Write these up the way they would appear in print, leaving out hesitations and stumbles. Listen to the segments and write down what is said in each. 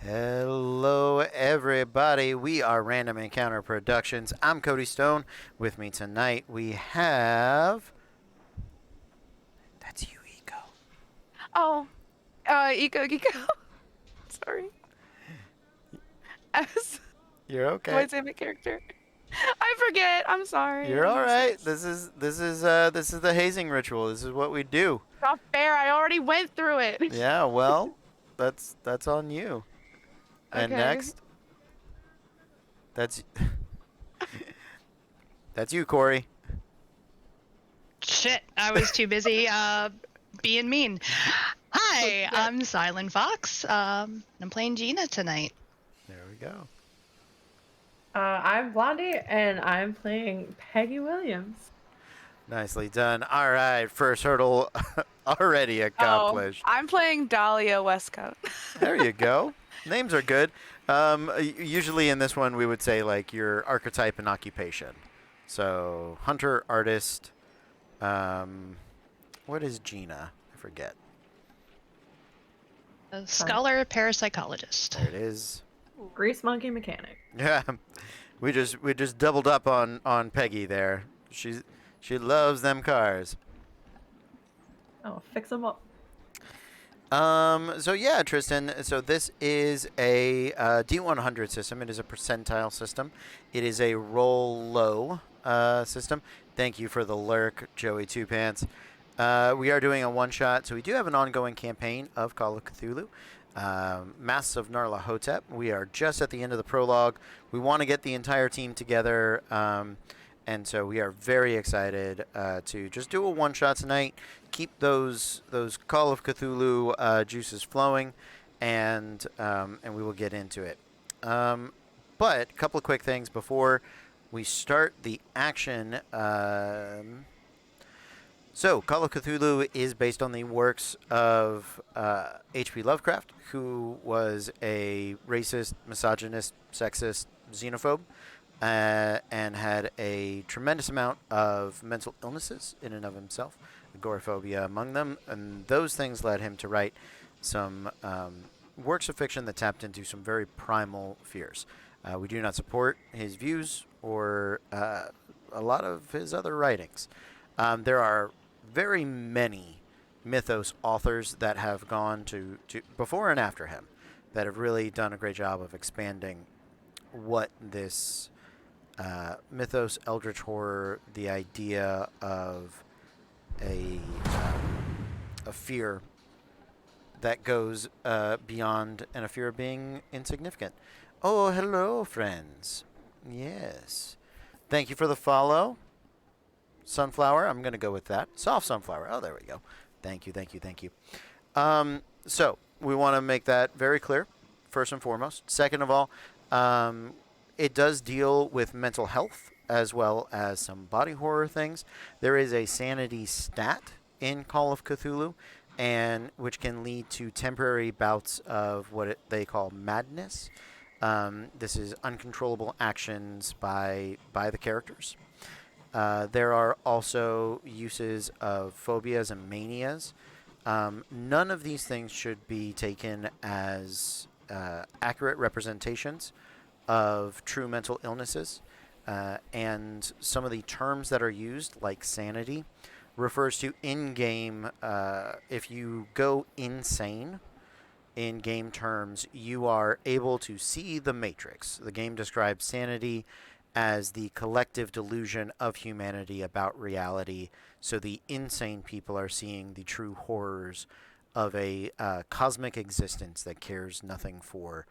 Hello, everybody. We are Random Encounter Productions. I'm Cody Stone. With me tonight, we have. That's you, Eco. Oh, Eco Geeko. Sorry. As You're do I okay. say my character? I forget. I'm sorry. You're I'm all right. useless. This is the hazing ritual. This is what we do. Not fair. I already went through it. Yeah. Well, that's on you. And Okay. next, that's that's you, Corey. Shit, I was too busy being mean. Hi, I'm Silent Fox. I'm playing Gina tonight. There we go. I'm Blondie, and I'm playing Peggy Williams. Nicely done. All right. First hurdle already Oh, accomplished. I'm playing Dahlia Westcoat. There you go. Names are good. Usually in this one, we would say like your archetype and occupation. So hunter, artist. What is Gina? I forget. A scholar parapsychologist. There it is. Grease monkey mechanic. Yeah, we just doubled up on Peggy there. She loves them cars. Oh, fix them up. So yeah, Tristan. So this is a D100 system. It is a percentile system. It is a roll low system. Thank you for the lurk, Joey Two Pants. We are doing a one shot, so we do have an ongoing campaign of Call of Cthulhu. Masks of Narla-Hotep. We are just at the end of the prologue. We want to get the entire team together, and so we are very excited to just do a one shot tonight. Keep those Call of Cthulhu juices flowing, and we will get into it. But a couple of quick things before we start the action. So, Call of Cthulhu is based on the works of H.P. Lovecraft, who was a racist, misogynist, sexist, xenophobe, and had a tremendous amount of mental illnesses in and of himself, agoraphobia among them, and those things led him to write some works of fiction that tapped into some very primal fears. We do not support his views or a lot of his other writings. There are very many mythos authors that have gone to before and after him that have really done a great job of expanding what this mythos, eldritch horror, the idea of a fear that goes beyond, and a fear of being insignificant. Oh, hello, friends. Yes. Thank you for the follow. Sunflower, I'm going to go with that. Soft sunflower. Oh, there we go. Thank you, thank you, thank you. So, we want to make that very clear, first and foremost. Second of all, it does deal with mental health as well as some body horror things. There is a sanity stat in Call of Cthulhu, and which can lead to temporary bouts of what they call madness. This is uncontrollable actions by the characters. There are also uses of phobias and manias. None of these things should be taken as accurate representations of true mental illnesses. And some of the terms that are used, like sanity, refers to in-game, if you go insane in game terms, you are able to see the matrix. The game describes sanity as the collective delusion of humanity about reality. So the insane people are seeing the true horrors of a cosmic existence that cares nothing for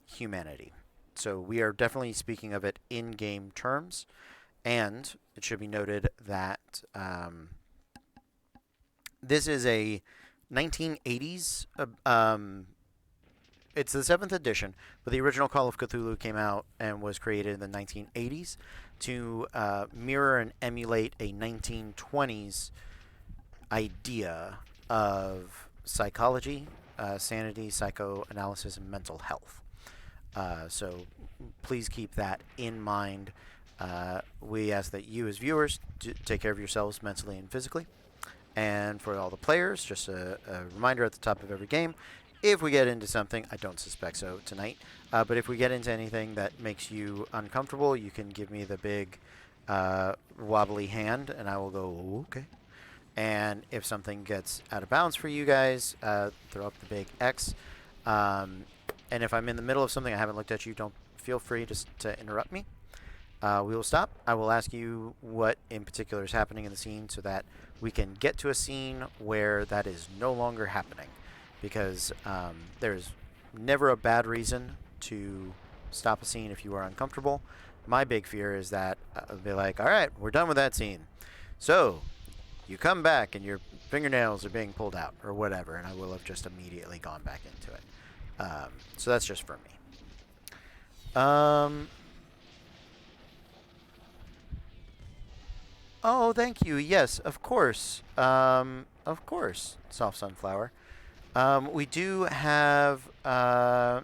humanity. So we are definitely speaking of it in game terms. And it should be noted that this is a 1980s it's the 7th edition, but the original Call of Cthulhu came out and was created in the 1980s to mirror and emulate a 1920s idea of psychology, sanity, psychoanalysis, and mental health. So please keep that in mind. We ask that you, as viewers, take care of yourselves mentally and physically. And for all the players, just a reminder at the top of every game, if we get into something, I don't suspect so tonight, but if we get into anything that makes you uncomfortable, you can give me the big wobbly hand, and I will go, okay. And if something gets out of bounds for you guys, throw up the big X. And if I'm in the middle of something I haven't looked at you, don't feel free just to interrupt me. We will stop. I will ask you what in particular is happening in the scene so that we can get to a scene where that is no longer happening. Because there's never a bad reason to stop a scene if you are uncomfortable. My big fear is that I'll be like, all right, we're done with that scene. So you come back and your fingernails are being pulled out or whatever, and I will have just immediately gone back into it. So that's just for me. Oh, thank you. Yes, of course. Of course, Soft Sunflower. We do have, I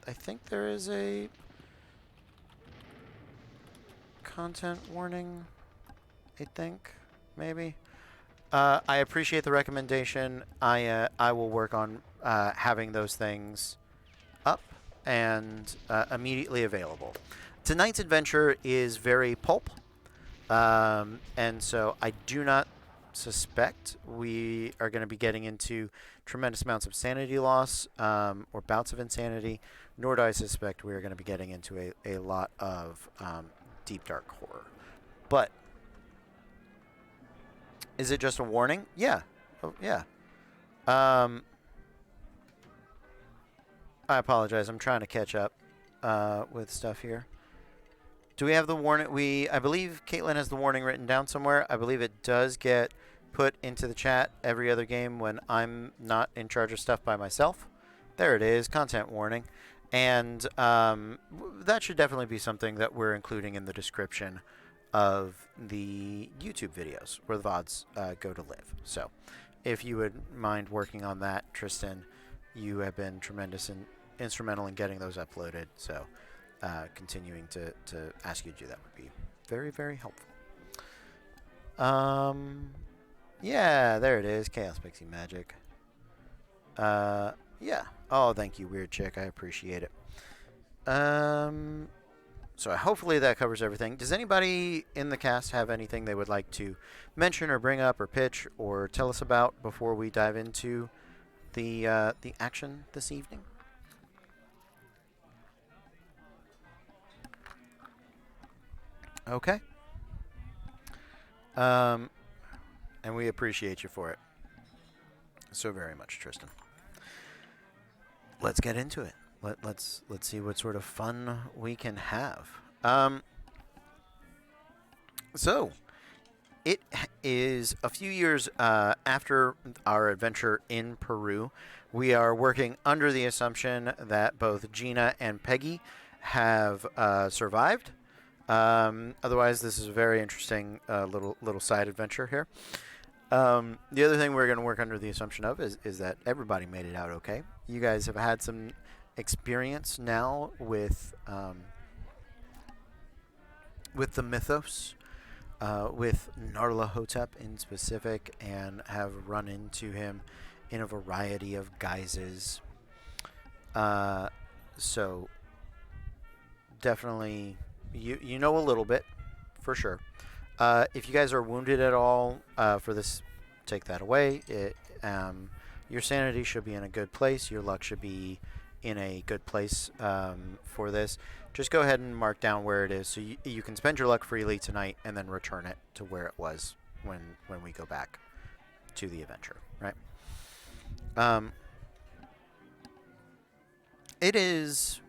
think there is a content warning, I think, maybe. I appreciate the recommendation. I will work on having those things up and immediately available. Tonight's adventure is very pulp, and so I do not suspect we are going to be getting into tremendous amounts of sanity loss or bouts of insanity, nor do I suspect we are going to be getting into a lot of deep dark horror. But is it just a warning? Yeah. Oh, yeah. I apologize. I'm trying to catch up with stuff here. Do we have the warning? I believe Caitlin has the warning written down somewhere. I believe it does get put into the chat every other game when I'm not in charge of stuff by myself. There it is, content warning. And that should definitely be something that we're including in the description of the YouTube videos where the VODs go to live. So if you would mind working on that, Tristan, you have been tremendous and instrumental in getting those uploaded. So continuing to ask you to do that would be very, very helpful. Yeah, there it is. Chaos Pixie Magic. Yeah. Oh, thank you, Weird Chick. I appreciate it. So hopefully that covers everything. Does anybody in the cast have anything they would like to mention or bring up or pitch or tell us about before we dive into the action this evening? Okay. And we appreciate you for it so very much, Tristan. Let's get into it. Let's see what sort of fun we can have. So it is a few years after our adventure in Peru. We are working under the assumption that both Gina and Peggy have survived. Otherwise, this is a very interesting little side adventure here. The other thing we're going to work under the assumption of is that everybody made it out okay. You guys have had some experience now with the mythos, with Narlahotep in specific, and have run into him in a variety of guises. So definitely, you know a little bit, for sure. If you guys are wounded at all for this, take that away. Your sanity should be in a good place. Your luck should be in a good place for this. Just go ahead and mark down where it is so you can spend your luck freely tonight and then return it to where it was when we go back to the adventure, right? It is,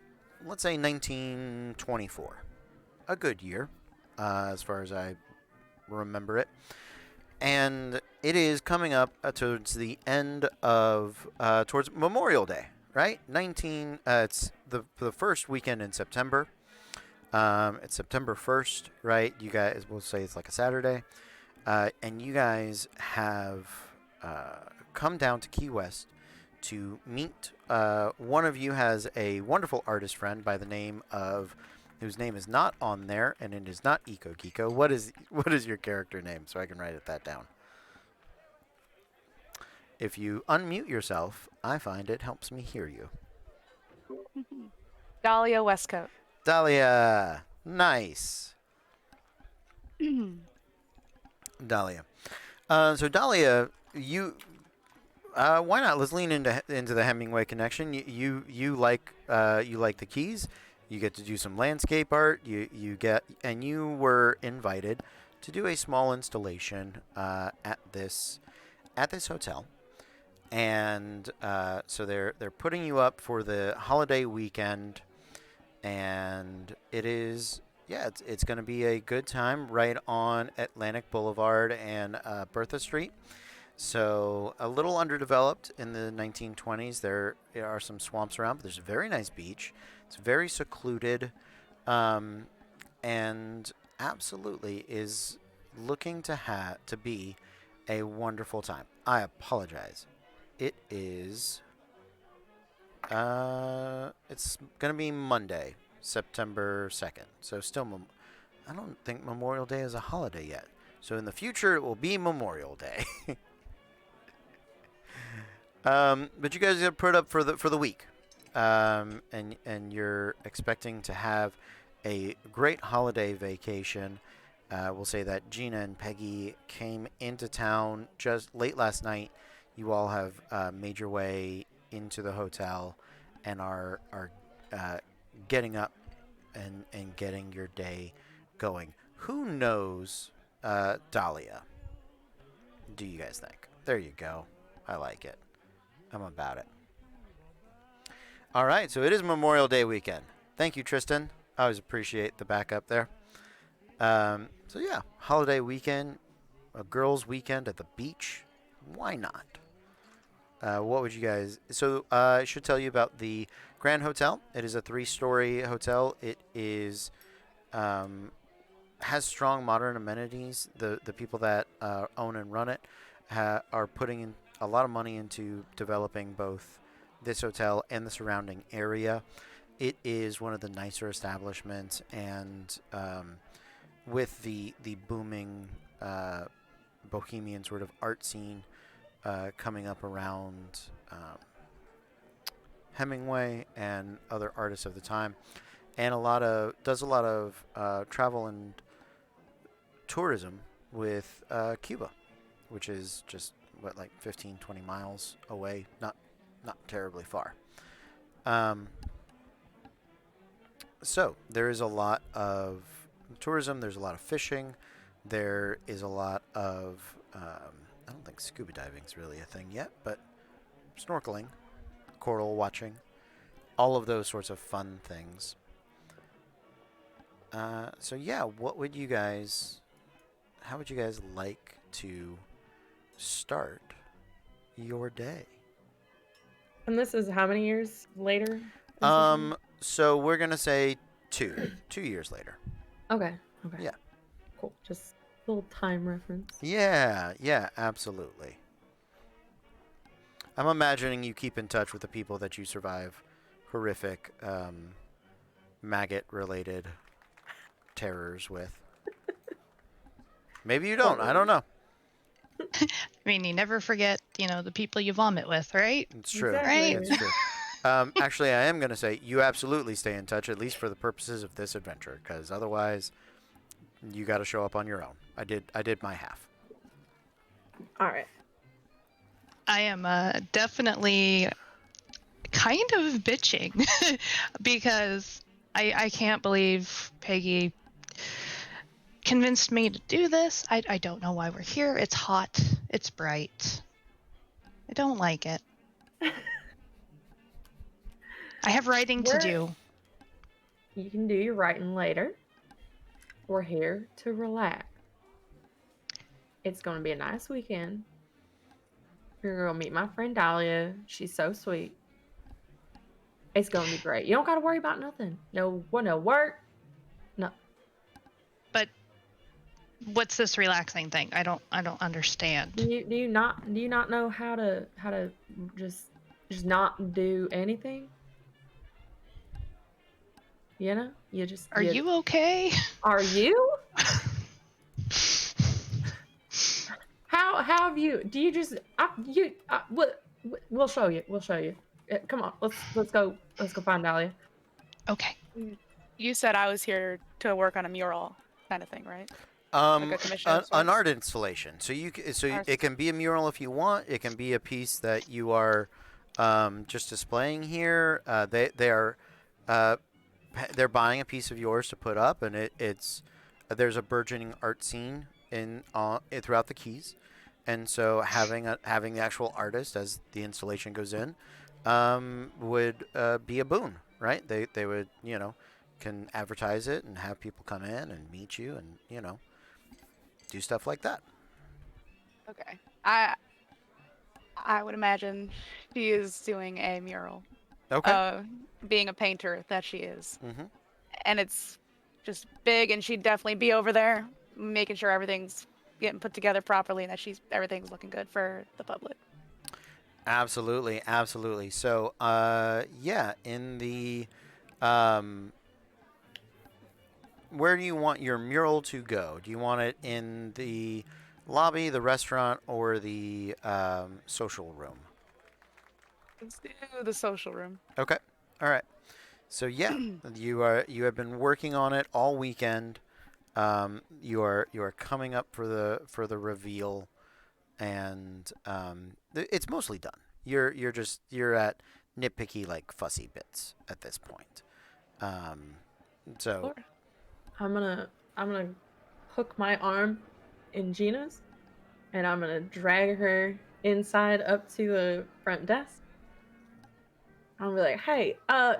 let's say, 1924. A good year, as far as I remember it. And it is coming up towards the end of, towards Memorial Day, right? It's the first weekend in September. It's September 1st, right? You guys, we'll say it's like a Saturday. And you guys have come down to Key West to meet. One of you has a wonderful artist friend by the name of, whose name is not on there, and it is not Eco Geeko. What is your character name, so I can write that down? If you unmute yourself, I find it helps me hear you. Dahlia Westcoat. Dahlia. Nice. Dahlia. So Dahlia, why not? Let's lean into the Hemingway connection. You like the keys. You get to do some landscape art. You were invited to do a small installation at this hotel, and so they're putting you up for the holiday weekend, and it's going to be a good time right on Atlantic Boulevard and Bertha Street. So a little underdeveloped in the 1920s. There are some swamps around, but there's a very nice beach. It's very secluded, and absolutely is looking to be a wonderful time. I apologize. It is. It's gonna be Monday, September 2nd. So still, I don't think Memorial Day is a holiday yet. So in the future, it will be Memorial Day. But you guys have put up for the week, and you're expecting to have a great holiday vacation. We'll say that Gina and Peggy came into town just late last night. You all have made your way into the hotel and are getting up and getting your day going. Who knows Dahlia? Do you guys think? There you go. I like it. I'm about it. All right, so it is Memorial Day weekend. Thank you, Tristan. I always appreciate the backup there. So yeah, holiday weekend, a girls' weekend at the beach. Why not? What would you guys? So I should tell you about the Grand Hotel. It is a 3-story hotel. It is has strong modern amenities. The people that own and run it are putting in a lot of money into developing both this hotel and the surrounding area. It is one of the nicer establishments, and with the booming bohemian sort of art scene coming up around Hemingway and other artists of the time, and does a lot of travel and tourism with Cuba, which is just like 15, 20 miles away, not terribly far. So there is a lot of tourism. There's a lot of fishing. There is a lot of I don't think scuba diving is really a thing yet, but snorkeling, coral watching, all of those sorts of fun things. So yeah, how would you guys like to start your day? And this is how many years later? So we're gonna say 2 years later. Okay. Yeah. Cool. Just a little time reference. Yeah, absolutely. I'm imagining you keep in touch with the people that you survive horrific maggot-related terrors with. Maybe you don't. I don't know. I mean, you never forget, the people you vomit with, right? It's true. Exactly. It's true. Actually, I am going to say you absolutely stay in touch, at least for the purposes of this adventure, because otherwise, you got to show up on your own. I did my half. All right. I am definitely kind of bitching because I can't believe Peggy convinced me to do this. I don't know why we're here. It's hot. It's bright. I don't like it. I have writing to do. You can do your writing later. We're here to relax. It's going to be a nice weekend. You're going to meet my friend Dahlia. She's so sweet. It's going to be great. You don't got to worry about nothing. No work. No. But what's this relaxing thing? I don't understand. Do you not know how to just not do anything? You just. Are you okay? Are you? How have you, do you just we'll show you. We'll show you. Come on, let's go. Let's go find Dahlia. Okay. You said I was here to work on a mural kind of thing, right? Like a commission of An sorts? art installation. It can be a mural if you want. It can be a piece that you are just displaying here. Uh, they're buying a piece of yours to put up, and it's there's a burgeoning art scene throughout the Keys, and so having the actual artist as the installation goes in would be a boon, right? They would can advertise it and have people come in and meet you and do stuff like that. Okay. I would imagine she is doing a mural. Okay. Being a painter that she is. Mm-hmm. And it's just big, and she'd definitely be over there making sure everything's getting put together properly and that everything's looking good for the public. Absolutely, absolutely. So, in the where do you want your mural to go? Do you want it in the lobby, the restaurant, or the social room? Let's do the social room. Okay. All right. So you have been working on it all weekend. You are coming up for the reveal, and it's mostly done. You're at nitpicky, like, fussy bits at this point. So I'm gonna hook my arm in Gina's, and I'm gonna drag her inside up to the front desk. I'm gonna be like, "Hey,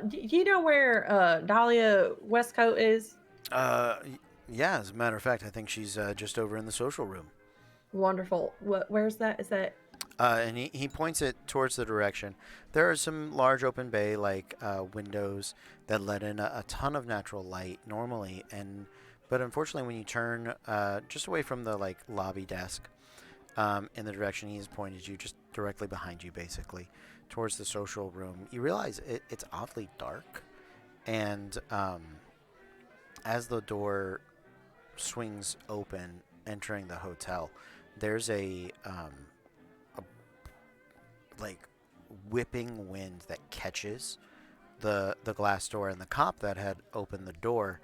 do you know where Dahlia Westcoat is?" Yeah. As a matter of fact, I think she's just over in the social room. Wonderful. Where's that? Is that? And he points it towards the direction. There are some large open bay windows that let in a ton of natural light normally, but unfortunately when you turn just away from the lobby desk, in the direction he's pointed you, just directly behind you basically, towards the social room, you realize it's oddly dark, and as the door swings open entering the hotel, there's a whipping wind that catches the glass door, and the cop that had opened the door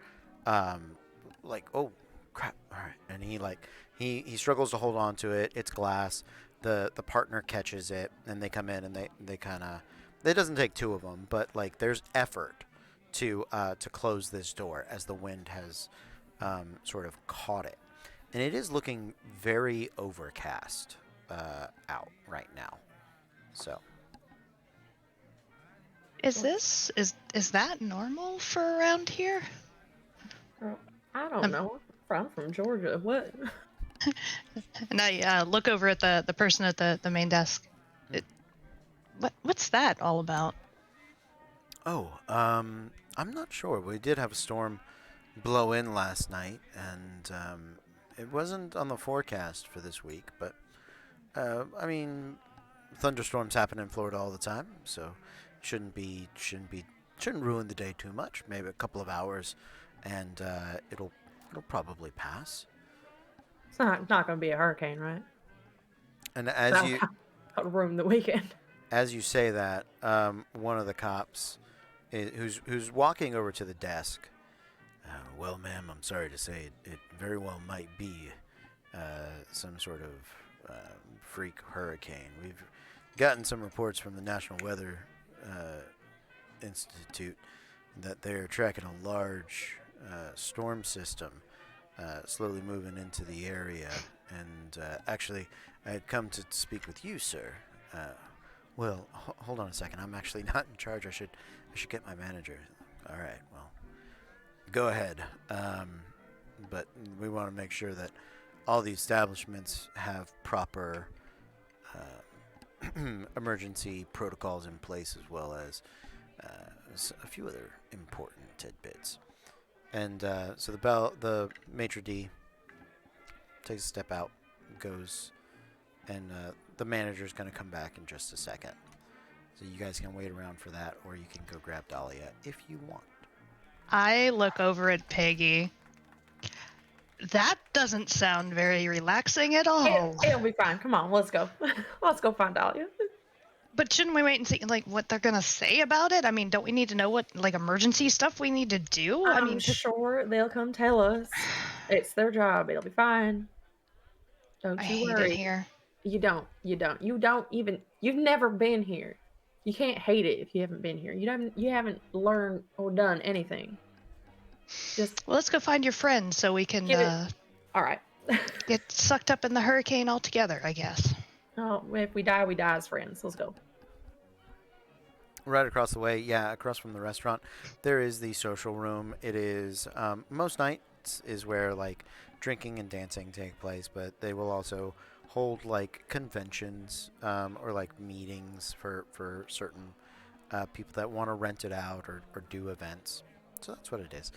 oh crap, all right, and he struggles to hold on to it. It's glass. The partner catches it, and they come in, and they kind of, it doesn't take two of them, but there's effort to close this door as the wind has sort of caught it, and it is looking very overcast out right now. So Is that normal for around here? I don't know. I'm from Georgia. What? And I look over at the person at the main desk. What's that all about? Oh, I'm not sure. We did have a storm blow in last night, and it wasn't on the forecast for this week, but I mean, thunderstorms happen in Florida all the time, so shouldn't ruin the day too much. Maybe a couple of hours, and it'll probably pass. It's not going to be a hurricane, right? And That'll ruin the weekend. As you say that, one of the cops who's walking over to the desk. Well, ma'am, I'm sorry to say it very well might be some sort of freak hurricane. We've gotten some reports from the National Weather Institute that they're tracking a large storm system slowly moving into the area. And actually, I had come to speak with you, sir. Well, hold on a second. I'm actually not in charge. I should get my manager. All right. Well, go ahead. But we want to make sure that all the establishments have proper emergency protocols in place, as well as a few other important tidbits. And so the maitre d' takes a step out, goes, and the manager's going to come back in just a second. So you guys can wait around for that, or you can go grab Dahlia if you want. I look over at Peggy. That doesn't sound very relaxing at all. It'll be fine. Come on, let's go. Let's go find Dahlia. But shouldn't we wait and see, like, what they're gonna say about it? I mean, don't we need to know what, like, emergency stuff we need to do? I mean, I'm sure they'll come tell us. It's their job. It'll be fine. Don't I you hate worry. it here. You don't even. You've never been here. You can't hate it if you haven't been here. You haven't learned or done anything. Just Well, let's go find your friend so we can Give it- all right. get sucked up in the hurricane altogether, I guess. Oh, if we die as friends. Let's go. Right across the way, yeah, across from the restaurant, there is the social room. It is most nights is where like drinking and dancing take place, but they will also hold like conventions or like meetings for certain people that want to rent it out or do events. So that's what it is.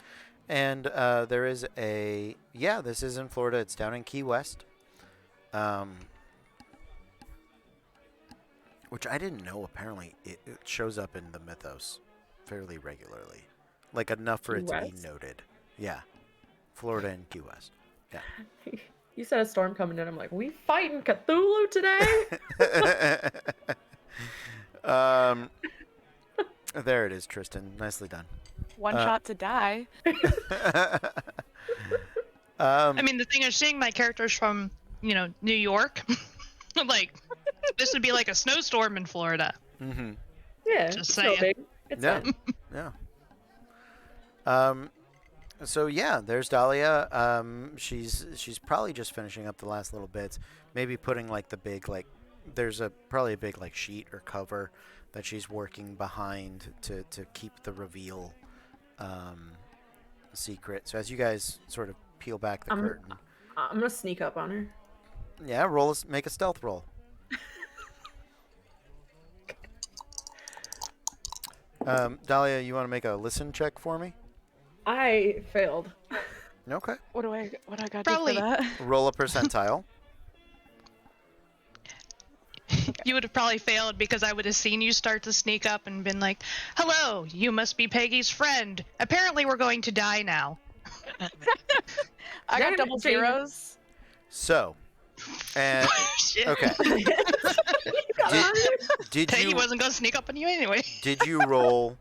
And there is this is in Florida. It's down in Key West. Which I didn't know, apparently it shows up in the mythos fairly regularly. Like enough for Key it to be West? noted. Yeah. Florida and Key West. Yeah. You said a storm coming in. I'm like, we fighting Cthulhu today? There it is, Tristan. Nicely done. One shot to die. I mean, the thing is, seeing my characters from, New York, like, it's supposed to be like a snowstorm in Florida. Mm-hmm. Yeah. Just it's not saying. big. It's Yeah. fine. Yeah. So yeah, there's Dahlia. She's probably just finishing up the last little bits. Maybe putting like the big there's probably a big like sheet or cover that she's working behind to keep the reveal secret. So as you guys sort of peel back the curtain, I'm gonna sneak up on her. yeah, make a stealth roll. Dahlia, you want to make a listen check for me? I failed. Okay. What do I got Probably. to do for that? Roll a percentile. You would have probably failed because I would have seen you start to sneak up and been like, "Hello, you must be Peggy's friend. Apparently we're going to die now." I Damn got it, double Jane. zeros. So, and Shit. okay. Did Peggy you wasn't going to sneak up on you anyway. did you roll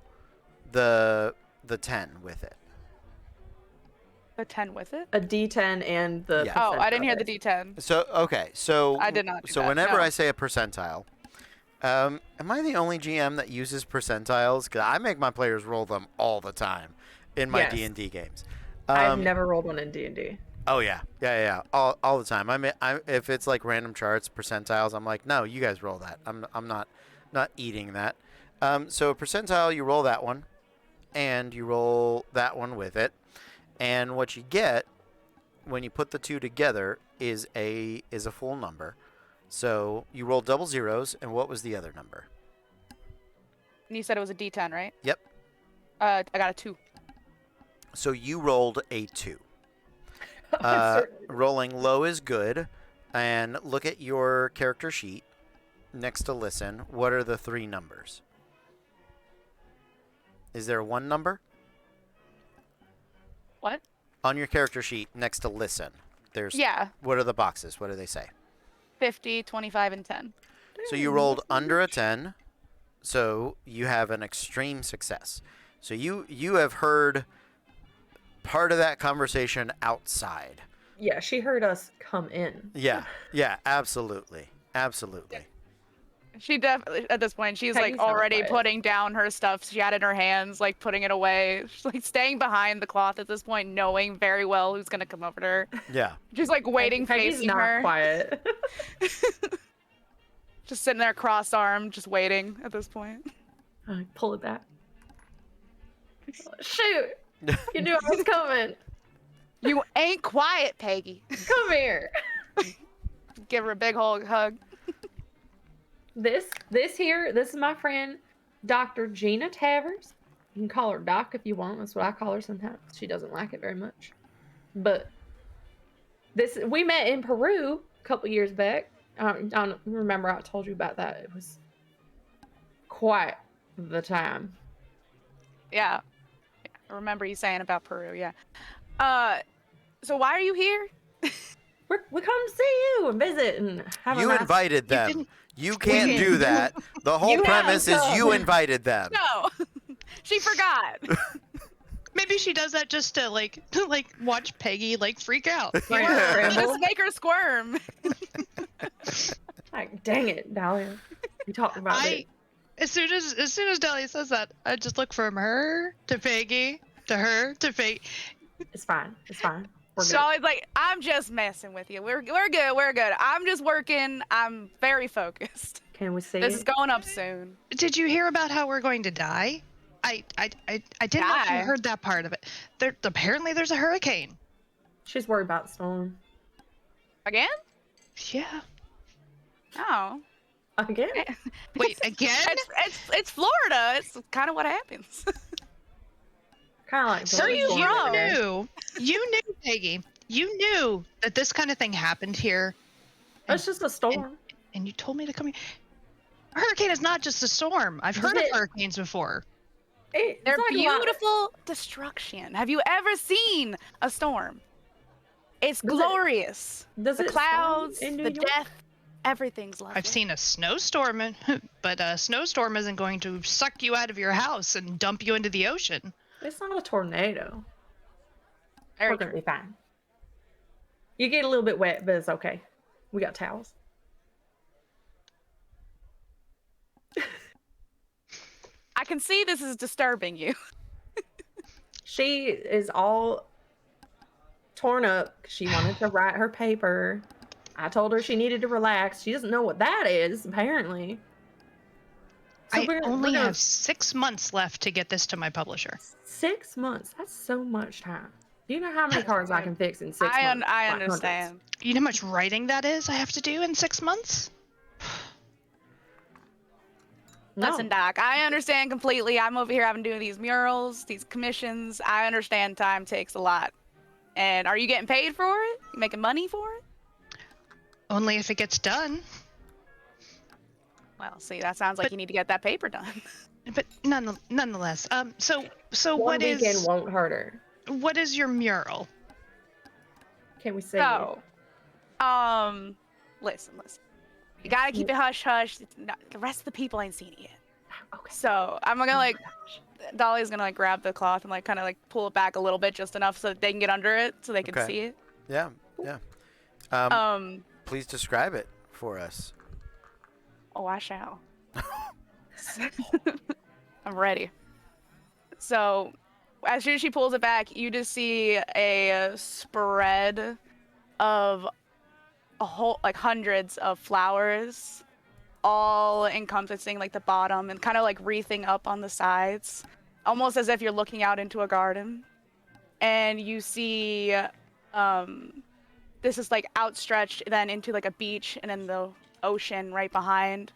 the 10 with it? A 10 with it? A D10 and the. Yeah. Oh, I percent didn't hear of the it. D10. So okay, so I did not do So that, whenever no. I say a percentile, am I the only GM that uses percentiles? Because I make my players roll them all the time in my Yes. D&D games. I've never rolled one in D&D. Oh yeah, all the time. If it's like random charts, percentiles, I'm like, no, you guys roll that. I'm not eating that. So a percentile, you roll that one, and you roll that one with it, and what you get when you put the two together is a full number. So you roll double zeros, and what was the other number? And you said it was a D10, right? Yep. I got a 2. So you rolled a 2. Certainly. Rolling low is good. And look at your character sheet next to listen. What are the 3 numbers? Is there one number? What? On your character sheet next to listen, there's... Yeah. What are the boxes? What do they say? 50, 25, and 10. So you rolled under a 10. So you have an extreme success. So you have heard part of that conversation outside. Yeah, she heard us come in. Yeah, absolutely. She definitely, at this point, she's Peggy's like not already quiet. putting down her stuff she had in her hands, like putting it away. She's like staying behind the cloth at this point, knowing very well who's going to come over to her. Yeah. She's like waiting, Peggy's facing not her. quiet. Just sitting there cross-armed, just waiting at this point. Pull it back. Shoot! You knew I was coming. You ain't quiet, Peggy. Come here. Give her a big hug. This is my friend, Dr. Gina Tavers. You can call her Doc if you want. That's what I call her sometimes. She doesn't like it very much. But we met in Peru a couple years back. I don't remember I told you about that. It was quite the time. Yeah. I remember you saying about Peru, yeah. So why are you here? We come to see you and visit and have a You nice... invited them. didn't- You can't do that. The whole You have premise is to. you invited them. No, she forgot. Maybe she does that just to like watch Peggy like freak out. Like, Yeah. scramble. Just make her squirm. Like, dang it, Dahlia. We talked about it. As soon as Dahlia says that, I just look from her to Peggy to her to Peggy. It's fine. It's fine. We're She's good. always like, I'm just messing with you. We're good. We're good. I'm just working. I'm very focused. Can we see This it? is going up soon. Did you hear about how we're going to die? I didn't know if you Die? heard that part of it. Apparently there's a hurricane. She's worried about the storm. Again? Yeah. Oh. Again? Wait, again? It's Florida. It's kind of what happens. Kind of like... So Florida you storm from? today. You knew, Peggy. You knew that this kind of thing happened here, It's just a storm. and you told me to come here. A hurricane is not just a storm. I've heard of hurricanes before. It's They're like a lot- beautiful destruction. Have you ever seen a storm? It's Does it- glorious. Does The it storm clouds, in New the York? death, everything's lovely. I've seen a snowstorm, but a snowstorm isn't going to suck you out of your house and dump you into the ocean. It's not a tornado. Very We're gonna true. be fine. You get a little bit wet, but it's okay. We got towels. I can see this is disturbing you. She is all torn up. She wanted to write her paper. I told her she needed to relax. She doesn't know what that is, apparently. So I we're only gonna- have 6 months left to get this to my publisher. 6 months. That's so much time. Do you know how many cards I can fix in 6 months? I Like hundreds. understand. You know how much writing that is I have to do in 6 months? No. Listen, Doc, I understand completely. I'm over here having to do these murals, these commissions. I understand time takes a lot. And are you getting paid for it? You making money for it? Only if it gets done. Well, see, that sounds like But- you need to get that paper done. But nonetheless, so One what weekend is won't hurt her. what is your mural? Can we say So, listen. You gotta keep it hush hush. It's not, the rest of the people ain't seen it yet. Okay. So I'm gonna like, Dolly's gonna like grab the cloth and like kind of like pull it back a little bit just enough so that they can get under it so they can Okay. see it. Yeah. Please describe it for us. Oh, I shall. I'm ready. So, as soon as she pulls it back, you just see a spread of a whole, like hundreds of flowers, all encompassing like the bottom and kind of like wreathing up on the sides, almost as if you're looking out into a garden. And you see, this is like outstretched then into like a beach and then the ocean right behind.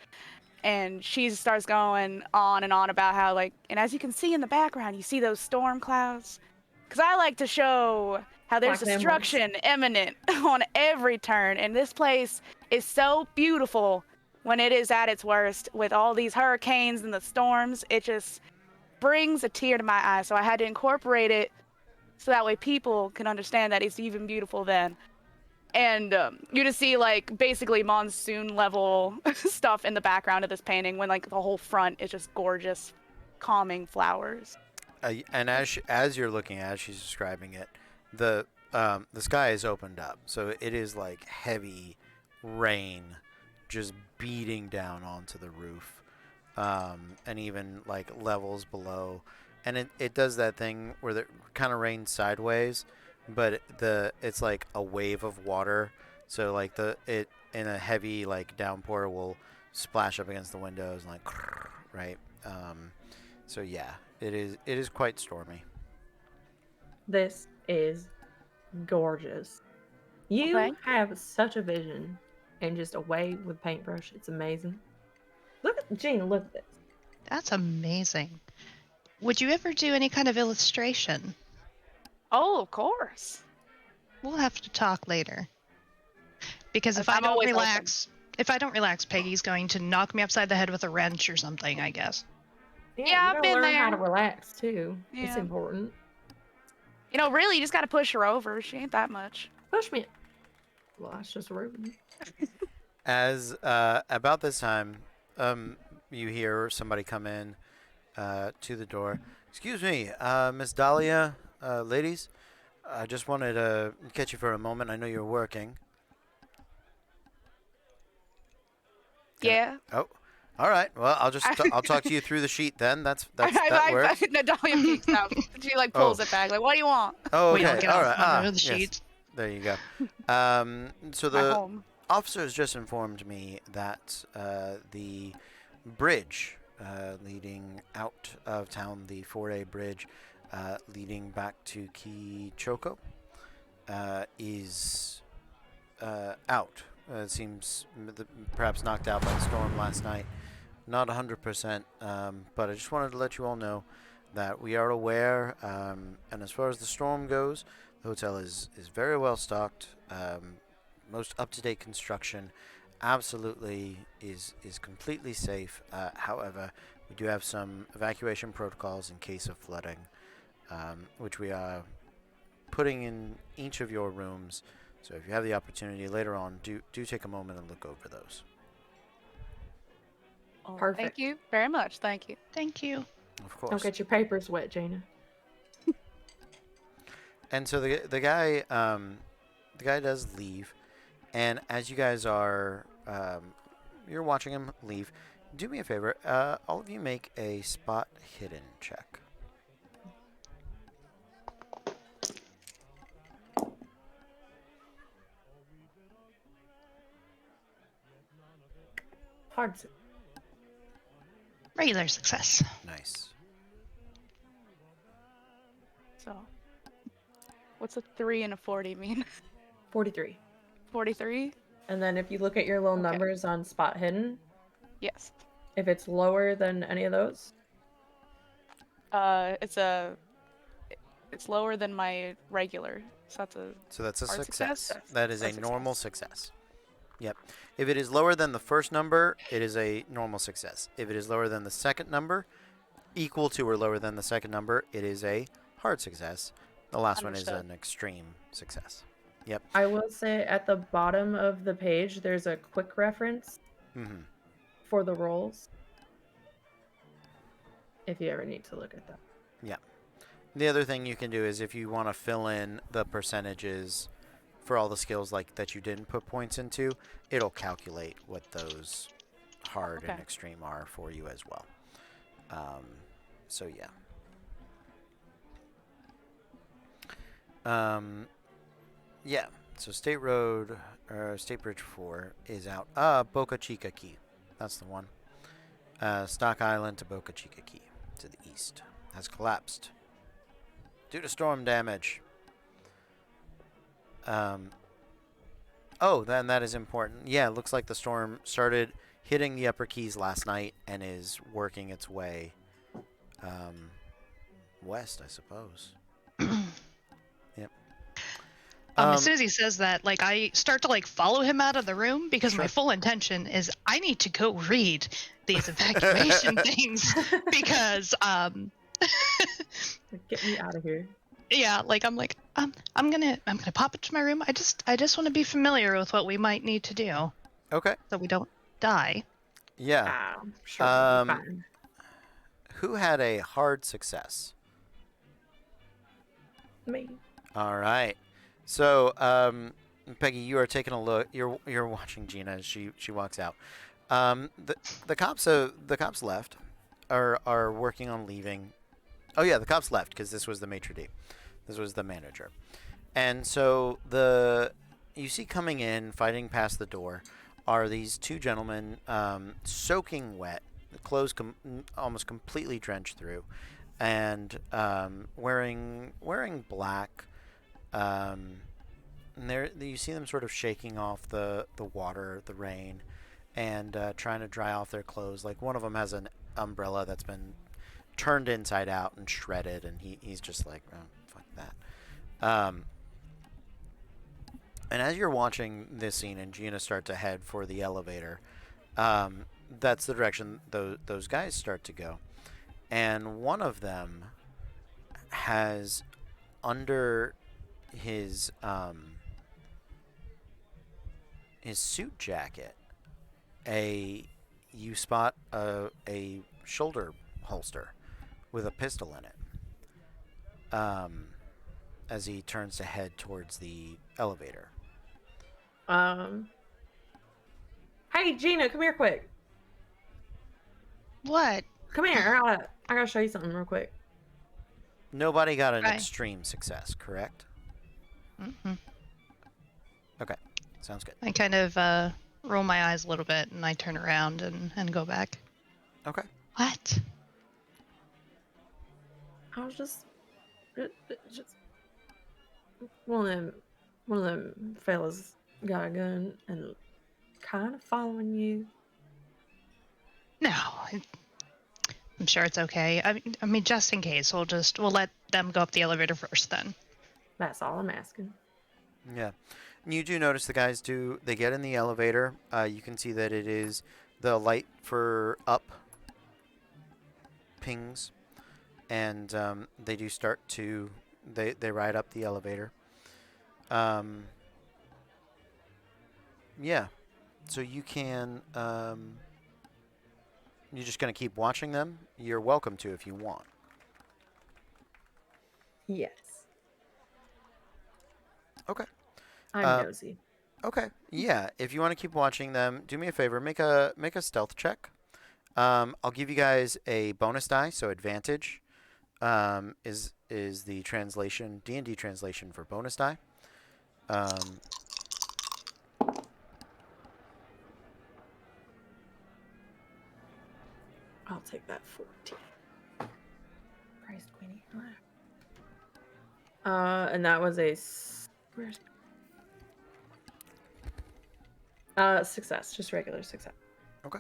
And she starts going on and on about how like, and as you can see in the background, you see those storm clouds. Because I like to show how there's Black destruction imminent on every turn. And this place is so beautiful when it is at its worst with all these hurricanes and the storms. It just brings a tear to my eye. So I had to incorporate it so that way people can understand that it's even beautiful then. And you just see like basically monsoon level stuff in the background of this painting when like the whole front is just gorgeous, calming flowers. And as you're looking at, she's describing it, the sky is opened up, so it is like heavy rain just beating down onto the roof, and even like levels below, and it does that thing where it kind of rains sideways, but it's like a wave of water, so like it in a heavy like downpour will splash up against the windows and like right. So yeah, it is quite stormy. This is gorgeous. You Okay. have such a vision and just a way with paintbrush. It's amazing. Look at Gina, look at this. That's amazing. Would you ever do any kind of illustration? Oh, of course. We'll have to talk later. Because if I'm I don't always open. relax, Peggy's going to knock me upside the head with a wrench or something, I guess. Yeah, you I've gotta been learn how to there. relax too. It's Yeah. important. Really, you just gotta push her over. She ain't that much. Push me. Well, that's just rude. As about this time, you hear somebody come in to the door. Excuse me, Miss Dahlia, ladies. I just wanted to catch you for a moment. I know you're working. Yeah. Oh, all right. Well, I'll talk to you through the sheet then. That works. Natalia peeks out. She like pulls it back. Like, what do you want? Oh, We don't okay. get All out right. from under the Yes. sheets. There you go. So My the home. officers just informed me that the bridge leading out of town, the 4A bridge leading back to Kichoko, is out. It seems perhaps knocked out by the storm last night. Not 100%, but I just wanted to let you all know that we are aware. And as far as the storm goes, the hotel is very well stocked. Most up-to-date construction. Absolutely is completely safe. However, we do have some evacuation protocols in case of flooding, which we are putting in each of your rooms. So if you have the opportunity later on, do take a moment and look over those. Perfect. Thank you very much. Thank you. Thank you. Of course. Don't get your papers wet, Jaina. And so the guy does leave, and as you guys are you're watching him leave, do me a favor. All of you make a spot hidden check. Hard to. Regular success. Nice. So, what's a 3 and a 40 mean? 43. 43? And then if you look at your little Okay. numbers on spot hidden, Yes. if it's lower than any of those, It's lower than my regular. So that's a So that's a hard success. success? That is a Hard normal success. Yep. If it is lower than the first number, it is a normal success. If it is lower than the second number, equal to or lower than the second number, it is a hard success. The last one is Understood. an extreme success. Yep. I will say at the bottom of the page, there's a quick reference Mm-hmm. for the rolls. If you ever need to look at that. Yeah. The other thing you can do is if you want to fill in the percentages for all the skills like that you didn't put points into, it'll calculate what those hard and Okay. extreme are for you as well. So yeah. Yeah. So State Road or State Bridge 4 is out. Boca Chica Key. That's the one. Stock Island to Boca Chica Key to the east has collapsed due to storm damage. Oh, then that is important. Yeah, it looks like the storm started hitting the upper keys last night and is working its way west, I suppose. Yep. As soon as he says that, like, I start to like follow him out of the room because my Sure. full intention is I need to go read these evacuation things because Get me out of here. yeah, like I'm gonna pop into my room. I just want to be familiar with what we might need to do Okay. so we don't die. Yeah. Sure, we'll be Um, fine. Who had a hard success? Me. All right. So, Peggy, you are taking a look. You're watching Gina as she walks out. The cops left, are working on leaving. Oh yeah, the cops left because this was the maitre d'. This was the manager, and so you see coming in, fighting past the door, are these two gentlemen, soaking wet, the clothes almost completely drenched through, and wearing black. And you see them sort of shaking off the water, the rain, and trying to dry off their clothes. Like one of them has an umbrella that's been turned inside out and shredded, and he's just like, oh, fuck that. And as you're watching this scene and Gina start to head for the elevator, that's the direction those guys start to go. And one of them has under his suit jacket, you spot a shoulder holster with a pistol in it. As he turns to head towards the elevator. Hey, Gina, come here quick. What? Come here. I gotta show you something real quick. Nobody got an Right. extreme success, correct? Mm-hmm. Okay, sounds good. I kind of roll my eyes a little bit, and I turn around and go back. Okay. What? I was just one of them fellas got a gun and kind of following you. No, I'm sure it's okay. I mean, just in case, we'll let them go up the elevator first then. That's all I'm asking. Yeah. And you do notice the guys they get in the elevator. You can see that it is the light for up pings. And they do start to, they ride up the elevator. Yeah. So you can, you're just going to keep watching them? You're welcome to if you want. Yes. Okay. I'm nosy. Okay. Yeah. If you want to keep watching them, do me a favor. Make a stealth check. I'll give you guys a bonus die, so advantage is the translation D&D translation for bonus die. I'll take that 14. Praise Queenie. And that was where's success, just regular success. Okay.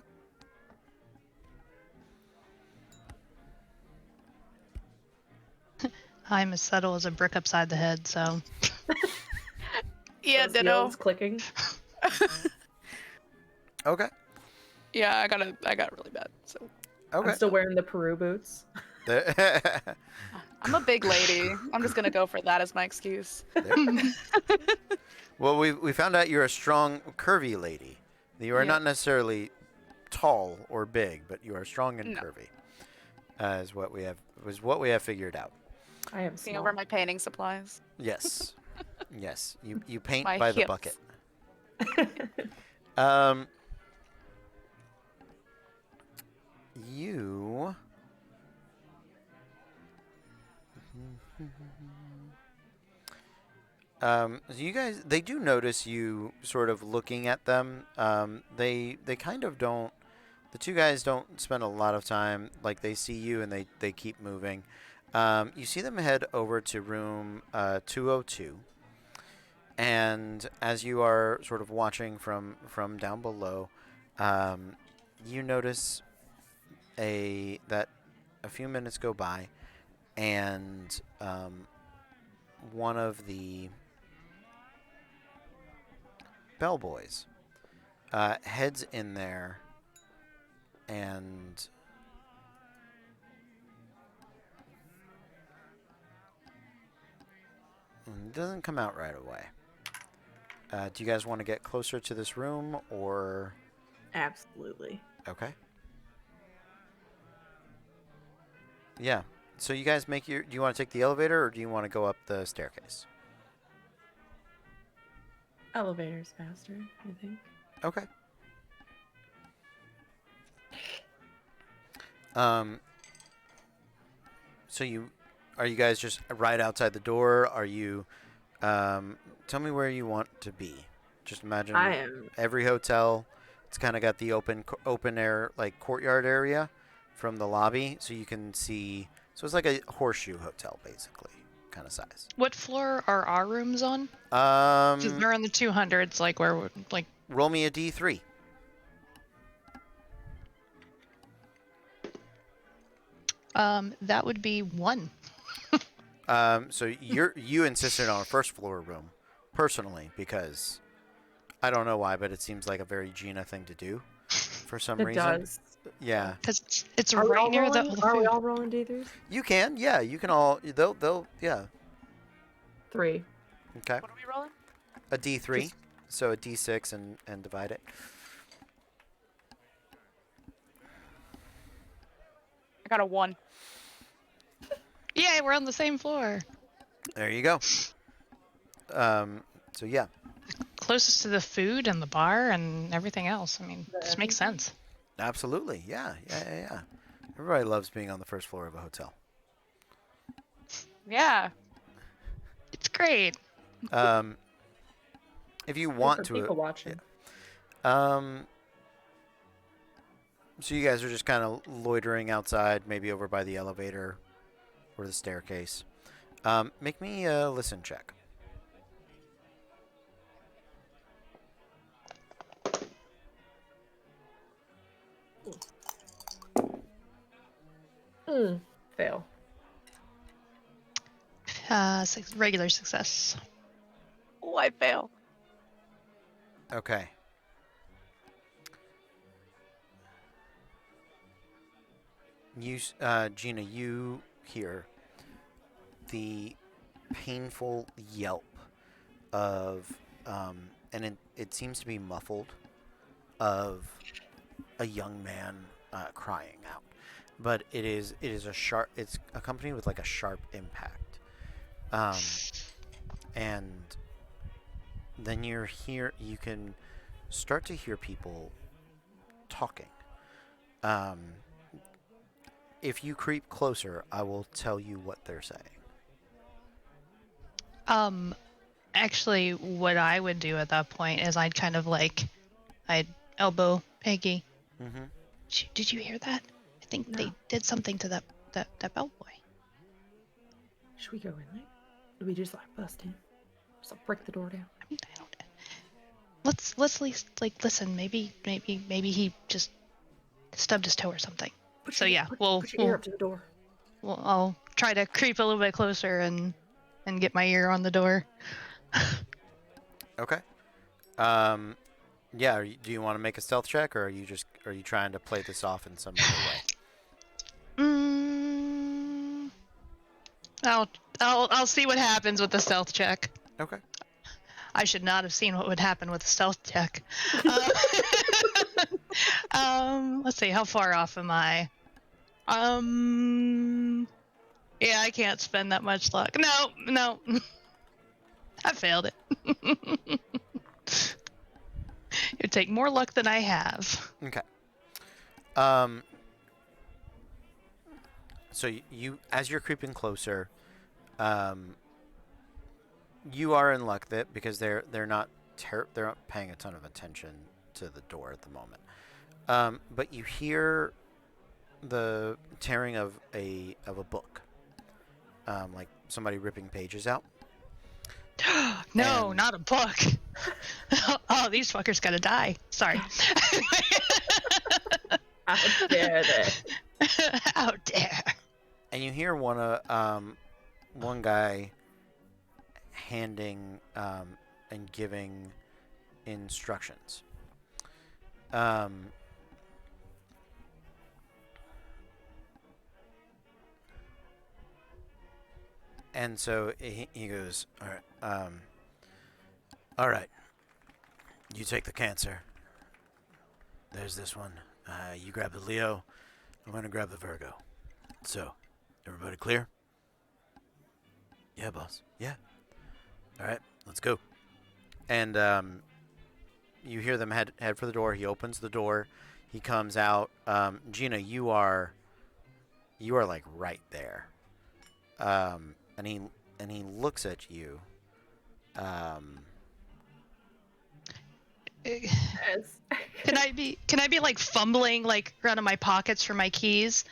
I'm as subtle as a brick upside the head, so. Yeah, Those ditto. yells clicking. Okay. Yeah, I got really bad. So Okay. I'm still wearing the Peru boots. I'm a big lady. I'm just gonna go for that as my excuse. Well, we found out you're a strong, curvy lady. You are Yeah. not necessarily tall or big, but you are strong and No. curvy. Is what we have figured out. I am Seeing small. over my painting supplies. Yes. Yes. You paint My by the hips. bucket. You. So you guys, they do notice you sort of looking at them. They kind of don't. The two guys don't spend a lot of time. Like they see you and they keep moving. You see them head over to room 202. And as you are sort of watching from down below, you notice that a few minutes go by, and one of the bellboys heads in there and it doesn't come out right away. Do you guys want to get closer to this room, or? Absolutely. Okay. Yeah. So you guys do you want to take the elevator, or do you want to go up the staircase? Elevator's faster, I think. Okay. So are you guys just right outside the door? Are you, tell me where you want to be. Just imagine I am. every hotel, it's kind of got the open air, like courtyard area from the lobby, so you can see, so it's like a horseshoe hotel, basically, kind of size. What floor are our rooms on? Because they're in the 200s, like where, like. Roll me a D3. That would be 1. So you insisted on a first floor room, personally, because I don't know why, but it seems like a very Gina thing to do, for some It reason. does. Yeah. Because it's Are we right all near rolling? the Are we food. all rolling D3s? You can, yeah. You can all. They'll, yeah. 3. Okay. What are we rolling? A D3. Just- So a D6 and divide it. I got a 1. Yay, we're on the same floor. There you go. So yeah. Closest to the food and the bar and everything else. I mean, this makes sense. Absolutely. Yeah. Everybody loves being on the first floor of a hotel. Yeah. It's great. If you Good want for to, people watching. So you guys are just kind of loitering outside, maybe over by the elevator or the staircase. Make me a listen check. Fail. Regular success. Oh, I fail. Okay. Gina, you hear the painful yelp of, and it seems to be muffled, of a young man crying out. But it is a sharp. It's accompanied with like a sharp impact, and then you can start to hear people talking. If you creep closer, I will tell you what they're saying. Actually, what I would do at that point is I'd elbow Peggy. Mm-hmm. Did you hear that? I think No. they did something to that bellboy. Should we go in there? Do we just like bust in? Just like break the door down? I mean, I don't. Let's at least listen. Maybe he just stubbed his toe or something. Put So your, yeah, put your ear up to the door. I'll try to creep a little bit closer and get my ear on the door. Okay. Yeah. Do you want to make a stealth check, or are you trying to play this off in some other way? I'll see what happens with the stealth check. Okay. I should not have seen what would happen with the stealth check. Let's see, how far off am I? Yeah, I can't spend that much luck. No. I failed it. It'd take more luck than I have. Okay. So you, as you're creeping closer, you are in luck that because they're not paying a ton of attention to the door at the moment. But you hear the tearing of a book, like somebody ripping pages out. No, And- not a book. Oh, these fuckers gotta die. Sorry. How dare they? How dare. And you hear one guy handing and giving instructions. And so he goes, all right, all right, you take the cancer. There's this one. You grab the Leo. I'm going to grab the Virgo. So, everybody clear? Yeah, boss. Yeah. All right, let's go. And you hear them head for the door. He opens the door. He comes out. Gina, you are like right there. And he looks at you. Yes. Can I be like fumbling like around in my pockets for my keys?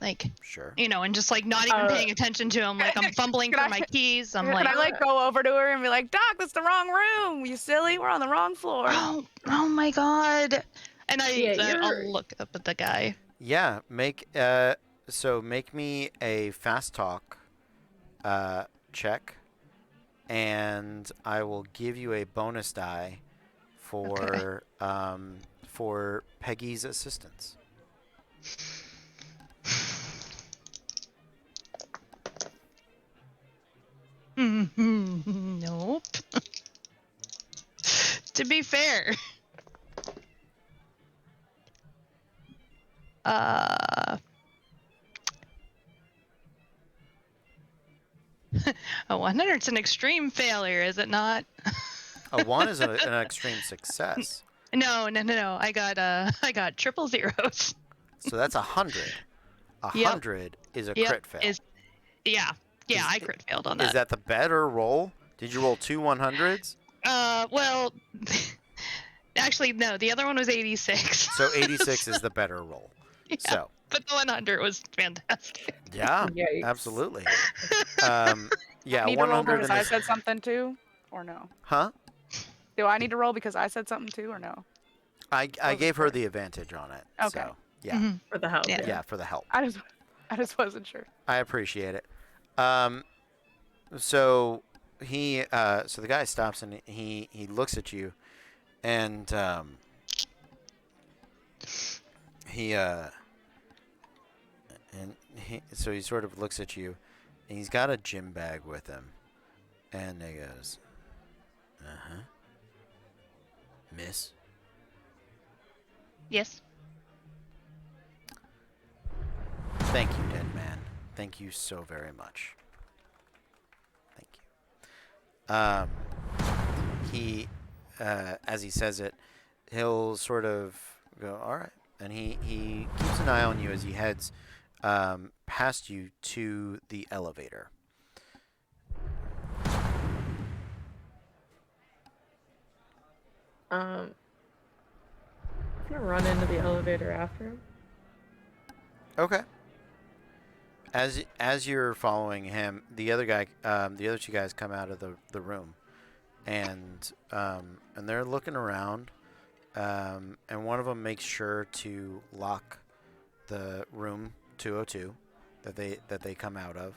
Like, Sure. you know, and just like not even paying attention to him. Like I'm fumbling Can for I- my keys. I'm Can like, I like go over to her and be like, Doc, that's the wrong room. You silly. We're on the wrong floor. oh my god. And Yeah, I'll look up at the guy. Yeah. Make me a fast talk check, and I will give you a bonus die for Peggy's assistance. to be fair. A 100's an extreme failure, is it not? A 1 is an extreme success. No. I got triple zeros. So that's 100. A Yep. 100 is a Yep. crit fail. Yeah, Is- I crit failed on that. Is that the better roll? Did you roll 2 100s? Well, actually, no. The other one was 86. So 86 is the better roll. Yeah, So, but the 100 was fantastic. yeah, Yikes. absolutely. I Yeah, need to roll 100 because in I this. said something too, or no? Huh? Do I need to roll because I said something too, or no? I Wasn't gave her sure. the advantage on it. Okay. So, yeah. Mhm. For the help. Yeah. Yeah, for the help. I just wasn't sure. I appreciate it. So the guy stops and he looks at you, and so he sort of looks at you, and he's got a gym bag with him, and he goes, Miss. Yes. Thank you, dead man. Thank you so very much. Thank you. He, as he says it, he'll sort of go, all right. And he keeps an eye on you as he heads past you to the elevator. I'm gonna run into the elevator after him. Okay. As you're following him, the other two guys come out of the room, and they're looking around, and one of them makes sure to lock the room 202 that they come out of,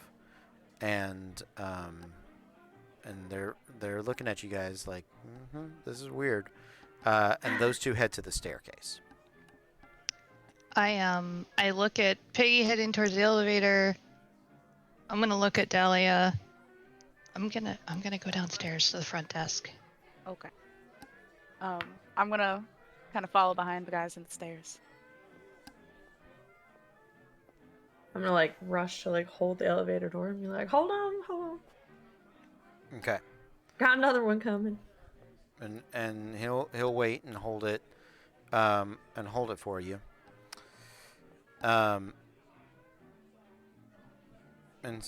and they're looking at you guys like, this is weird, and those two head to the staircase. I look at Piggy heading towards the elevator. I'm gonna look at Dahlia. I'm gonna go downstairs to the front desk. Okay. I'm gonna kind of follow behind the guys in the stairs. I'm gonna like rush to like hold the elevator door and be like, hold on. Okay. Got another one coming. And he'll wait and hold it for you. And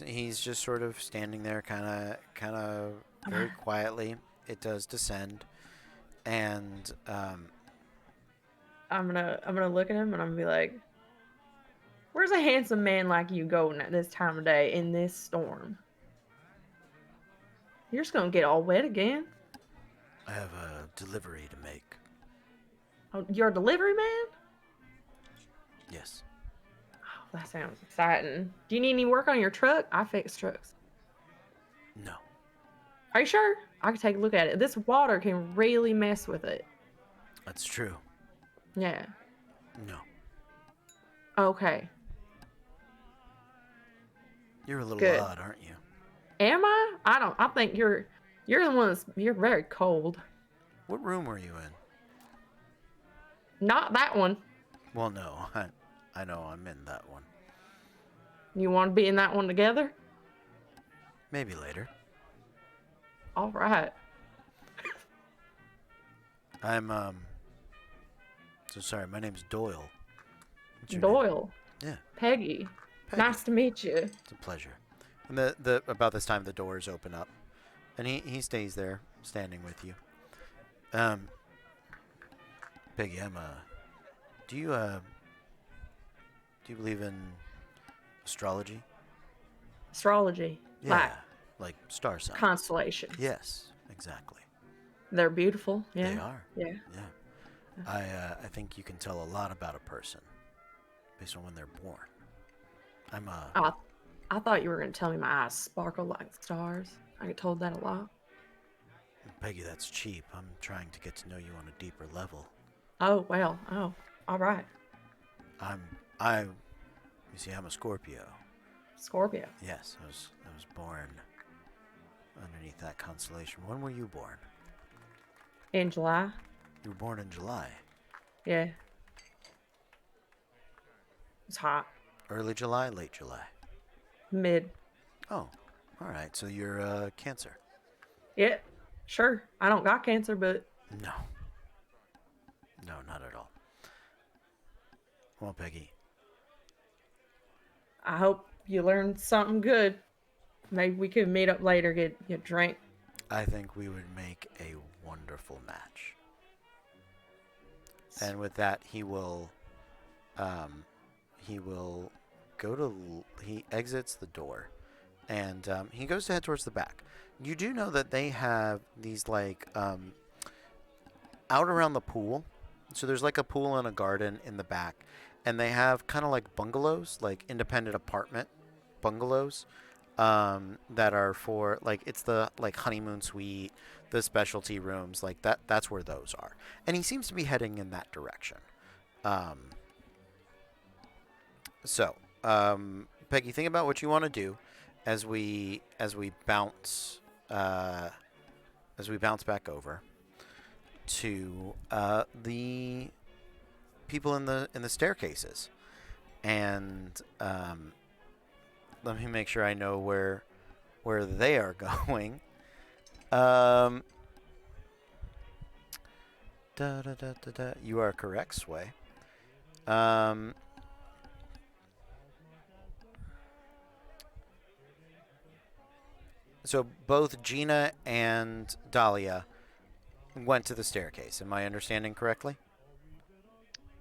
he's just sort of standing there, kind of very quietly. It does descend, and I'm gonna look at him and I'm gonna be like, where's a handsome man like you going at this time of day in this storm? You're just gonna get all wet again. I have a delivery to make. Oh, you're a delivery man? Yes. Oh, that sounds exciting. Do you need any work on your truck? I fix trucks. No. Are you sure? I can take a look at it. This water can really mess with it. That's true. Yeah. No. Okay. You're a little Good. odd, aren't you? Am I? I think you're the one you're very cold. What room were you in? Not that one. Well, no. I know I'm in that one. You want to be in that one together? Maybe later. All right. I'm so sorry. My name's Doyle. What's your Doyle. name? Yeah. Peggy. Peggy. Nice to meet you. It's a pleasure. And the about this time the doors open up, and he stays there, standing with you. Peggy, do you believe in astrology? Astrology. Yeah, like star signs. Constellation. Yes, exactly. They're beautiful. Yeah. They are. Yeah. Yeah. I think you can tell a lot about a person based on when they're born. I thought you were going to tell me my eyes sparkle like stars. I get told that a lot. Peggy, that's cheap. I'm trying to get to know you on a deeper level. Oh, well. Oh, all right. You see, I'm a Scorpio. Scorpio. Yes, I was born underneath that constellation. When were you born? In July. You were born in July. Yeah. It's hot. Early July, late July. Mid. Oh, all right. So you're Cancer. Yeah. Sure. I don't got cancer, but No. No, not at all. Well, Peggy, I hope you learned something good. Maybe we could meet up later, get a drink. I think we would make a wonderful match. And with that, he will go to, he exits the door, and he goes to head towards the back. You do know that they have these, like, out around the pool. So there's like a pool and a garden in the back, and they have kind of like bungalows, like independent apartment bungalows, that are for, like, it's the, like, honeymoon suite, the specialty rooms, like that. That's where those are, and he seems to be heading in that direction. So, Peggy, think about what you want to do as we bounce back over to the people in the staircases, and let me make sure I know where they are going. You are correct, Sway. So both Gina and Dahlia went to the staircase. Am I understanding correctly?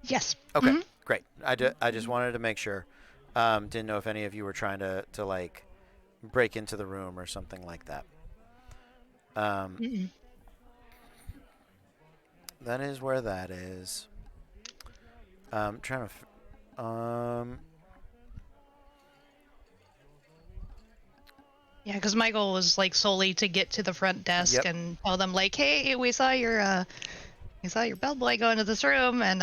Yes. Okay, Mhm. great. I just wanted to make sure. Didn't know if any of you were trying to like break into the room or something like that. Mm-mm. That is where that is. Trying to. Yeah, because my goal was like solely to get to the front desk Yep. and tell them like, "Hey, we saw your bellboy go into this room and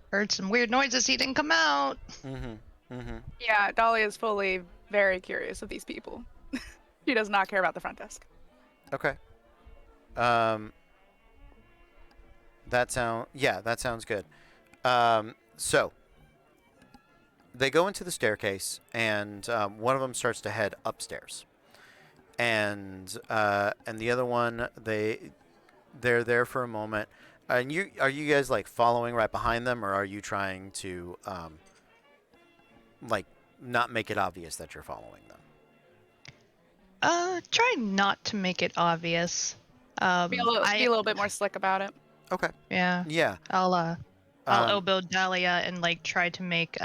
heard some weird noises. He didn't come out." Yeah, Dolly is fully very curious of these people. She does not care about the front desk. Okay. That sounds good. So they go into the staircase, and one of them starts to head upstairs, and the other one, they're there for a moment. And are you guys like following right behind them, or are you trying to like not make it obvious that you're following them? Try not to make it obvious. Be a little bit more slick about it. Okay. Yeah. Yeah. I'll elbow Dahlia and like try to make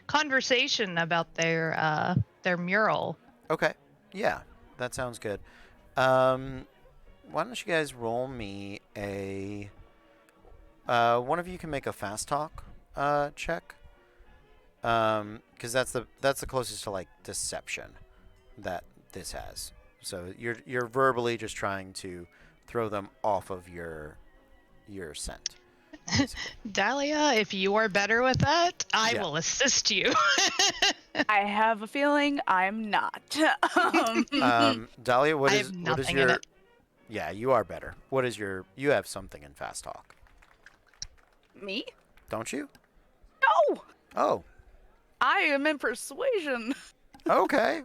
conversation about their mural. Okay. Yeah, that sounds good. Why don't you guys roll me a? One of you can make a fast talk check. Because that's the closest to like deception that this has. So you're verbally just trying to throw them off of your scent. Dahlia, if you are better with that, I Yeah. will assist you. I have a feeling I'm not. Dahlia, what I is have what is nothing in your? it. Yeah, you are better. What is your? You have something in fast talk, Me? don't you? No! Oh, I am in persuasion okay.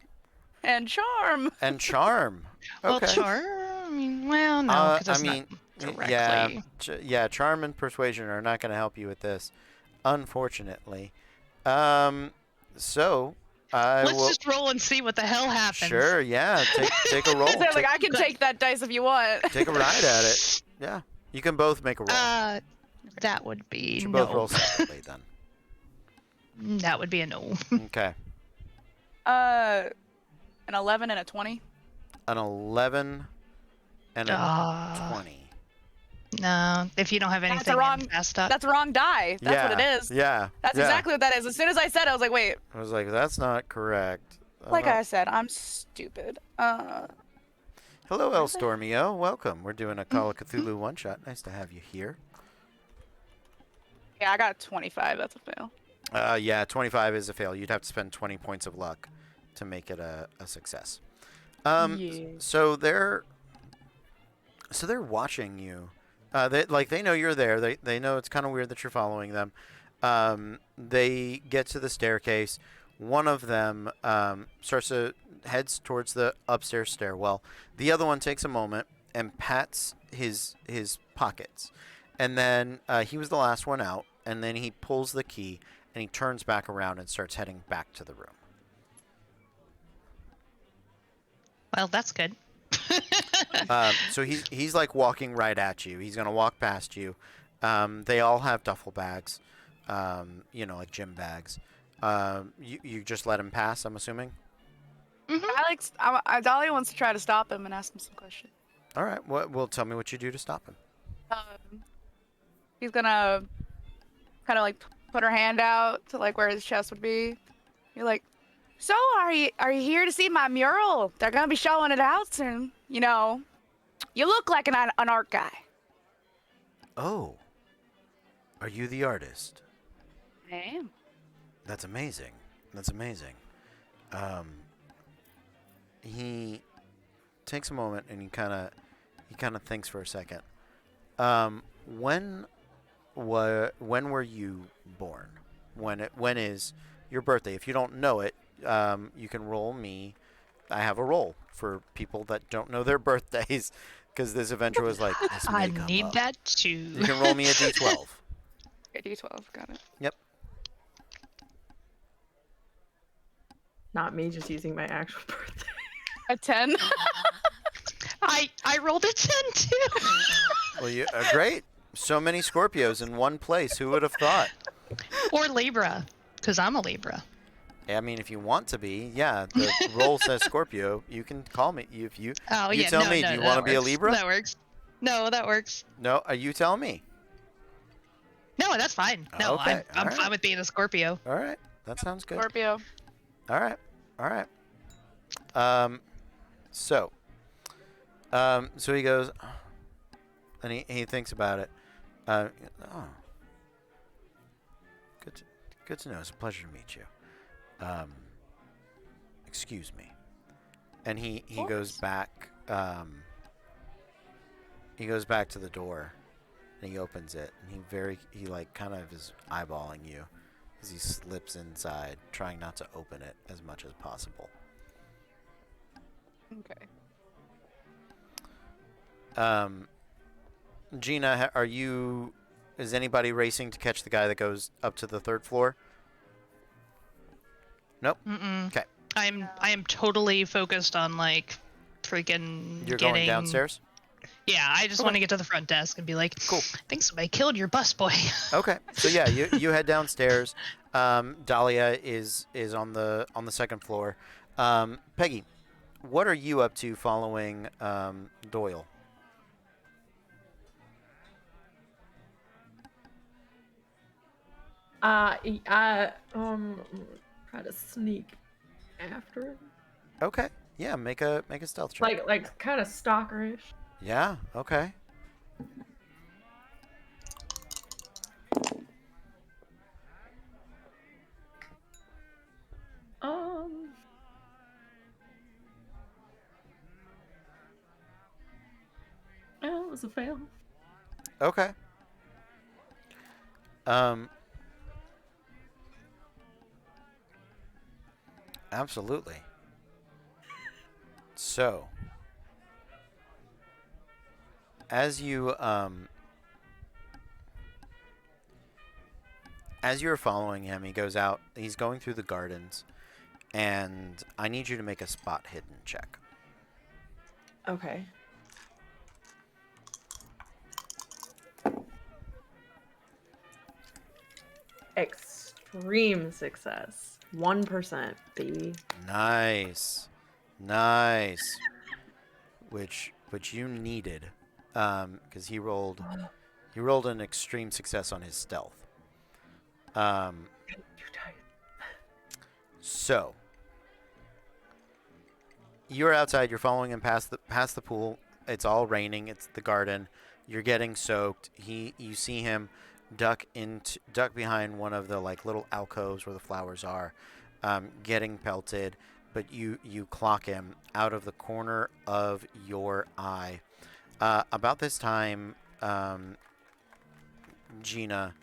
and charm. And charm. Well, Okay. charm. Well, no, because I mean, not directly. yeah, charm and persuasion are not going to help you with this, unfortunately. So I Let's will. just roll and see what the hell happens. Sure, yeah. Take a roll. They're like, I can take that dice if you want. Take a ride at it. Yeah, you can both make a roll. That would be You should no. both roll separately then. That would be a no. Okay. An 11 and a 20. An 11 and a 20. No, if you don't have anything in fast talk. That's a wrong die. That's what it is. Yeah. That's exactly what that is. As soon as I said it, I was like, wait. I was like, that's not correct. Like I said, I'm stupid. Hello, El Stormio. Welcome. We're doing a Call of Cthulhu one-shot. Nice to have you here. Yeah, I got a 25. That's a fail. Yeah, 25 is a fail. You'd have to spend 20 points of luck to make it a success. Yeah. So they're watching you They know you're there. They know it's kind of weird that you're following them. They get to the staircase. One of them heads towards the upstairs stairwell. The other one takes a moment and pats his pockets, and then he was the last one out. And then he pulls the key and he turns back around and starts heading back to the room. Well, that's good. So he's like walking right at you. He's gonna walk past you. They all have duffel bags, like gym bags. You just let him pass, I'm assuming. Dolly wants to try to stop him and ask him some questions. All right. Well, tell me what you do to stop him. He's gonna kind of like put her hand out to like where his chest would be. You're like, so are you here to see my mural? They're gonna be showing it out soon. You look like an art guy. Oh, are you the artist? I am. That's amazing. He takes a moment and he kind of thinks for a second. When were you born? When is your birthday? If you don't know it, you can roll me. I have a roll for people that don't know their birthdays, because this adventure was like, this may I come need up. that too. You can roll me a d12. Okay, D12, got it. Yep. Not me just using my actual birthday. A 10. I rolled a 10 too. Well, you great. So many Scorpios in one place. Who would have thought? Or Libra, because I'm a Libra. I mean, if you want to be, yeah. The roll says Scorpio. You can call me if you. Oh you yeah, tell no, me. no, Do you that want to be a works. Libra? That works. No, that works. No. You tell me. No, that's fine. No, Okay, I'm alright. fine with being a Scorpio. All right. That sounds good. Scorpio. All right. So he goes, and he thinks about it. Oh, good to know. It's a pleasure to meet you. Excuse me. And he goes back. He goes back to the door, and he opens it, and he like kind of is eyeballing you as he slips inside, trying not to open it as much as possible. Okay. Gina, is anybody racing to catch the guy that goes up to the third floor? Nope. Mm-mm. Okay. I am totally focused on like freaking You're getting... going downstairs? Yeah, I just want to get to the front desk and be like, cool. I think somebody killed your busboy. Okay. So yeah, you head downstairs. Dahlia is on the second floor. Peggy, what are you up to following Doyle? I try to sneak after him. Okay. Yeah, make a stealth check. Like kind of stalkerish. Yeah, okay. Oh, it was a fail. Okay. Absolutely. So, as you're following him, he goes out. He's going through the gardens, and I need you to make a spot hidden check. Okay. Extreme success. 1%, baby. Nice. Which you needed, because he rolled an extreme success on his stealth. So you're outside. You're following him past the pool. It's all raining. It's the garden. You're getting soaked. You see him duck behind one of the like little alcoves where the flowers are, getting pelted. But you clock him out of the corner of your eye. About this time, Gina,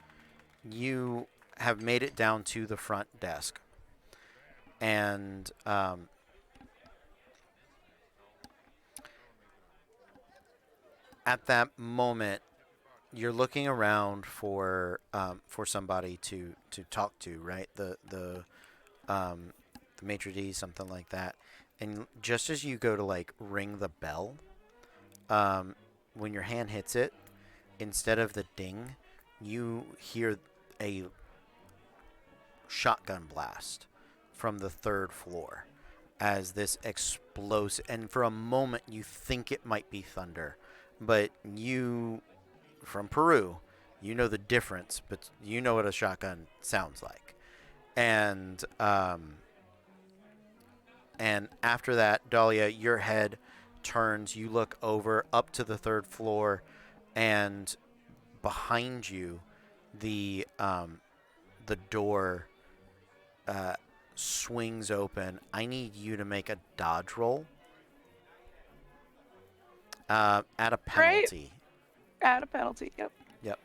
you have made it down to the front desk. And at that moment, you're looking around for somebody to talk to, right? The maitre d', something like that. And just as you go to like ring the bell, when your hand hits it, instead of the ding, you hear a shotgun blast from the third floor as this explodes. And for a moment, you think it might be thunder, but you, from Peru, you know the difference, but you know what a shotgun sounds like. And after that, Dahlia, your head turns. You look over up to the third floor, and behind you, the door swings open. I need you to make a dodge roll at a penalty. Add a penalty. Yep. Yep.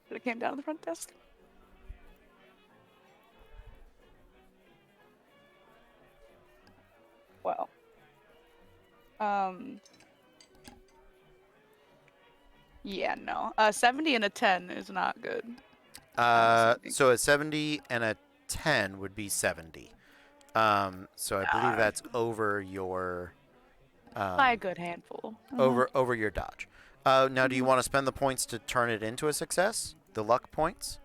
But it came down to the front desk. Well. Yeah, no. 70 and a 10 is not good. So a 70 and a 10 would be 70. So I believe that's over your by a good handful. over your dodge. Now, do you want to spend the points to turn it into a success? The luck points?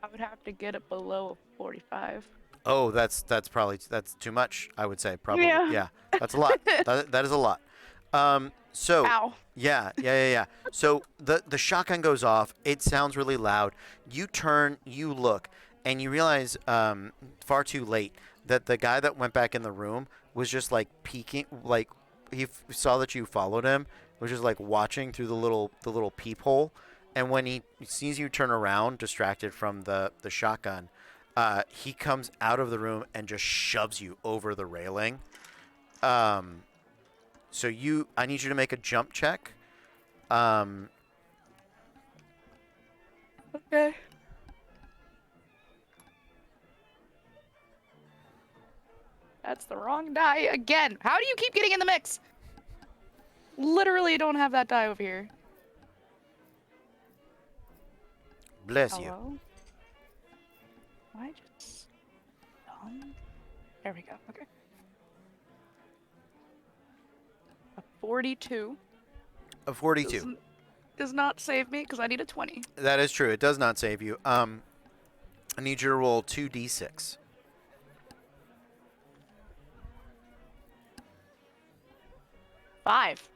I would have to get it below 45. Oh, that's too much. I would say probably. Yeah. Yeah, that's a lot. that is a lot. So Ow. yeah. So the shotgun goes off. It sounds really loud. You turn, you look, and you realize far too late that the guy that went back in the room was just like peeking, like he saw that you followed him, was just like watching through the little peephole, and when he sees you turn around, distracted from the shotgun, he comes out of the room and just shoves you over the railing. So I need you to make a jump check. Okay. That's the wrong die again. How do you keep getting in the mix? Literally don't have that die over here. Bless you. Hello? Am I just dumb? There we go. Okay. A 42. A 42. Does not save me because I need a 20. That is true. It does not save you. I need you to roll 2d6. 5.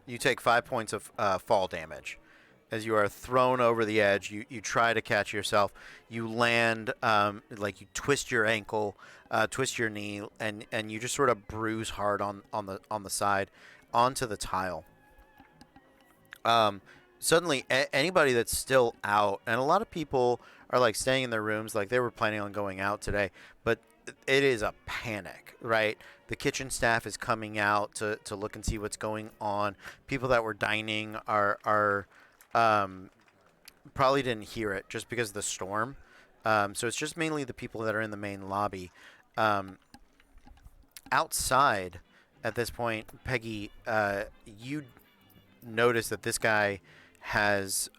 You take 5 points of fall damage. As you are thrown over the edge, you try to catch yourself. You land, like you twist your ankle, twist your knee, and you just sort of bruise hard on the side onto the tile. Suddenly, anybody that's still out, and a lot of people are like staying in their rooms, like they were planning on going out today, but it is a panic, right? The kitchen staff is coming out to look and see what's going on. People that were dining are probably didn't hear it just because of the storm. So it's just mainly the people that are in the main lobby. Outside, at this point, Peggy, you notice that this guy has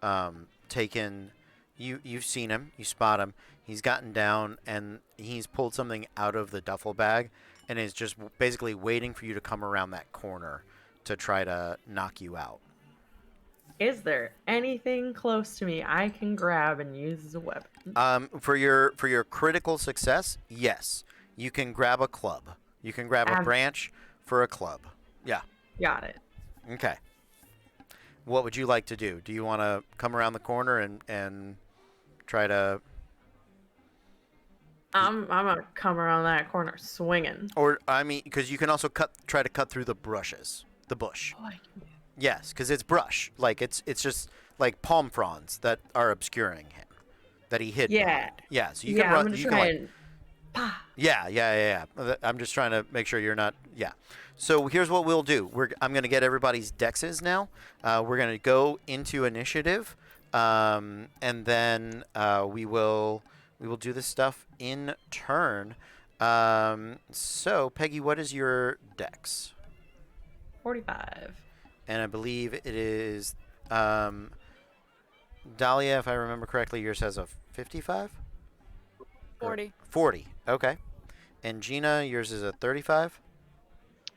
taken... You've seen him. You spot him. He's gotten down, and he's pulled something out of the duffel bag and is just basically waiting for you to come around that corner to try to knock you out. Is there anything close to me I can grab and use as a weapon? For your critical success, yes. You can grab a club. You can grab a branch for a club. Yeah. Got it. Okay. What would you like to do? Do you want to come around the corner and try to... I'm gonna come around that corner swinging. Or, I mean, because you can also try to cut through the bush. Oh, I can do. Yes, because it's brush. Like, it's just like palm fronds that are obscuring him, that he hid Yeah. behind. Yeah, so you Yeah, can run. I'm gonna You try can, and Yeah. I'm just trying to make sure you're not. Yeah. So here's what we'll do. I'm going to get everybody's dexes now. We're going to go into initiative, and then we will do this stuff in turn. So Peggy, what is your dex? 45. And I believe it is Dahlia, if I remember correctly, yours has a 55? 40. 40. Okay. And Gina, yours is a 35?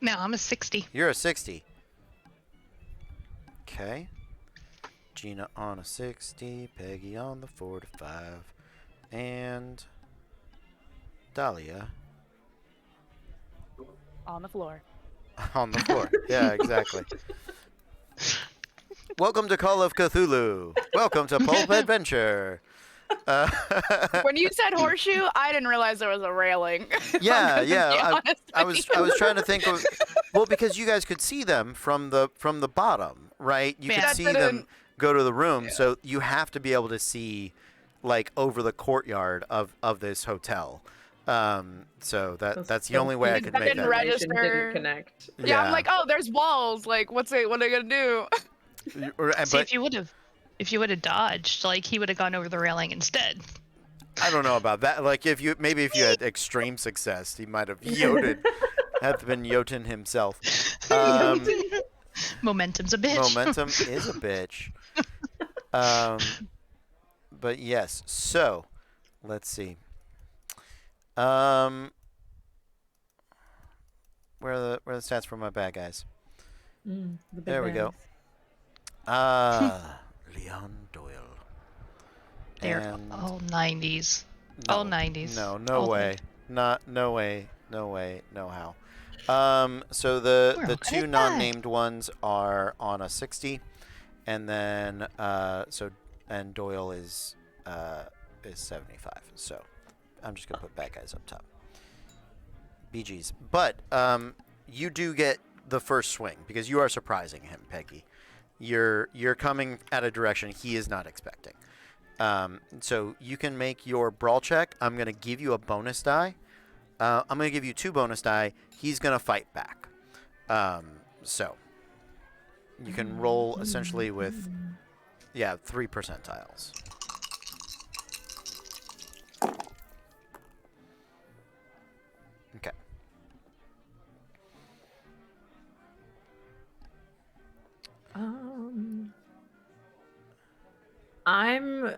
No, I'm a 60. You're a 60. Okay. Gina on a 60, Peggy on the 45, and Dahlia On the floor. on the floor. Yeah, exactly. Welcome to Call of Cthulhu. Welcome to Pulp Adventure. When you said horseshoe, I didn't realize there was a railing. Yeah. I was was trying to think of, well, because you guys could see them from the bottom, right? You could Yeah. see them go to the room, so you have to be able to see like over the courtyard of this hotel. So that's the only way I could That make didn't that. register. Didn't connect. Yeah, I'm like, oh, there's walls. Like, what are they gonna do? See, But if you would have dodged, like he would have gone over the railing instead. I don't know about that. Like if you had extreme success, he might have been Jotun himself. Momentum's a bitch. Momentum is a bitch. But yes. So, let's see. Where are the stats for my bad guys? The big There we go. bags. Leon Doyle. They're And all 90s. no, All 90s. No All way. No way, no how. So the We're two right non-named ones are on a 60, and then and Doyle is 75. So I'm just gonna put bad guys up top. BGs. But you do get the first swing because you are surprising him, Peggy. You're coming at a direction he is not expecting. So you can make your brawl check. I'm going to give you a bonus die. I'm going to give you 2 bonus die. He's going to fight back. So you can roll essentially with, 3 percentiles. Okay. I'm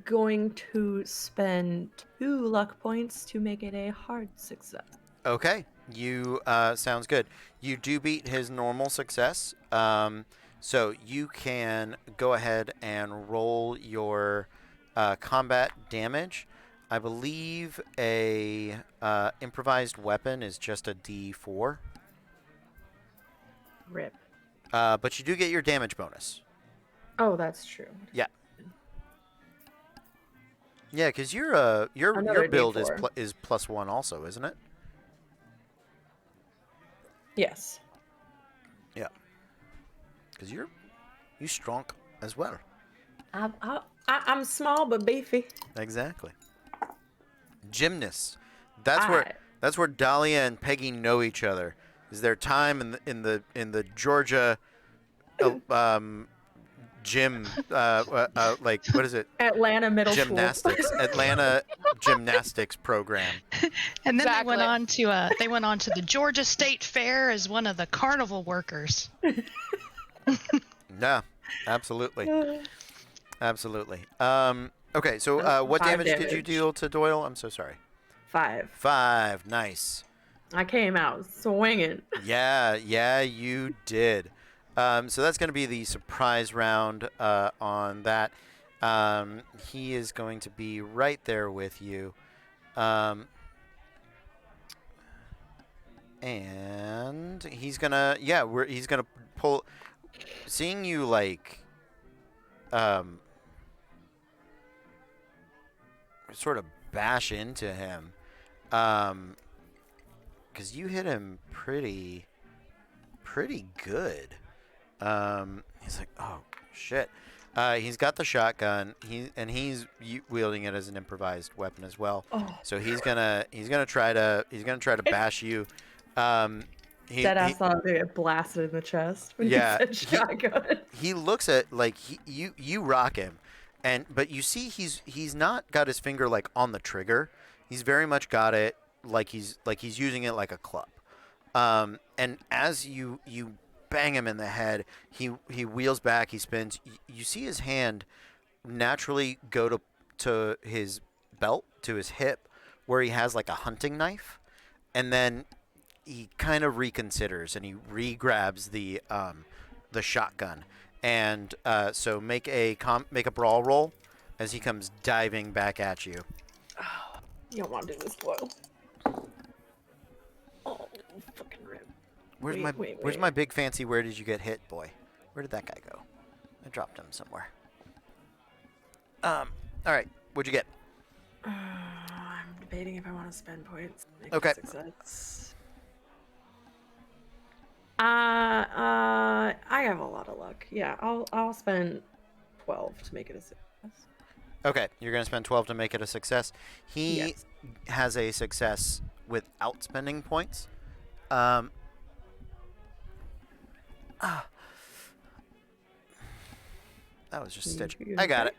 going to spend 2 luck points to make it a hard success. Okay. You sounds good. You do beat his normal success. So you can go ahead and roll your combat damage. I believe a improvised weapon is just a D4. Rip. But you do get your damage bonus. Oh, that's true. Yeah. Yeah, because your Another build D4. is +1 also, isn't it? Yes. Yeah. Because you strong as well. I'm small but beefy. Exactly. Gymnasts. That's where Dahlia and Peggy know each other. Is their time in the Georgia gym like what is it? Atlanta Middle Gymnastics. Atlanta gymnastics program. And then Exactly. they went on to the Georgia State Fair as one of the carnival workers. Yeah, absolutely. Absolutely. Okay, so what 5 damage did you damage. deal to Doyle? I'm so sorry. 5. 5. Nice. I came out swinging. Yeah, you did. So that's going to be the surprise round on that. He is going to be right there with you. And he's gonna, he's gonna pull. Seeing you like, sort of bash into him, because you hit him pretty good. He's like, oh shit. He's got the shotgun. He's wielding it as an improvised weapon as well. Oh, So he's gonna try to bash you. Deadass thought I'd get blasted in the chest when Yeah, he said shotgun. he looks at like you rock him, but you see he's not got his finger like on the trigger. He's very much got it like he's using it like a club. And as you bang him in the head, he wheels back, he spins. You see his hand naturally go to his belt, to his hip, where he has like a hunting knife, and then he kind of reconsiders and he re-grabs the shotgun. And so make a brawl roll as he comes diving back at you. You don't want to do this, Boyle. Oh, fucking rip. Where's my big fancy where did you get hit boy? Where did that guy go? I dropped him somewhere. All right, what'd you get? I'm debating if I want to spend points. Okay. Success. I have a lot of luck. Yeah, I'll spend 12 to make it a success. Okay, you're gonna spend 12 to make it a success. He Yes. has a success without spending points. That was just stitch. I got it.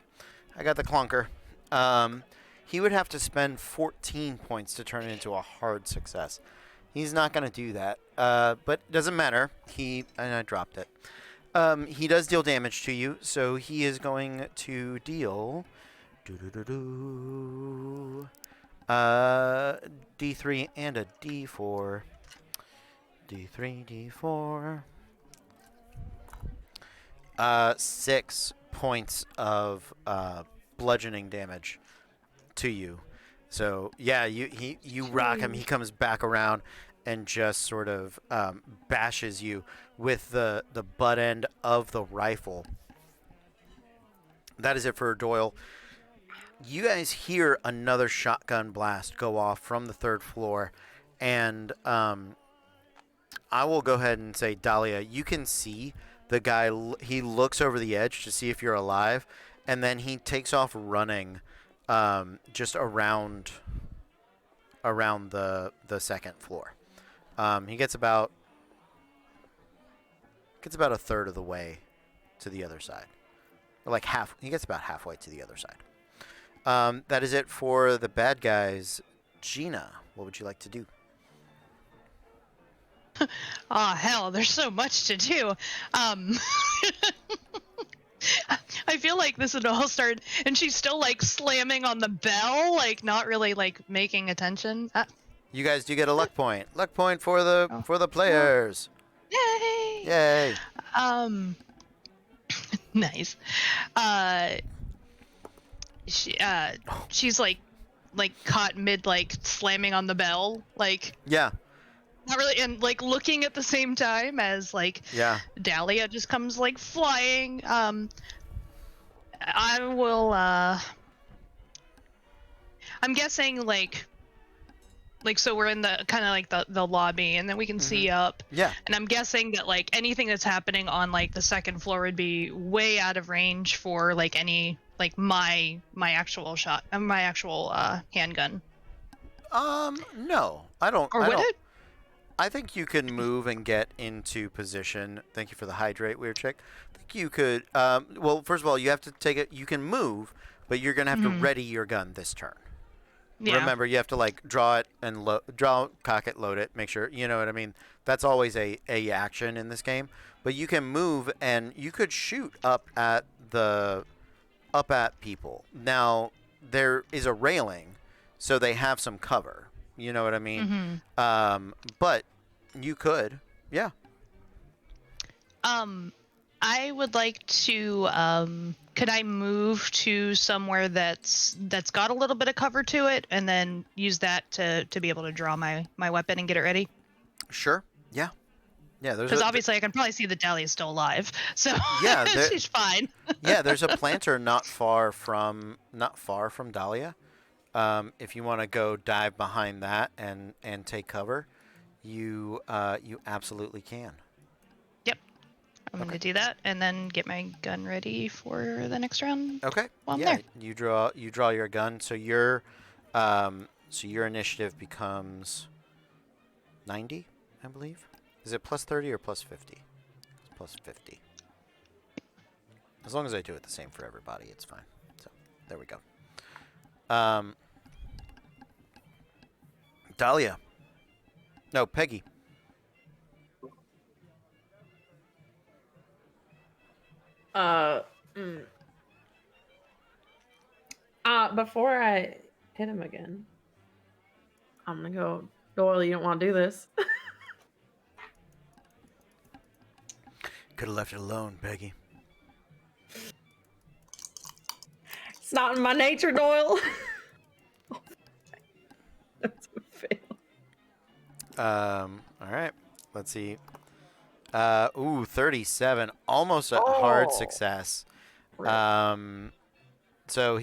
I got the clunker. He would have to spend 14 points to turn it into a hard success. He's not going to do that. But it doesn't matter. And I dropped it. He does deal damage to you, so he is going to deal D3 and a D4. D3, D4. 6 points of bludgeoning damage to you. So yeah, you rock him. He comes back around and just sort of bashes you with the butt end of the rifle. That is it for Doyle. You guys hear another shotgun blast go off from the 3rd floor, and I will go ahead and say, Dahlia, you can see the guy. He looks over the edge to see if you're alive, and then he takes off running, just around the 2nd floor. He gets about a third of the way to the other side, or like half. He gets about halfway to the other side. That is it for the bad guys. Gina, what would you like to do? Oh, hell, there's so much to do. I feel like this would all start, and she's still, like, slamming on the bell, like, not really, like, making attention. You guys do get a luck point. Luck point for the players. Yay! Yay! Nice. She's, like, caught mid, like, slamming on the bell, like... Yeah. Not really, and like looking at the same time as like Dahlia just comes like flying. I will. I'm guessing like so we're in the kind of like the lobby, and then we can see up. Yeah. And I'm guessing that like anything that's happening on like the 2nd floor would be way out of range for like any like my actual shot, my actual handgun. No, I don't. Or would it? I think you can move and get into position. Thank you for the hydrate, weird chick. I think you could. Well, first of all, you have to take it. You can move, but you're gonna have to ready your gun this turn. Yeah. Remember, you have to like draw it and cock it, load it, make sure. You know what I mean? That's always a action in this game. But you can move and you could shoot up at people. Now there is a railing, so they have some cover. You know what I mean? But you could, yeah. I would like to. Could I move to somewhere that's got a little bit of cover to it, and then use that to be able to draw my weapon and get it ready? Sure. Yeah. Yeah. Because obviously I can probably see that Dahlia's still alive, so yeah, she's fine. Yeah, there's a planter not far from Dahlia. If you want to go dive behind that and take cover, you absolutely can. Yep. I'm going Okay. to do that and then get my gun ready for the next round. Okay. While I'm yeah, there. you draw your gun, so your initiative becomes 90, I believe. Is it plus 30 or plus 50? It's plus 50. As long as I do it the same for everybody, it's fine. So there we go. Dahlia. No, Peggy. Before I hit him again, I'm gonna go. Doyle, you don't want to do this. Could have left it alone, Peggy. It's not in my nature, Doyle. That's a fail. All right. Let's see. 37. Almost a hard Oh. success. Right. So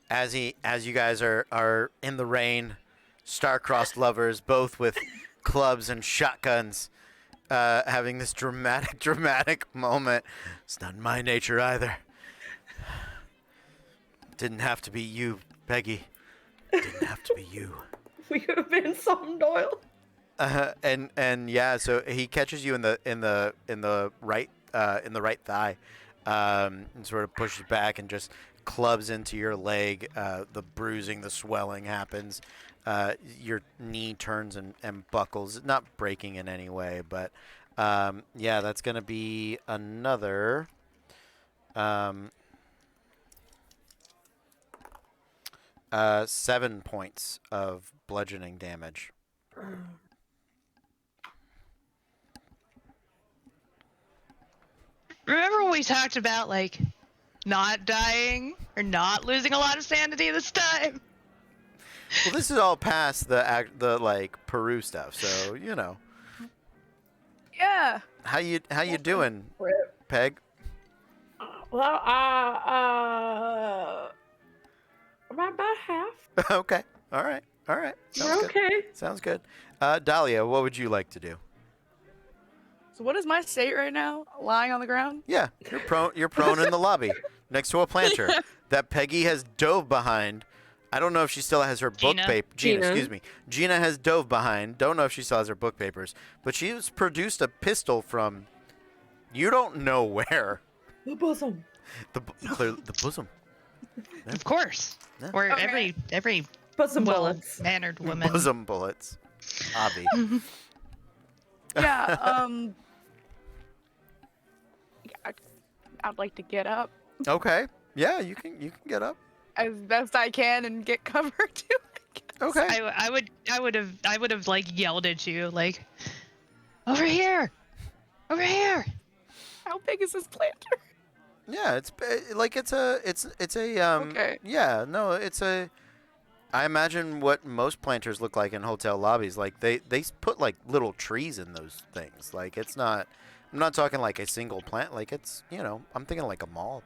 as you guys are in the rain, star-crossed lovers, both with clubs and shotguns, having this dramatic moment. It's not in my nature either. Didn't have to be you, Peggy. Didn't have to be you. We could have been something, Doyle. And yeah, so he catches you in the right thigh, and sort of pushes back and just clubs into your leg. The bruising, the swelling happens. Your knee turns and buckles, not breaking in any way, but yeah, that's gonna be another. 7 points of bludgeoning damage. Remember when we talked about, like, not dying or not losing a lot of sanity this time? Well, this is all past the like Peru stuff, so you know. Yeah. How you doing, Rip. Peg? Well, about half. Okay. All right. Sounds good. Okay. Sounds good. Dahlia, what would you like to do? So what is my state right now? Lying on the ground? Yeah, you're prone in the lobby next to a planter that Peggy has dove behind. I don't know if she still has her book Gina. paper. Gina, Gina. excuse me. Gina has dove behind. Don't know if she still has her book papers, but she's produced a pistol from you don't know where. The bosom. The bosom. Yeah. Of course. Yeah. Or Okay. every Bosom bullets. well-mannered woman. Bosom bullets. Obvi. Yeah, I'd like to get up Okay. Yeah, you can get up. as best I can and get cover too. I guess. Okay. I would have like yelled at you like, over here. How big is this planter? Yeah, it's a Okay. yeah, no, it's a I imagine what most planters look like in hotel lobbies. Like they put like little trees in those things. Like it's not I'm not talking like a single plant, like it's, you know, I'm thinking like a mall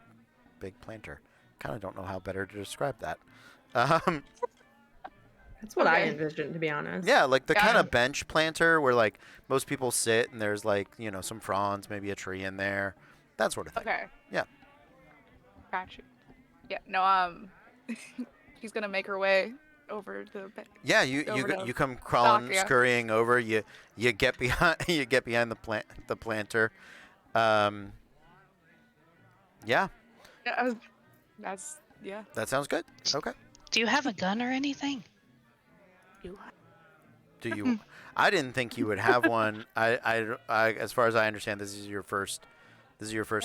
big planter. Kind of don't know how better to describe that. That's what I Okay. envisioned, to be honest. Yeah, like the Yeah. kind of bench planter where like most people sit and there's like, you know, some fronds, maybe a tree in there. That sort of thing. Okay. Yeah. Got you. Yeah, no, she's gonna make her way over the bed. Yeah, Over to you come crawling, Doc, yeah. scurrying over. You get behind the planter. Yeah, Yeah, yeah. that sounds good. Okay. Do you have a gun or anything? Do you? I didn't think you would have one. I as far as I understand, this is your first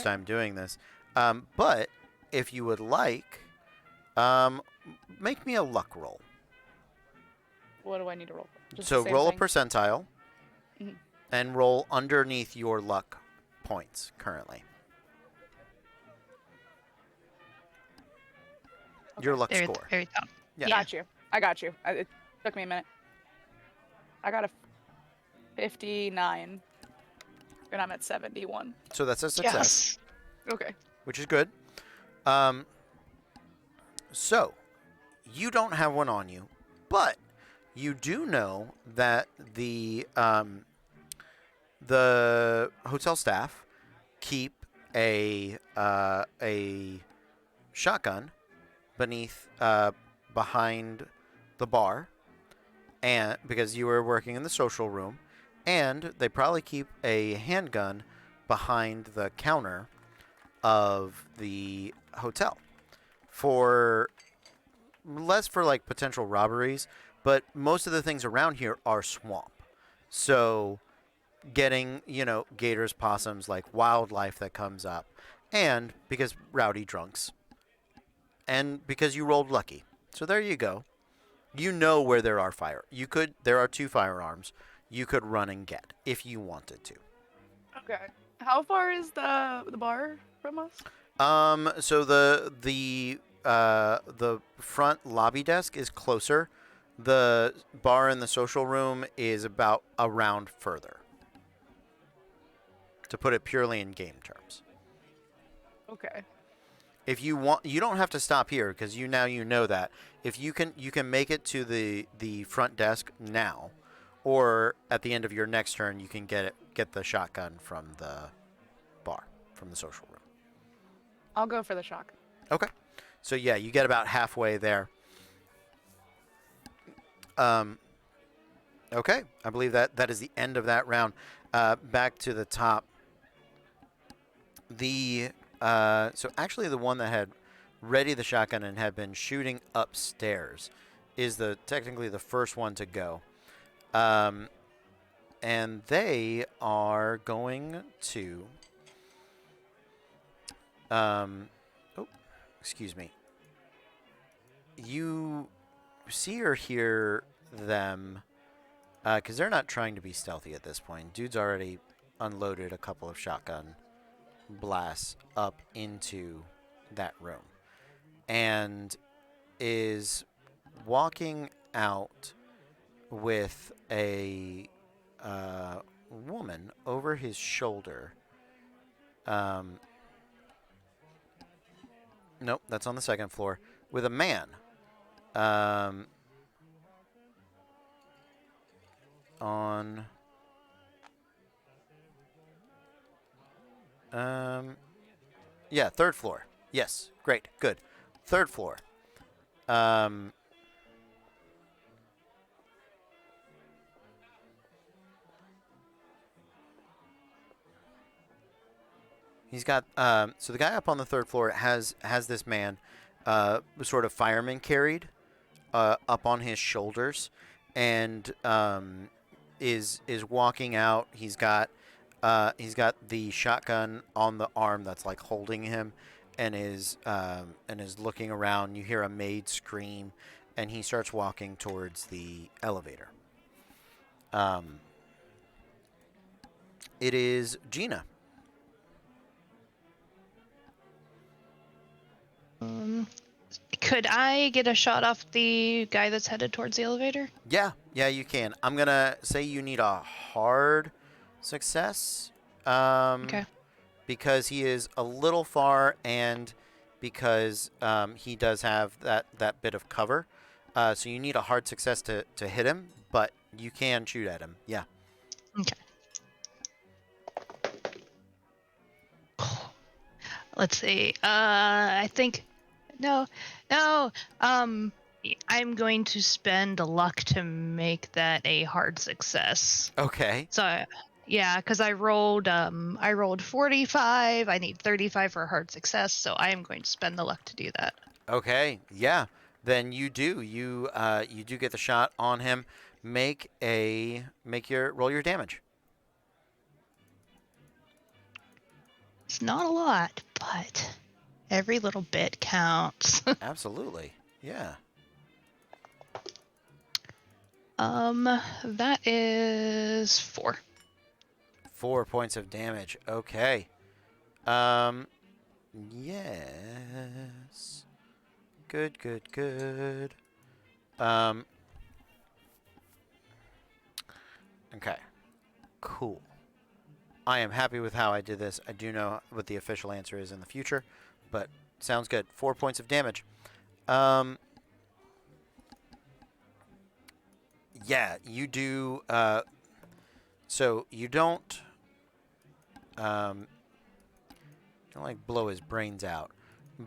time doing this. But if you would like, make me a luck roll. What do I need to roll? Just So the same roll thing? a percentile, Mhm. and roll underneath your luck points currently. Your luck There at the score. very top. Yeah. Got you. I got you. It took me a minute. I got a 59, and I'm at 71. So that's a success, Yes. Okay. which is good. So you don't have one on you, but you do know that the hotel staff keep a shotgun behind the bar, and because you were working in the social room, and they probably keep a handgun behind the counter of the hotel for less for like potential robberies, but most of the things around here are swamp. So getting, gators, possums, like wildlife that comes up. And because rowdy drunks. And because you rolled lucky. So there you go. You know where there are there are 2 firearms you could run and get if you wanted to. Okay. How far is the bar from us? So the front lobby desk is closer. The bar in the social room is about a round further. To put it purely in game terms. Okay. If you want, you don't have to stop here because you know that. If you can make it to the front desk now, or at the end of your next turn, you can get the shotgun from the bar, from the social room. I'll go for the shotgun. Okay. So yeah, you get about halfway there. Okay, I believe that is the end of that round. Back to the top. So actually the one that had ready the shotgun and had been shooting upstairs is technically the first one to go. And they are going to excuse me. You see or hear them because they're not trying to be stealthy at this point. Dude's already unloaded a couple of shotgun blasts up into that room and is walking out with a woman over his shoulder. Nope, that's on the second floor. With a man. On yeah, third floor. Yes, great, good. Third floor. He's got so the guy up on the third floor has this man sort of fireman carried up on his shoulders and is walking out. He's got the shotgun on the arm that's like holding him, and is looking around. You hear a maid scream, and he starts walking towards the elevator. It is Gina. Could I get a shot off the guy that's headed towards the elevator? Yeah, you can. I'm gonna say you need a hard success. Okay. Because he is a little far, and because he does have that bit of cover. So you need a hard success to hit him, but you can shoot at him. Yeah. Okay. Let's see. I think no. I'm going to spend luck to make that a hard success. Okay. So, yeah, because I rolled 45. I need 35 for a hard success, so I am going to spend the luck to do that. Okay. Yeah. Then you do. You do get the shot on him. Roll your damage. It's not a lot, but every little bit counts. Absolutely. Yeah. That is 4. 4 points of damage. Okay. Yes. Good. Okay. Cool. I am happy with how I did this. I do know what the official answer is in the future, but sounds good. 4 points of damage. Yeah, you do. So you don't don't like blow his brains out,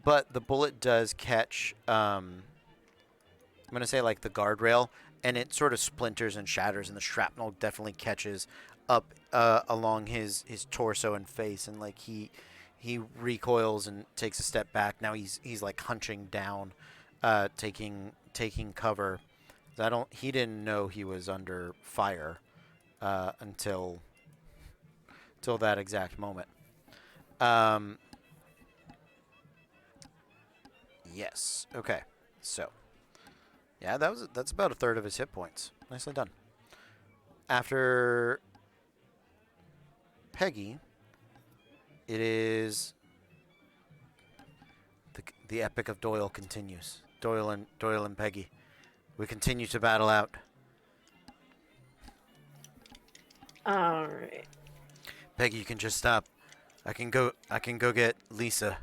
but the bullet does catch. I'm gonna say like the guardrail, and it sort of splinters and shatters, and the shrapnel definitely catches up along his torso and face, and like he recoils and takes a step back. Now he's like hunching down, taking cover. He didn't know he was under fire until that exact moment. Yes. Okay. So, yeah, that's about a third of his hit points. Nicely done. After Peggy, it is the epic of Doyle continues. Doyle and Peggy. We continue to battle out. All right. Peggy, you can just stop. I can go get Lisa,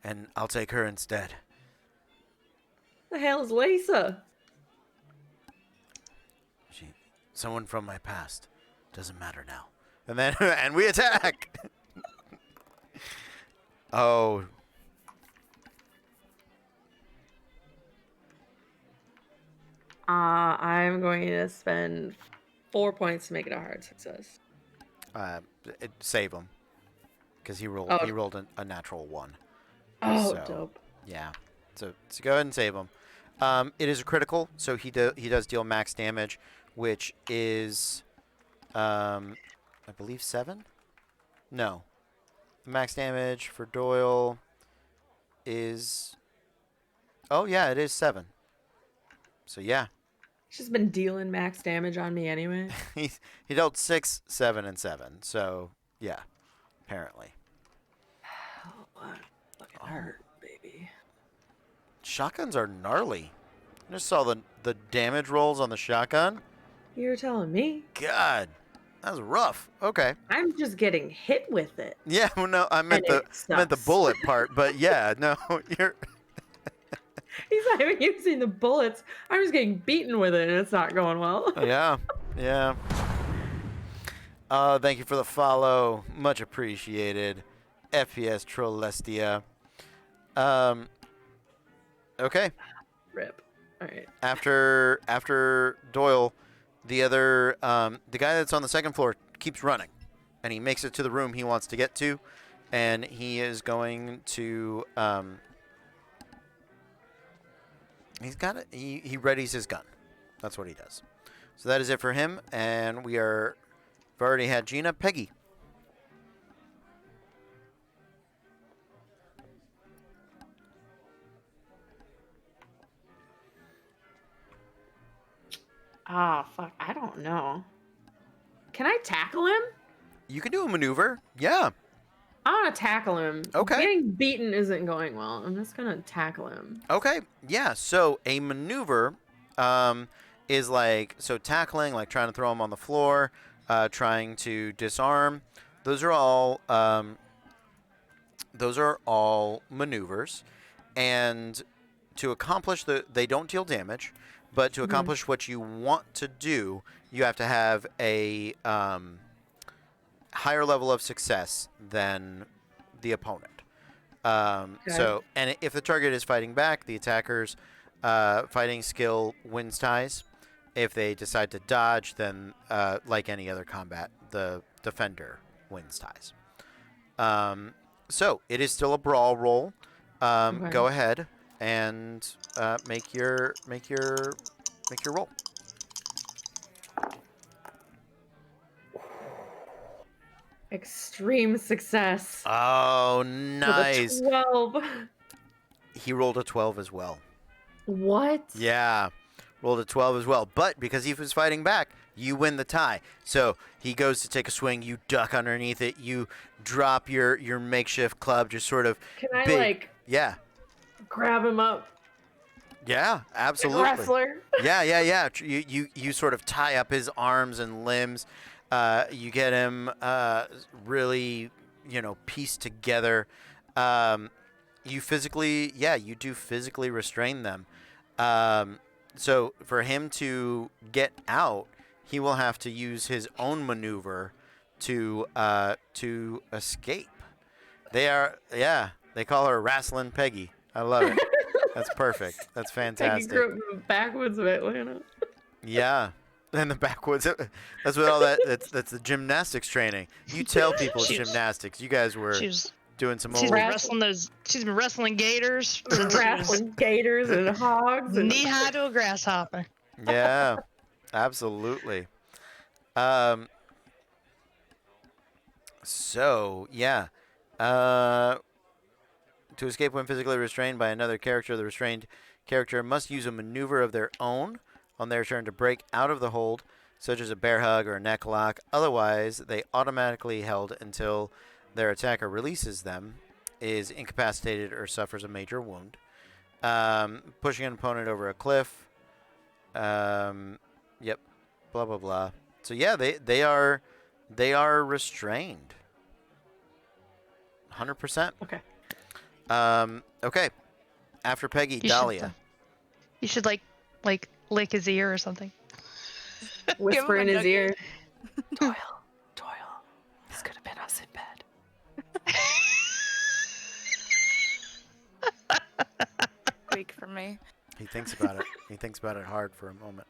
and I'll take her instead. The hell is Lisa? Someone from my past. Doesn't matter now. And then and we attack. Oh. I'm going to spend 4 points to make it a hard success. Save him, because he rolled Oh. he rolled a natural 1. Oh, So, dope. Yeah. So go ahead and save him. It is a critical, so he does deal max damage, which is, I believe 7. No, the max damage for Doyle is. Oh yeah, it is 7. So yeah, She's been dealing max damage on me anyway. he dealt 6, 7, and 7. So yeah, apparently. Oh, look at her, baby. Shotguns are gnarly. I just saw the damage rolls on the shotgun. You're telling me? God, that was rough. Okay. I'm just getting hit with it. Yeah, well, no, I meant And it the sucks. bullet part, but yeah, no, you're. He's not even using the bullets. I'm just getting beaten with it, and it's not going well. Yeah. Thank you for the follow, much appreciated. FPS Trollestia. Okay. Rip. All right. After Doyle, the guy that's on the second floor keeps running, and he makes it to the room he wants to get to, and he is going to he readies his gun. That's what he does. So that is it for him, and we've already had Gina. Peggy. Fuck. I don't know. Can I tackle him? You can do a maneuver. Yeah. I want to tackle him. Okay. Getting beaten isn't going well. I'm just going to tackle him. Okay. Yeah. So a maneuver is tackling, like trying to throw him on the floor, trying to disarm. Those are all maneuvers, and to accomplish they don't deal damage, but to accomplish what you want to do, you have to have a higher level of success than the opponent. So, and if the target is fighting back, the attacker's fighting skill wins ties. If they decide to dodge, then like any other combat, the defender wins ties. So it is still a brawl roll. Okay. Go ahead and make your roll. Extreme success. Oh, With nice. a 12. He rolled a 12 as well. What? Yeah, rolled a 12 as well. But because he was fighting back, you win the tie. So he goes to take a swing. You duck underneath it. You drop your makeshift club, just sort of. Can I big. Yeah. grab him up? Yeah, absolutely. Like a wrestler? Yeah. You sort of tie up his arms and limbs. You get him really, pieced together. You do physically restrain them. So for him to get out, he will have to use his own maneuver to escape. They call her Wrestling Peggy. I love it. That's perfect. That's Peggy fantastic. grew up in the backwoods of Atlanta. Yeah. In the backwoods. That's what all that. That's the gymnastics training. You tell people it's She was- gymnastics. You guys were She's doing some she's old. been wrestling those. She's been wrestling gators since she was Wrestling gators and hogs and knee high to a grasshopper. Yeah, absolutely. Um. So yeah. Uh. To escape when physically restrained by another character, the restrained character must use a maneuver of their own on their turn to break out of the hold, such as a bear hug or a neck lock. Otherwise, they automatically held until their attacker releases them, is incapacitated, or suffers a major wound. Pushing an opponent over a cliff. Yep. Blah blah blah. So yeah, they are restrained. 100%. Okay. Okay. After Peggy, You Dahlia. should, you should like lick his ear or something. Whisper him in a his ear. Doyle, this could have been us in bed. Squeak for me. He thinks about it. He thinks about it hard for a moment.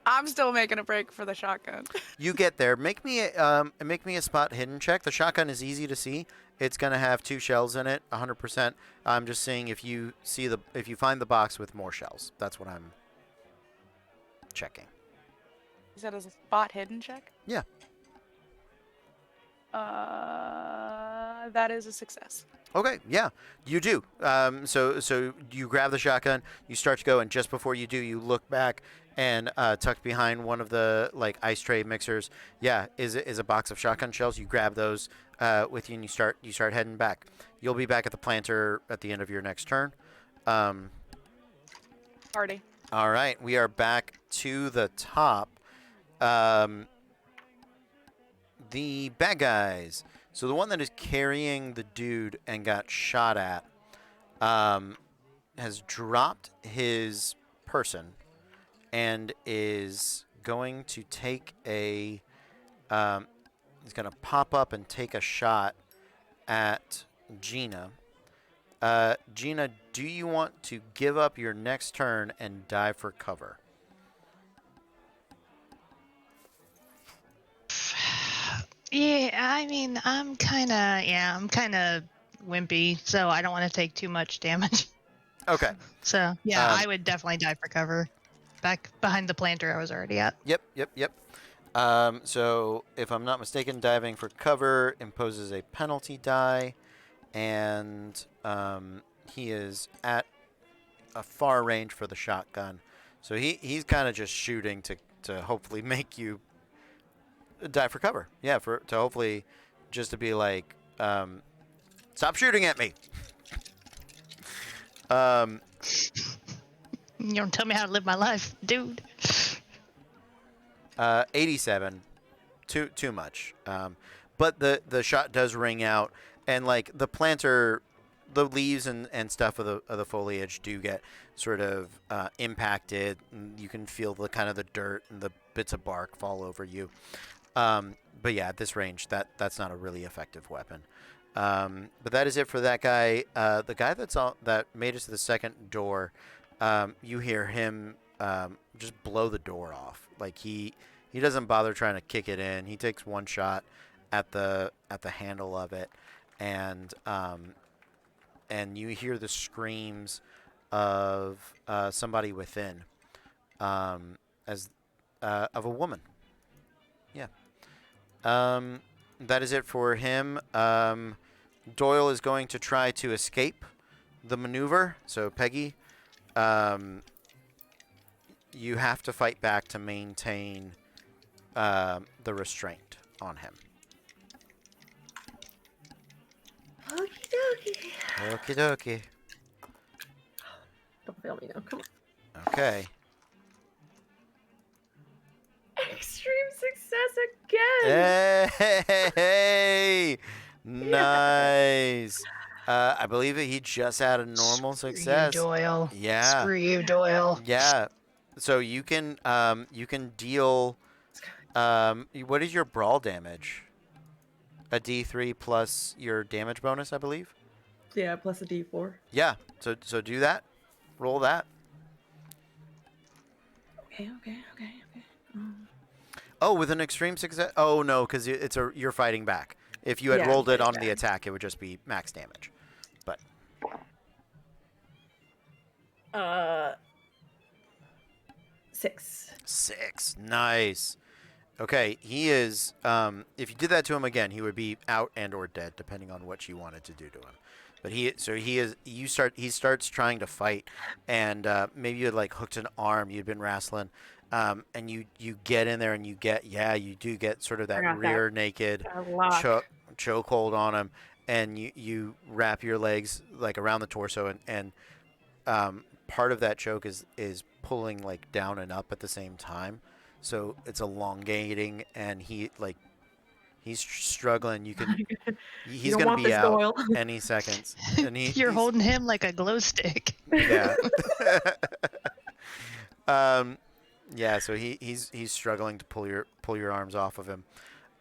I'm still making a break for the shotgun. You get there. Make me a spot hidden check. The shotgun is easy to see. It's gonna have 2 shells in it, 100%. I'm just seeing if you find the box with more shells. That's what I'm checking. You said as a spot hidden check? Yeah. That is a success. Okay, yeah, you do. So you grab the shotgun, you start to go, and just before you do, you look back, and tucked behind one of the ice tray mixers, is a box of shotgun shells. You grab those with you, and you start heading back. You'll be back at the planter at the end of your next turn. Party. All right, we are back to the top. The bad guys. So the one that is carrying the dude and got shot at has dropped his person and is going to take a. He's going to pop up and take a shot at Gina. Gina, do you want to give up your next turn and dive for cover? Yeah, I mean, I'm kind of wimpy, so I don't want to take too much damage. Okay. So, yeah, Um, I would definitely dive for cover. Back behind the planter I was already at. Yep. So, if I'm not mistaken, diving for cover imposes a penalty die, and he is at a far range for the shotgun. So he's kind of just shooting to hopefully make you dive for cover. Yeah, to hopefully just to be like, stop shooting at me. You don't tell me how to live my life, dude. 87, too much. But the shot does ring out, and the planter, the leaves and stuff of the foliage do get sort of impacted. And you can feel the kind of the dirt and the bits of bark fall over you. But yeah, at this range, that's not a really effective weapon. But that is it for that guy. The guy that made it to the second door, you hear him just blow the door off. He doesn't bother trying to kick it in. He takes one shot at the handle of it, and you hear the screams of somebody within, of a woman. Yeah. That is it for him. Doyle is going to try to escape the maneuver. So Peggy, you have to fight back to maintain the restraint on him. Okie dokie. Okie dokie. Don't fail me now. Come on. Okay. Extreme success again. Hey! Nice. I believe he just had a normal success. Screw you, Doyle. Yeah. Screw you, Doyle. Yeah. So you can deal. What is your brawl damage? A D3 plus your damage bonus, I believe. Yeah, plus a D4. Yeah. So do that. Roll that. Okay. Oh, with an extreme success. Oh no, because you're fighting back. If you had Yeah, rolled it fighting on the back. attack, it would just be max damage. But 6. 6, nice. Okay, he is. If you did that to him again, he would be out and or dead, depending on what you wanted to do to him. But he is. He starts trying to fight, and maybe you had like hooked an arm. You'd been wrestling, and you get in there and you do get sort of I that got rear naked A lot. chokehold on him, and you wrap your legs like around the torso, and part of that choke is pulling like down and up at the same time, so it's elongating, and he's struggling. You He's don't gonna want be this, out Doyle. any seconds, and You're he's, holding him like a glow stick. yeah. Yeah, so he's struggling to pull your arms off of him.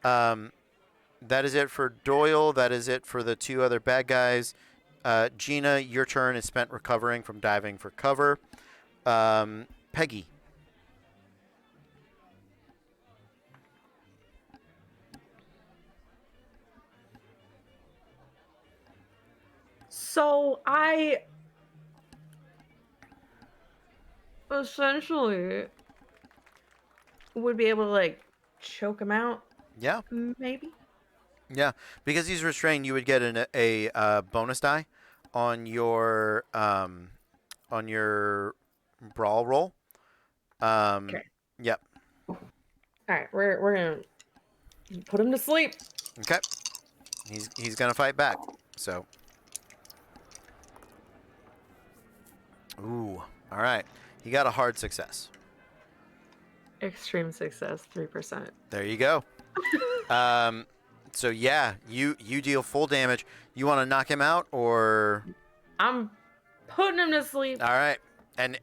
That is it for Doyle. That is it for the two other bad guys. Gina, your turn is spent recovering from diving for cover. Peggy. So I essentially would be able to like choke him out, Yeah, maybe. yeah. Because he's restrained, you would get a bonus die on your brawl roll. Okay. Yep. All right, we're gonna put him to sleep. Okay. He's gonna fight back. So. Ooh. All right. He got a hard success. Extreme success, 3%. There you go. So yeah, you deal full damage. You want to knock him out, or I'm putting him to sleep. all right? And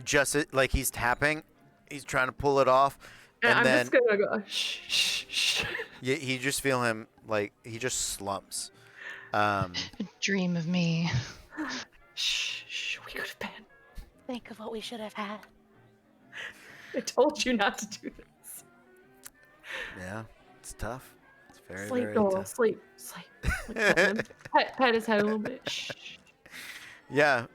just like he's tapping, he's trying to pull it off, And and I'm then just gonna go shh, shh, shh. you just feel him like he just slumps. Dream of me. Shh, shh, we go to bed. Think of what we should have had. I told you not to do this. Yeah, it's tough. It's very Sleep, very Doyle, tough. sleep. Like, petting him. Pet his head a little bit. Shh. Yeah.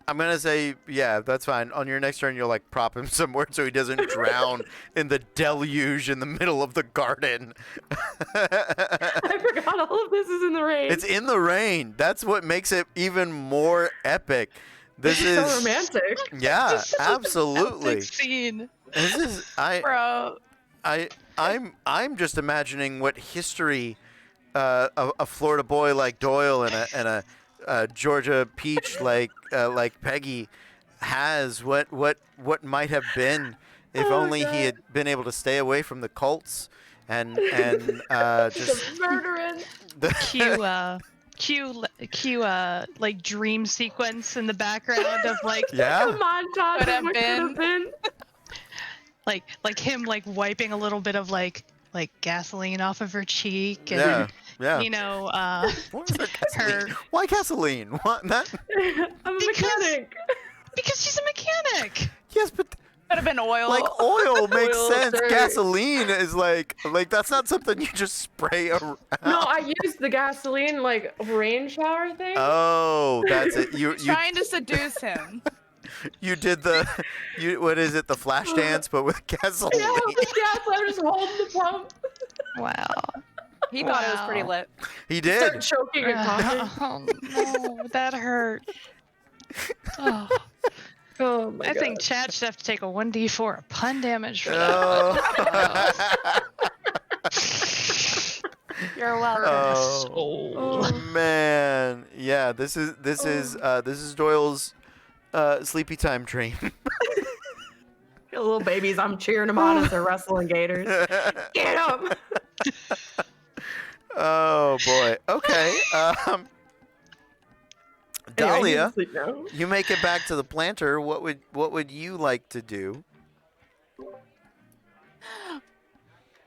I'm gonna say yeah, that's fine. On your next turn, you'll like prop him somewhere so he doesn't drown in the deluge in the middle of the garden. I forgot all of this is in the rain. It's in the rain. That's what makes it even more epic. This so is romantic. Yeah, This is an absolutely. epic scene. This is Bro, I'm just imagining what history a Florida boy like Doyle and a Georgia peach like Peggy has. What might have been if Oh, only God. he had been able to stay away from the cults and just The murdering. Cue like dream sequence in the background of like A yeah. montage Could of have what could have been. like him like wiping a little bit of like gasoline off of her cheek and Yeah. Yeah. you know What was that gasoline? her Why gasoline? What that? I'm a Because- mechanic. because she's a mechanic. Yes, but could have been oil. like oil makes Oil, sense. dirt. Gasoline is like that's not something you just spray around. No, I used the gasoline like rain shower thing. Oh, that's it. You Trying to seduce him. you did the what is it? The flash dance, but with gasoline. Yeah, I'm just holding the pump. Wow. He thought it was pretty Wow. lit. He Start did. choking and coughing. Oh no, that hurt. Oh, Oh my I god. think Chad should have to take a 1d4 of pun damage for that. Oh. You're welcome. Oh man, yeah. This is Doyle's sleepy time dream. Little babies, I'm cheering them on as they're wrestling gators. Get them! Oh boy. Okay. Anyway, he Dahlia, didn't sleep now. you make it back to the planter. What would you like to do?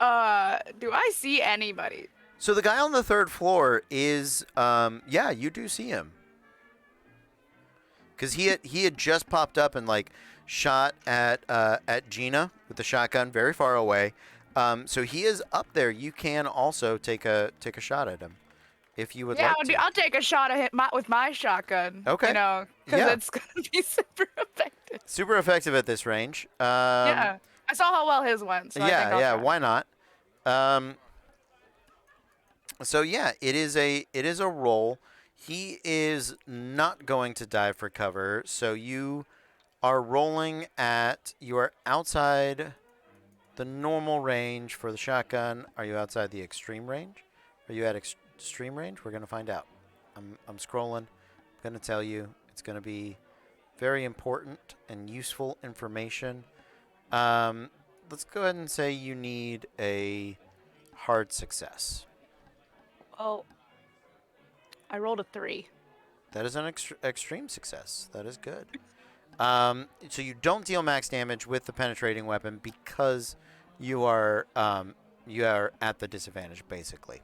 Do I see anybody? So the guy on the third floor is, yeah, you do see him, because he had just popped up and like shot at Gina with the shotgun very far away. So he is up there. You can also take a shot at him if you would Yeah, like to. I'll take a shot at him with my shotgun. Okay. You know, because Yeah. it's gonna be super effective. Super effective at this range. Yeah, I saw how well his went. So I think I'll Yeah. try. Why not? So yeah, it is a roll. He is not going to dive for cover. So you are rolling at, you are outside the normal range for the shotgun. Are you outside the extreme range? Are you at extreme range? We're gonna find out. I'm scrolling. I'm gonna tell you. It's gonna be very important and useful information. Let's go ahead and say you need a hard success. Oh, I rolled a 3. That is an extreme success. That is good. So you don't deal max damage with the penetrating weapon because you are at the disadvantage, basically.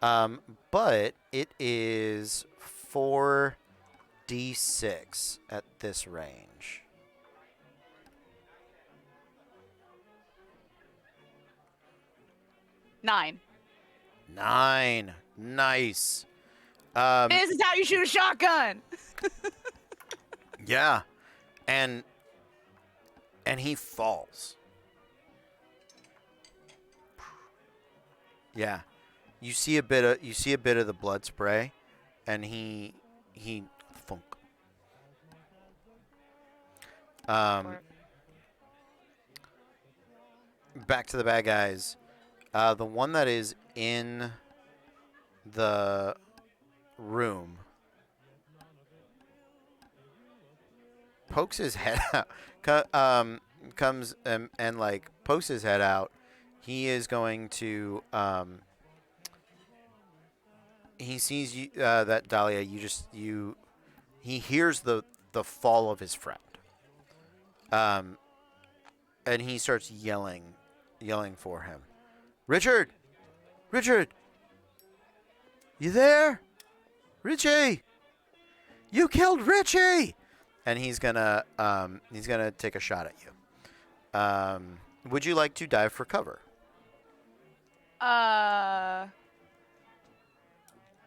But it is 4d6 at this range. Nine. 9. Nice. This is how you shoot a shotgun. Yeah. And he falls. Yeah. You see a bit of the blood spray, and he funk. Back to the bad guys. The one that is in the room pokes his head out. Comes and like pokes his head out. He is going to he sees you, that Dahlia. He hears the fall of his friend. And he starts yelling for him. Richard, you there? Richie, you killed Richie. And he's gonna take a shot at you. Would you like to dive for cover?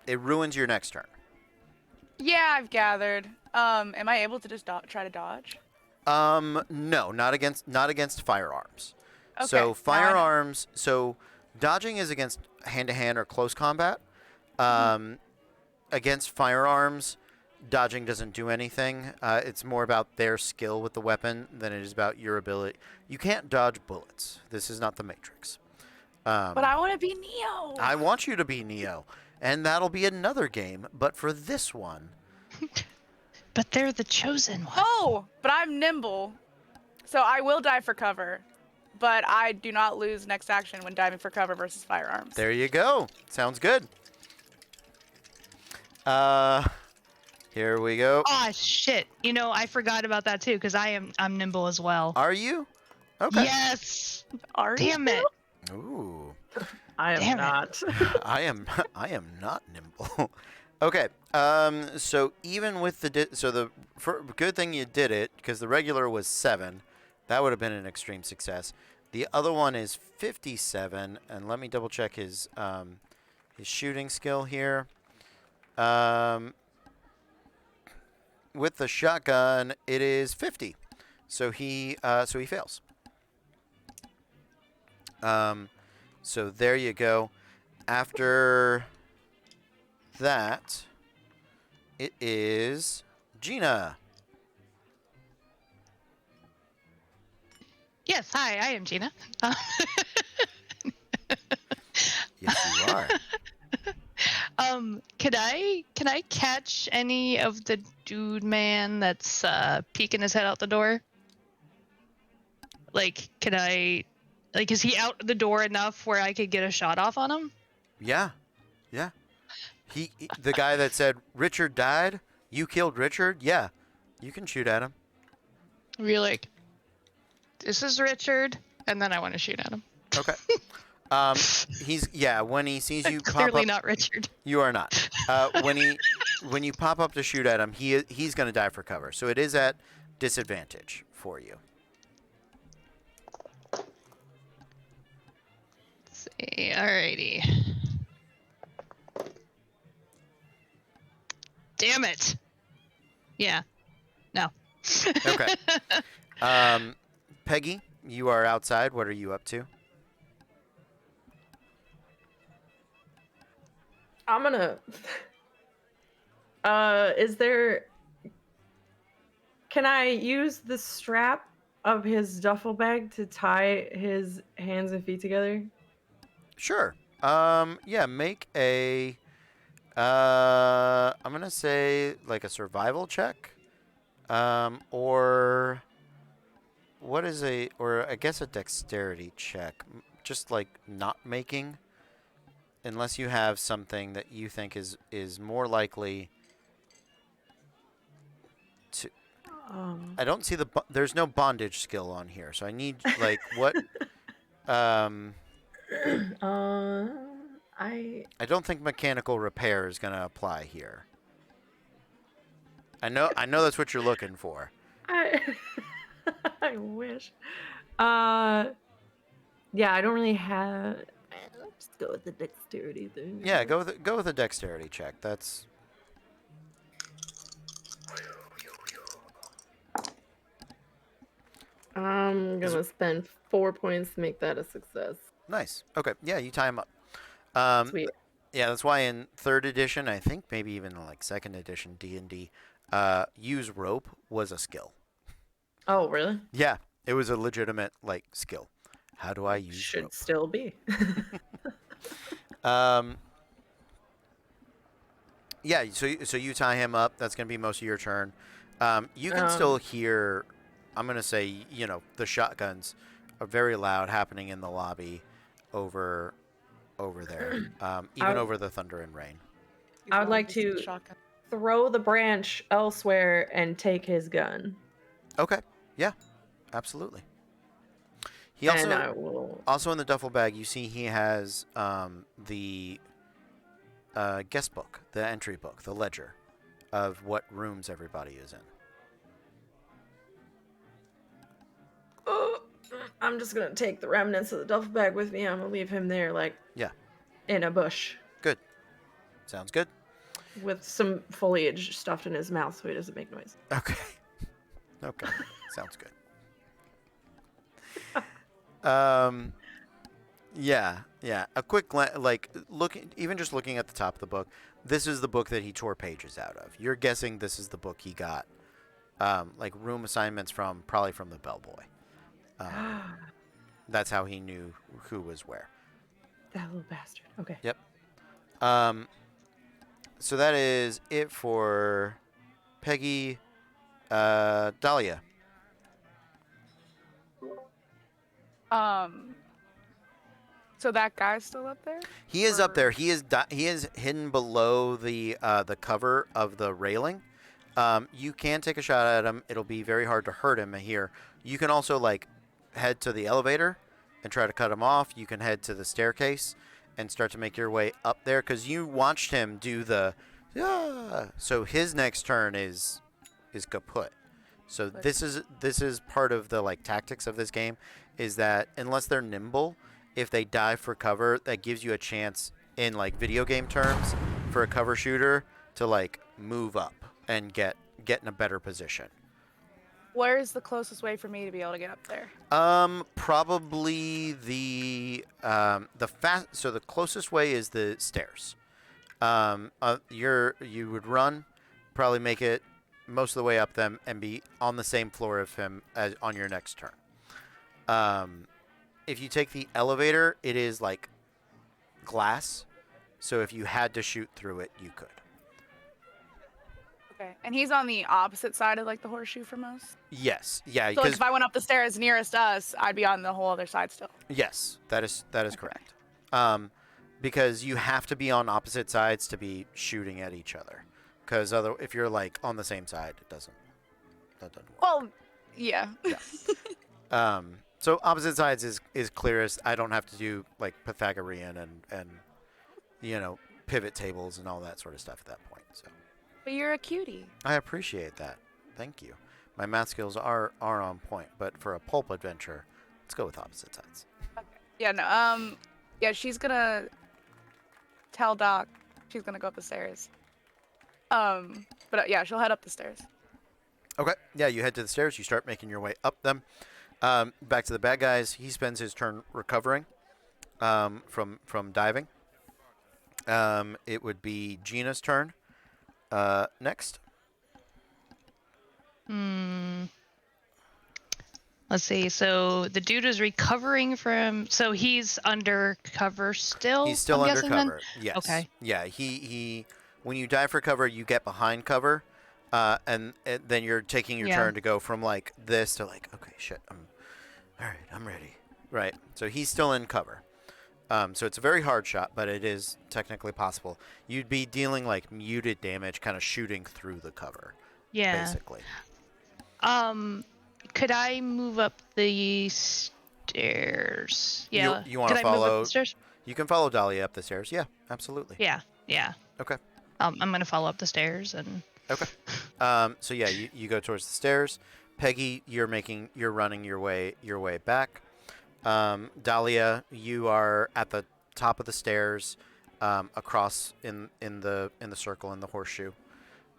It ruins your next turn. Yeah, I've gathered. Am I able to just try to dodge? No, not against firearms. Okay, So now I know. firearms. So dodging is against hand-to-hand or close combat. Against firearms, dodging doesn't do anything. It's more about their skill with the weapon than it is about your ability. You can't dodge bullets. This is not the Matrix. But I want to be Neo. I want you to be Neo, and that'll be another game. But for this one, But they're the chosen one. Oh, but I'm nimble, so I will dive for cover. But I do not lose next action when diving for cover versus firearms. there you go. Sounds good. Here we go. Oh shit! You know, I forgot about that too because I'm nimble as well. Are you? Okay. Yes. Are Damn you? it. Ooh. I am Damn it. not. I am not nimble. Okay. So even with the good thing you did it, because the regular was 7, that would have been an extreme success. The other one is 57, and let me double check his shooting skill here. With the shotgun, it is 50, so he fails. So there you go. After that, it is Gina. Yes. Hi, I am Gina. Yes, you are. Can I catch any of the dude man that's peeking his head out the door? Like, is he out the door enough where I could get a shot off on him? Yeah. The guy that said Richard died You killed Richard? Yeah. You can shoot at him. Be like, this is Richard, and then I want to shoot at him. Okay. When he sees you pop Clearly up, not Richard. you are not. When you pop up to shoot at him, he's going to die for cover. So it is at disadvantage for you. Let's see. Alrighty. Damn it. Yeah. No. Okay. Peggy, you are outside. What are you up to? I'm gonna. Is there? Can I use the strap of his duffel bag to tie his hands and feet together? Sure. Yeah, make a I'm gonna say like a survival check. Or what is or I guess a dexterity check. Just like not making, unless you have something that you think is more likely to. I don't see there's no bondage skill on here, so I need like what. I don't think mechanical repair is gonna apply here. I know that's what you're looking for. I I wish. Yeah, I don't really have. Let's just go with the dexterity thing. Yeah, go with a dexterity check. That's. I'm gonna spend 4 points to make that a success. Nice. Okay. Yeah, you tie him up. Sweet. Yeah, that's why in 3rd edition, I think maybe even like 2nd edition D&D, use rope was a skill. Oh, really? Yeah, it was a legitimate like skill. How do I use Should rope? still be. Yeah, so you tie him up. That's going to be most of your turn. You can still hear, I'm going to say, the shotguns are very loud happening in the lobby over there, even over the thunder and rain. I would like to throw the branch elsewhere and take his gun. Okay. Yeah, absolutely. He And I will... also in the duffel bag, you see he has the guest book, the entry book, the ledger of what rooms everybody is in. I'm just gonna take the remnants of the duffel bag with me. I'm gonna leave him there, in a bush. Good. Sounds good. With some foliage stuffed in his mouth so he doesn't make noise. Okay. Okay. Sounds good. Yeah. A quick glance, just looking at the top of the book. This is the book that he tore pages out of. You're guessing this is the book he got, room assignments probably from the bellboy. That's how he knew who was where. That little bastard. Okay. Yep. So that is it for Peggy. Dahlia. So that guy's still up there? He is up there. He is hidden below the cover of the railing. You can take a shot at him. It'll be very hard to hurt him here. You can also head to the elevator and try to cut him off. You can head to the staircase and start to make your way up there because you watched him do the. So his next turn is kaput. So this is part of the tactics of this game, is that unless they're nimble, if they dive for cover, that gives you a chance in video game terms for a cover shooter to move up and get in a better position. Where is the closest way for me to be able to get up there? Probably the closest way is the stairs. You would run, probably make it most of the way up them and be on the same floor of him as on your next turn. If you take the elevator, it is glass, so if you had to shoot through it, you could. Okay, and he's on the opposite side of the horseshoe from us? Yes, yeah. So if I went up the stairs nearest us, I'd be on the whole other side still? Yes, that is correct. Because you have to be on opposite sides to be shooting at each other. because if you're like on the same side, that doesn't work. Well, yeah. So opposite sides is clearest. I don't have to do like Pythagorean and pivot tables and all that sort of stuff at that point. So But you're a cutie. I appreciate that. Thank you. My math skills are on point, but for a pulp adventure, let's go with opposite sides. Yeah, no. Yeah, she's gonna tell Doc she's gonna go up the stairs. But yeah, she'll head up the stairs. Okay. Yeah, you head to the stairs. You start making your way up them. Back to the bad guys. He spends his turn recovering from diving. It would be Gina's turn next. Let's see. So the dude is recovering from. So he's undercover still. He's still I'm guessing, then? undercover. Yes. Okay. Yeah. He. When you dive for cover, you get behind cover, and then you're taking your turn to go from like this to like, okay, shit. All right. I'm ready. Right. So he's still in cover. So it's a very hard shot, but it is technically possible. You'd be dealing like muted damage, kind of shooting through the cover. Yeah. Basically. Could I move up the stairs? Yeah. You want to Could I move follow? up the stairs? You can follow Dahlia up the stairs. Yeah, absolutely. Yeah. Yeah. Okay. I'm gonna follow up the stairs and. Okay. So yeah, you go towards the stairs. Peggy, you're running your way back. Dahlia, you are at the top of the stairs, across in the circle in the horseshoe.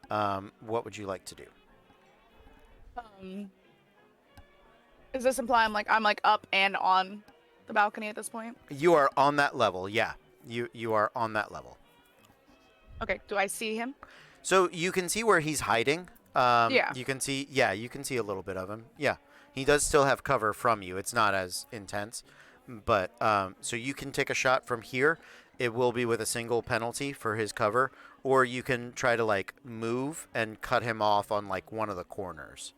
What would you like to do? Does this imply I'm like up and on the balcony at this point? You are on that level. Yeah, you are on that level. Okay. Do I see him? So you can see where he's hiding. Yeah. You can see a little bit of him. Yeah. He does still have cover from you. It's not as intense. But so you can take a shot from here. It will be with a single penalty for his cover, or you can try to like move and cut him off on like one of the corners.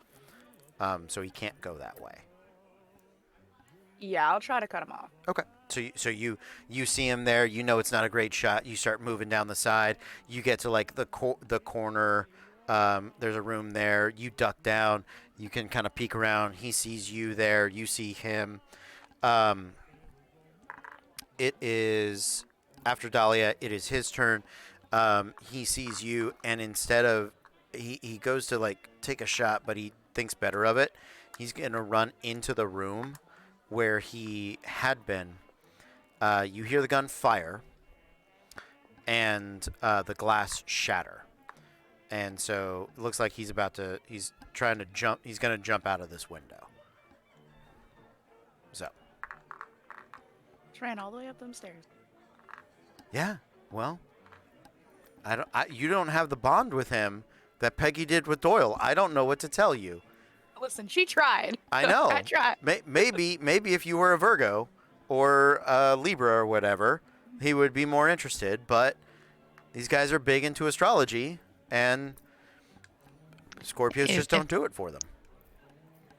So he can't go that way. Yeah, I'll try to cut him off. Okay. So you see him there. You know it's not a great shot. You start moving down the side. You get to like the corner. There's a room there. You duck down. You can kind of peek around. He sees you there. You see him. It is after Dahlia. It is his turn. He sees you, and instead of he goes to like take a shot, but he thinks better of it. He's gonna run into the room where he had been. You hear the gun fire, and the glass shatter. And so it looks like he's trying to jump. He's going to jump out of this window. So. Just ran all the way up them stairs. Yeah. Well, you don't have the bond with him that Peggy did with Doyle. I don't know what to tell you. Listen, she tried. I know. I tried. Maybe if you were a Virgo or a Libra or whatever, he would be more interested. But these guys are big into astrology, and Scorpios just don't do it for them.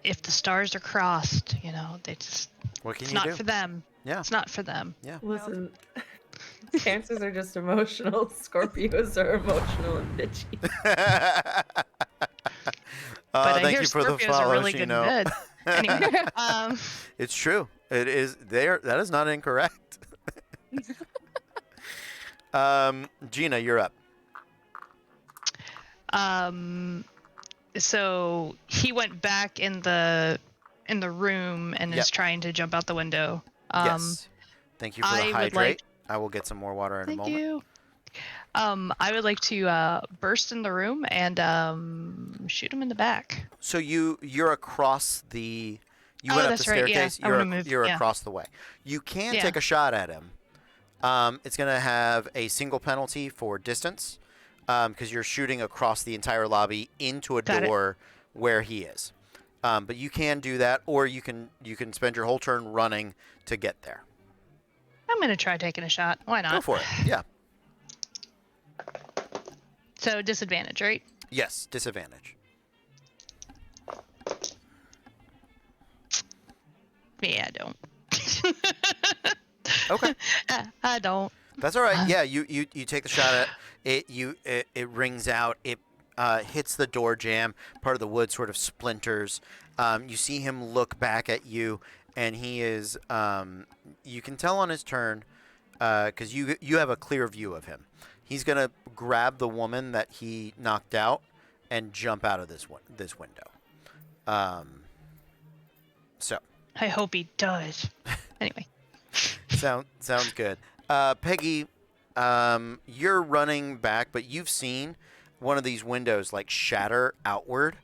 If the stars are crossed, they just. What can it's you not do? for them. Yeah. It's not for them. Yeah. Listen, Cancers are just emotional. Scorpios are emotional and bitchy. But I thank hear you for the Scorpios follow, are really good in Shino. bed. Anyway, It's true. It is there. That is not incorrect. Gina, you're up. So he went back in the room and is trying to jump out the window. Yes. Thank you for the I would hydrate. I will get some more water in a Thank moment. you. I would like to burst in the room and shoot him in the back. So you're across the. You went up the that's right, yeah. staircase. I wanna move, You're yeah. across the way. You can Yeah. take a shot at him. It's going to have a single penalty for distance because you're shooting across the entire lobby into a Got it. door where he is. But you can do that, or you can spend your whole turn running to get there. I'm gonna try taking a shot. Why not? Go for it. Yeah. So disadvantage, right? Yes. Disadvantage. Yeah, I don't. Okay. I don't. That's all right. Yeah, you take the shot at. It rings out. It hits the door jamb. Part of the wood sort of splinters. You see him look back at you, and he is. You can tell on his turn, because you have a clear view of him. He's gonna grab the woman that he knocked out and jump out of this window. So. I hope he does. Anyway. Sounds good. Peggy, you're running back, but you've seen one of these windows like shatter outward,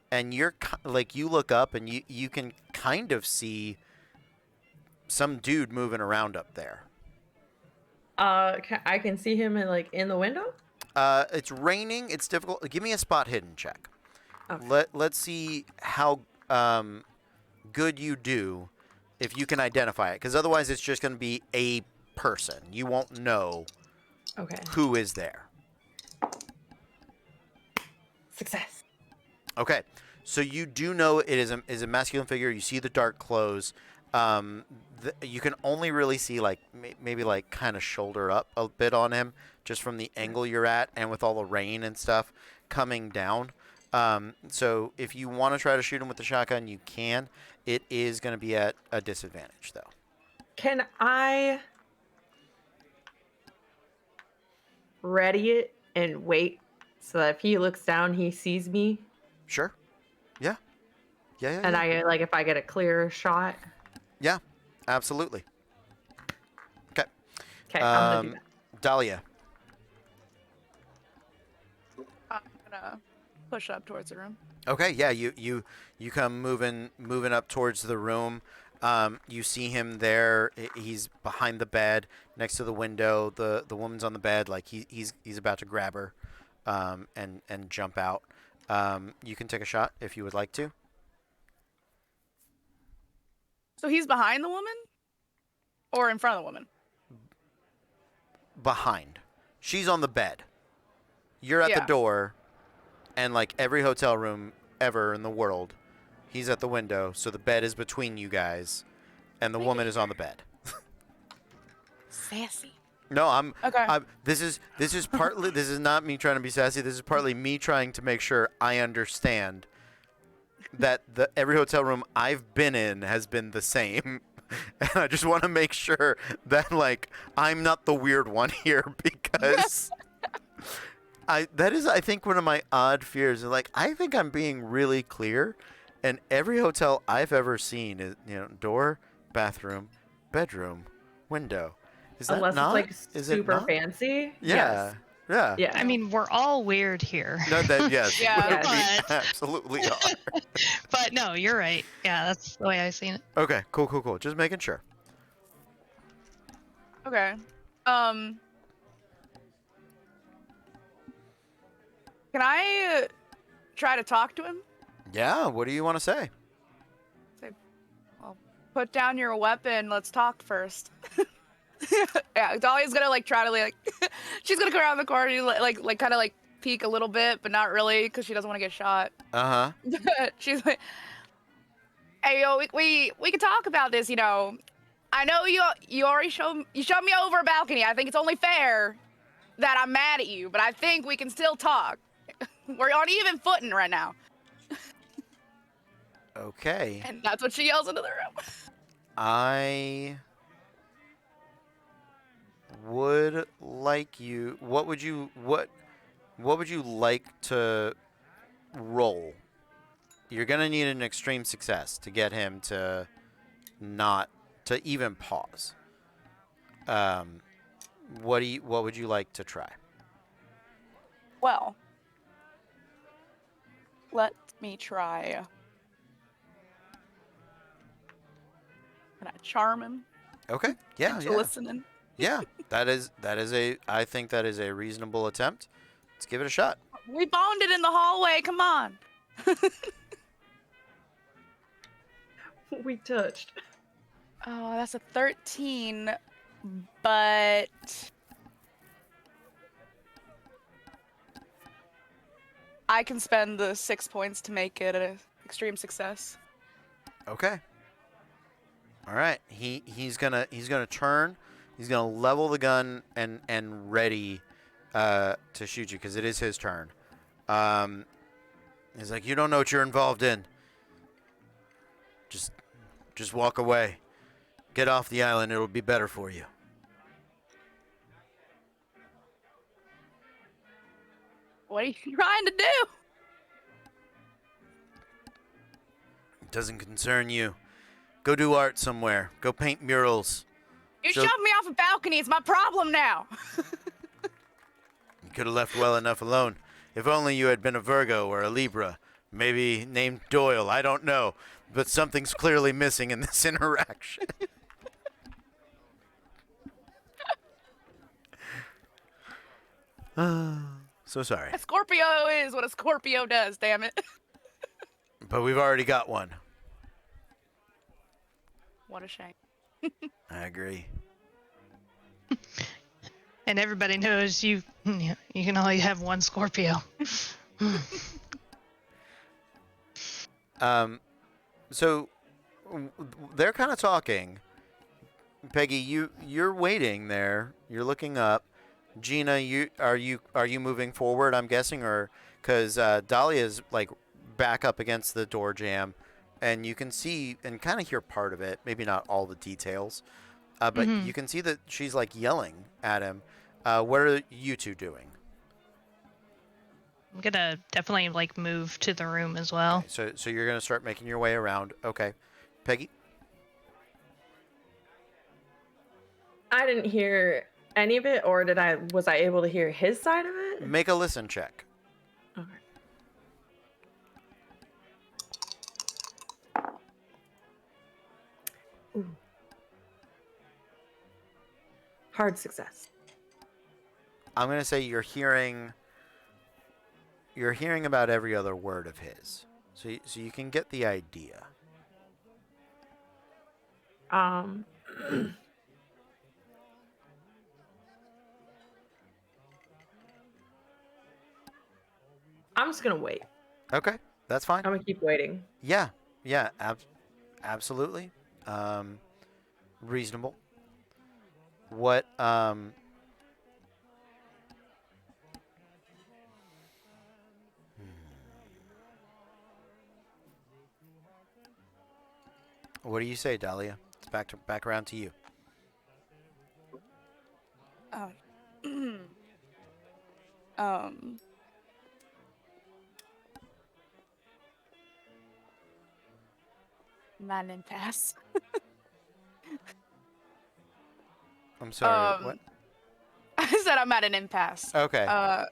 and you're like you look up and you can kind of see some dude moving around up there. I can see him in the window. It's raining. It's difficult. Give me a spot hidden check. Okay. Let's see how good you do if you can identify it, because otherwise it's just going to be a person. You won't know Okay. who is there. Success. Okay, so you do know it is a masculine figure. You see the dark clothes. You can only really see like maybe like kind of shoulder up a bit on him, just from the angle you're at, and with all the rain and stuff coming down. So if you want to try to shoot him with the shotgun, you can. It is going to be at a disadvantage, though. Can I ready it and wait so that if he looks down, he sees me? Sure. Yeah. Yeah. And if I get a clear shot. Yeah, absolutely. Okay. Okay, I'm gonna do that. Dahlia. I'm gonna push up towards the room. Okay, yeah, you come moving up towards the room. You see him there. He's behind the bed, next to the window. The woman's on the bed, like he's about to grab her, and jump out. You can take a shot if you would like to. So he's behind the woman, or in front of the woman? Behind. She's on the bed. You're at the Yeah. door, and like every hotel room ever in the world, he's at the window, so the bed is between you guys, and the woman is on the bed. Sassy. No, Okay. this is partly, this is not me trying to be sassy. This is partly me trying to make sure I understand that every hotel room I've been in has been the same. And I just want to make sure that like I'm not the weird one here, because that is, I think, one of my odd fears. Like, I think I'm being really clear, and every hotel I've ever seen is, door, bathroom, bedroom, window. Is that Unless not? it's like Is it super not? fancy. Yeah. Yes. Yeah. Yeah. I mean, we're all weird here. No, yes. Yeah. We absolutely are. But no, you're right. Yeah, that's the way I've seen it. Okay, cool. Just making sure. Okay. Can I try to talk to him? Yeah, what do you want to say? Well, put down your weapon. Let's talk first. Yeah, Dahlia's gonna like try to like. She's gonna come around the corner, and, like kind of like peek a little bit, but not really, because she doesn't want to get shot. She's like, "Hey, yo, we can talk about this. I know you already showed me over a balcony. I think it's only fair that I'm mad at you, but I think we can still talk. We're on even footing right now." Okay. And that's what she yells into the room. I would like you. What would you like to roll? You're gonna need an extreme success to get him to not to even pause. What would you like to try? Well, let me try. Can I charm him? Okay. Yeah. into Yeah. listening? Yeah. I think that is a reasonable attempt. Let's give it a shot. We bonded in the hallway. Come on. We touched. Oh, that's a 13, but I can spend the 6 points to make it an extreme success. Okay. All right. He's gonna turn. He's gonna level the gun and ready to shoot you because it is his turn. He's like, you don't know what you're involved in. Just walk away. Get off the island. It'll be better for you. What are you trying to do? It doesn't concern you. Go do art somewhere. Go paint murals. You shoved me off a balcony. It's my problem now. You could have left well enough alone. If only you had been a Virgo or a Libra. Maybe named Doyle. I don't know. But something's clearly missing in this interaction. So sorry. A Scorpio is what a Scorpio does, damn it. But we've already got one. What a shame. I agree. And everybody knows you can only have one Scorpio. So they're kind of talking. Peggy, you're waiting there. You're looking up. Gina, are you moving forward? I'm guessing, or because Dahlia's like back up against the door jamb, and you can see and kind of hear part of it. Maybe not all the details, but you can see that she's like yelling at him. What are you two doing? I'm gonna definitely like move to the room as well. Okay, so you're gonna start making your way around. Okay, Peggy. I didn't hear any of it, or was I able to hear his side of it? Make a listen check. Okay. Ooh. Hard success. I'm gonna say you're hearing about every other word of his, so you can get the idea. I'm just gonna wait. Okay, that's fine. I'm gonna keep waiting. Yeah, absolutely. Reasonable. What What do you say, Dahlia? It's back around to you. Um, I'm at an impasse. I'm sorry. What? I said I'm at an impasse. Okay.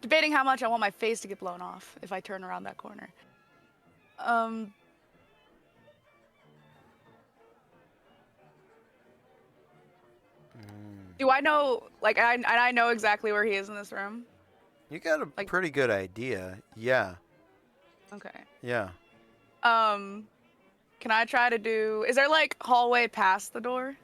Debating how much I want my face to get blown off if I turn around that corner. Do I know, like, I know exactly where he is in this room? You got a like- pretty good idea. Yeah. Okay. Yeah. Can I try to do, is there, like, hallway past the door?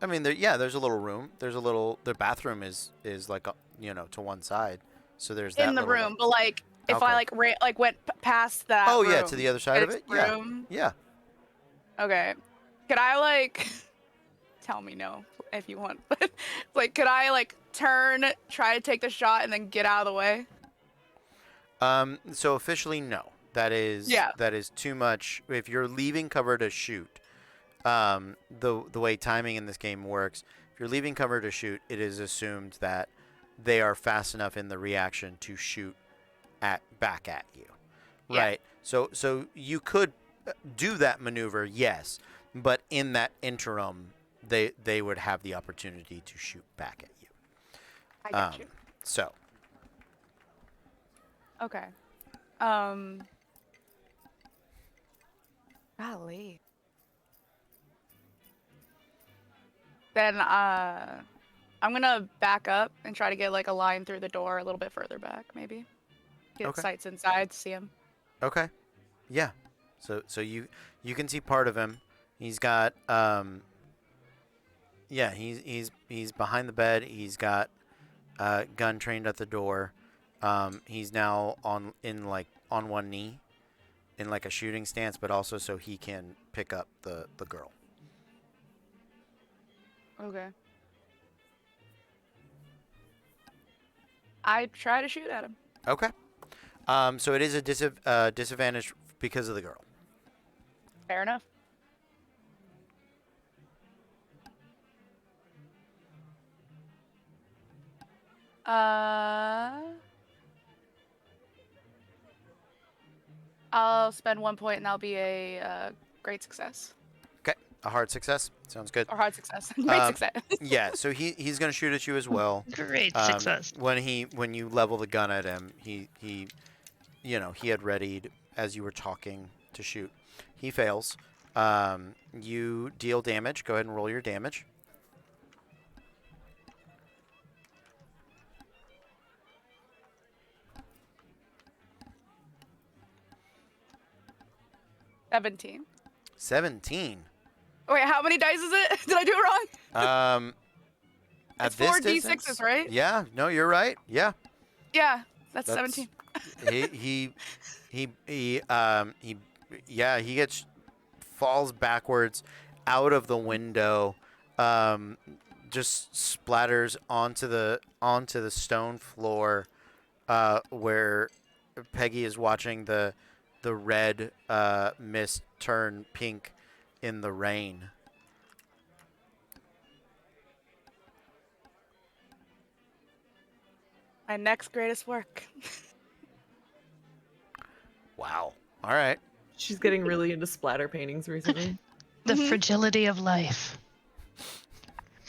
I mean, there's a little room. The bathroom is like, to one side. So there's that In the little, room, but, like, if Okay. I, went past that Oh, room, yeah, to the other side of its it? Yeah. room? Yeah. Okay. Could I, like, tell me no if you want, but, like, could I, like, turn, try to take the shot, and then get out of the way? So officially, no. That is too much. If you're leaving cover to shoot, the way timing in this game works, if you're leaving cover to shoot, it is assumed that they are fast enough in the reaction to shoot back at you, Yeah. right? So you could do that maneuver, yes, but in that interim, they would have the opportunity to shoot back at you. I got you. So Okay. Golly. Then, I'm gonna back up and try to get, like, a line through the door a little bit further back, maybe. Get Okay. sights inside to see him. okay, yeah. So you can see part of him. He's got yeah, he's behind the bed. He's got gun trained at the door. He's now on one knee in like a shooting stance, but also so he can pick up the girl. Okay. I try to shoot at him. Okay. So it is a disadvantage because of the girl. Fair enough. I'll spend 1 point and that'll be a great success. Okay. A hard success. Sounds good. Or hard success. Great success. Yeah. So he's gonna shoot at you as well. Great success. When you level the gun at him, he had readied as you were talking to shoot. He fails. You deal damage. Go ahead and roll your damage. $17. 17. Wait, how many dice is it? Did I do it wrong? At It's this 4 distance? D6s, right? Yeah. No, you're right. Yeah. Yeah, that's That's- 17. he gets falls backwards out of the window, just splatters onto the stone floor, where Peggy is watching the red mist turn pink in the rain. My next greatest work. Wow. All right. She's getting really into splatter paintings recently. The fragility of life.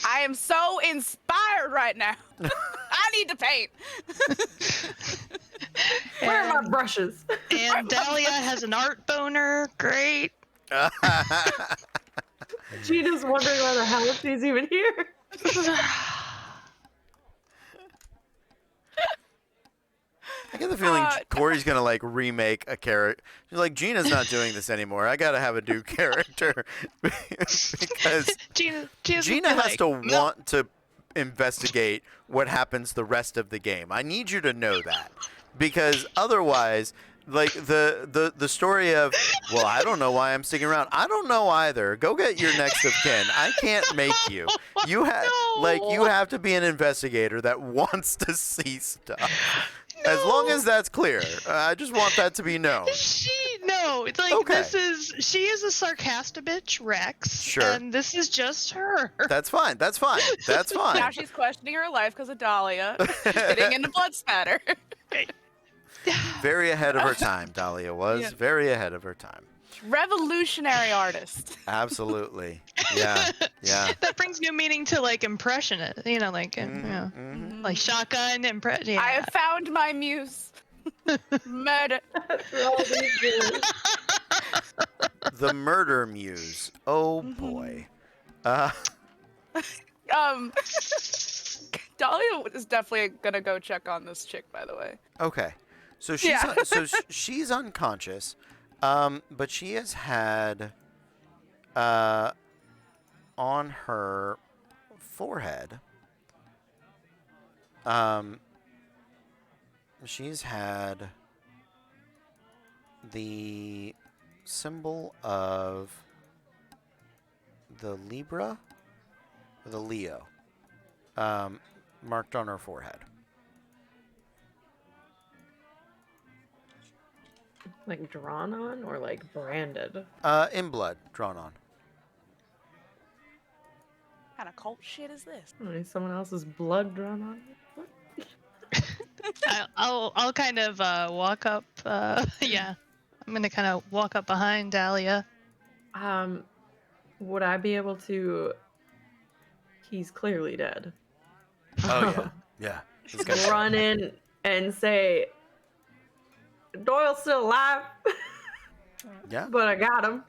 I am so inspired right now. I need to paint. Where are my brushes? And Dahlia has an art boner. Great. Gina's wondering why the hell she's even here. I get the feeling Corey's gonna like remake a character. She's like, Gina's not doing this anymore. I gotta have a new character because Gina has to want to investigate what happens the rest of the game. I need you to know that because otherwise, like the story of, well, I don't know why I'm sticking around. I don't know either. Go get your next of kin. I can't make you. You have you have to be an investigator that wants to see stuff. As long as that's clear, I just want that to be known. It's like Okay. she is a sarcastic bitch, Rex. Sure. And this is just her. That's fine. That's fine. That's fine. Now she's questioning her life because of Dahlia getting into blood spatter. Very ahead of her time, Dahlia was. Yeah. Very ahead of her time. Revolutionary artist. Absolutely. Yeah. Yeah. That brings new meaning to like impressionist, like Mhm. like shotgun impression. Yeah. I have found my muse. Murder. After all these years. The murder muse. Oh boy. Dahlia is definitely gonna go check on this chick, by the way. Okay. So she's Yeah. she's unconscious. But she has had on her forehead she's had the symbol of the Libra or the Leo marked on her forehead. Like drawn on or like branded? In blood, drawn on. What kind of cult shit is this? I don't know, someone else's blood drawn on it? What? I'll kind of walk up. Yeah, I'm gonna kind of walk up behind Dahlia. Would I be able to? He's clearly dead. Oh yeah, yeah. This guy's- Run in and say, Doyle's still alive, Yeah. but I got him.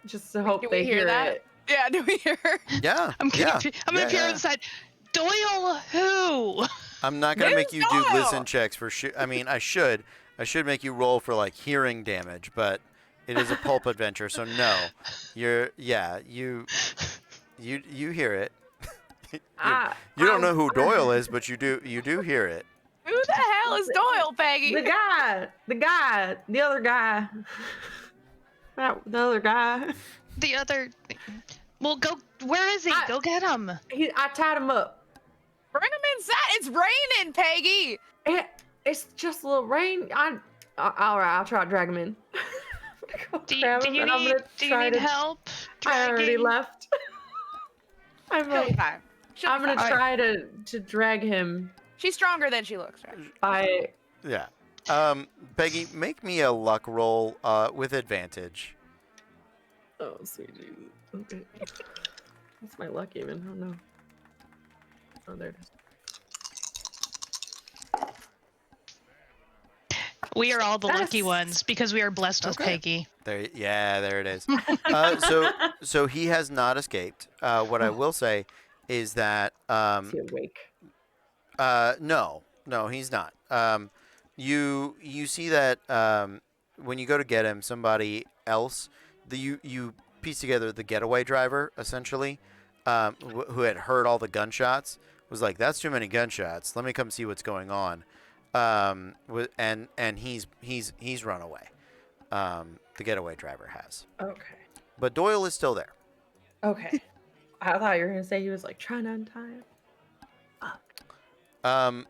Just to hope Do they we hear that? it. Yeah, do we hear her? Yeah. I'm gonna, yeah. I'm gonna peer on the side. Doyle, who? I'm not gonna make you do Doyle? listen checks for sure. I mean, I should make you roll for like hearing damage, but it is a pulp adventure, so no. You hear it. You don't know who Doyle is, but you do hear it. Who the hell is Doyle, Peggy? The other guy. The other guy. The other. Well, go Where is he? Go get him. I tied him up. Bring him inside. It's raining, Peggy. It's just a little rain. All right, I'll try to drag him in. Do you need help? I already dragging? left. I'm She'll be like, fine. She'll I'm be gonna fine. try to drag him She's stronger than she looks, right? by. Yeah. Peggy, make me a luck roll with advantage. Oh, sweet Jesus. Okay. What's my luck even? Oh no. Oh, there it is. We are all the lucky Yes. ones because we are blessed with Okay. Peggy. There it is. So he has not escaped. What I will say is that Is he awake? no, he's not. You see that when you go to get him, somebody else, you piece together the getaway driver essentially, who had heard all the gunshots, was like, "That's too many gunshots. Let me come see what's going on." And he's run away. The getaway driver has, Okay. but Doyle is still there. Okay. I thought you were gonna say he was like trying to untie him.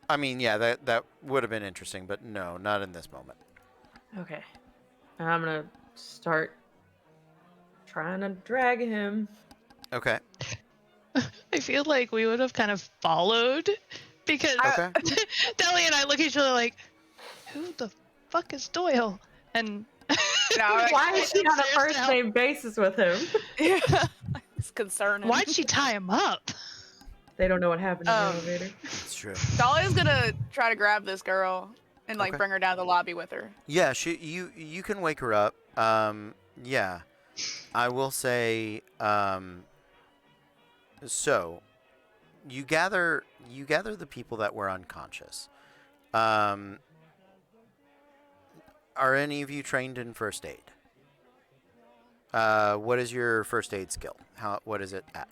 I mean, yeah, that would have been interesting, but no, not in this moment. Okay. I'm gonna start trying to drag him. Okay. I feel like we would have kind of followed because Okay. Deli and I look at each other like, who the fuck is Doyle? And Why is she on a first name basis with him? Yeah. It's concerning. why'd she tie him up? They don't know what happened in the Um, elevator. That's true. Dahlia's gonna try to grab this girl and like Okay. bring her down to the lobby with her. Yeah, you can wake her up. Yeah, I will say. So, you gather the people that were unconscious. Are any of you trained in first aid? What is your first aid skill? What is it at?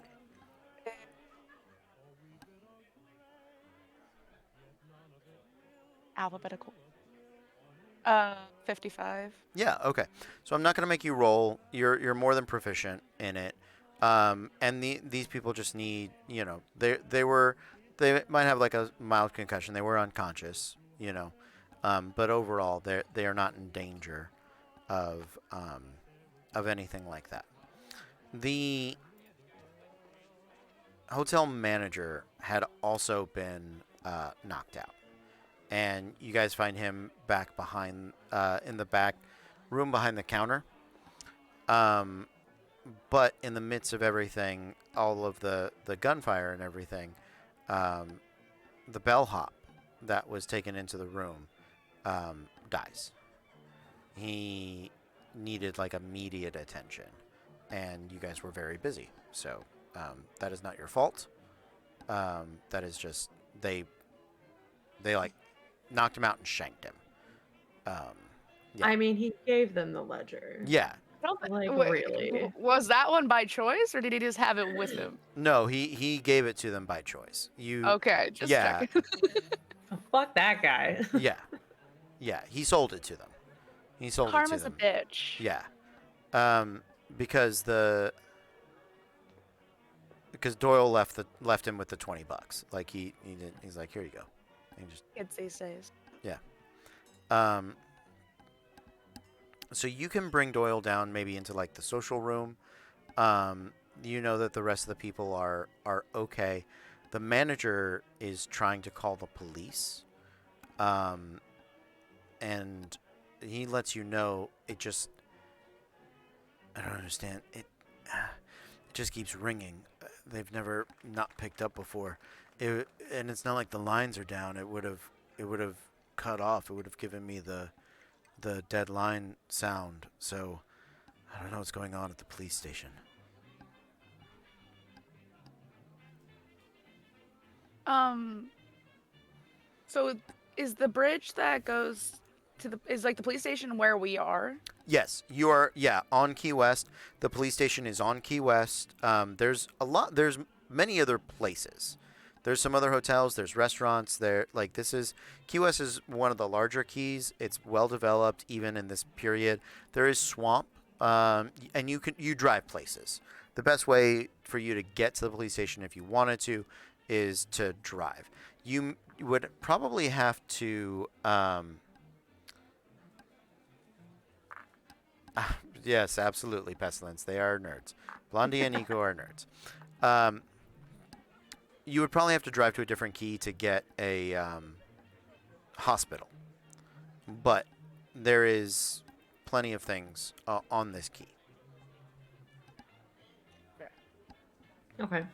Alphabetical. 55. Yeah, okay. So I'm not going to make you roll. You're more than proficient in it. And these people just need, they might have like a mild concussion. They were unconscious, but overall they are not in danger of anything like that. The hotel manager had also been knocked out. And you guys find him back behind, in the back room behind the counter. But in the midst of everything, all of the gunfire and everything, the bellhop that was taken into the room dies. He needed like immediate attention, and you guys were very busy. So that is not your fault. That is just they like knocked him out and shanked him. Yeah. I mean, he gave them the ledger. Yeah. Like, Wait, really? Was that one by choice, or did he just have it with him? No, he gave it to them by choice. You Okay, just Yeah. checking. Oh, fuck that guy. yeah, he sold it to them. He sold Karma's it a to them. bitch. Yeah. Because Doyle left him with the $20. Like he's like, here you go. And just Kids these days. so you can bring Doyle down maybe into like the social room. You know that the rest of the people are okay. The manager is trying to call the police. And he lets you know I don't understand. It just keeps ringing. They've never not picked up before. And it's not like the lines are down. It would have cut off. It would have given me the dead line sound. So I don't know what's going on at the police station. So is the bridge that goes to is like the police station where we are? Yes, you are. Yeah, on Key West. The police station is on Key West. There's many other places. There's some other hotels. There's restaurants. Key West is one of the larger keys. It's well developed even in this period. There is swamp, and you drive places. the best way for you to get to the police station if you wanted to is to drive. You would probably have to. Yes, absolutely, Pestilence. They are nerds. Blondie and Nico are nerds. You would probably have to drive to a different key to get a hospital. But there is plenty of things on this key. Okay.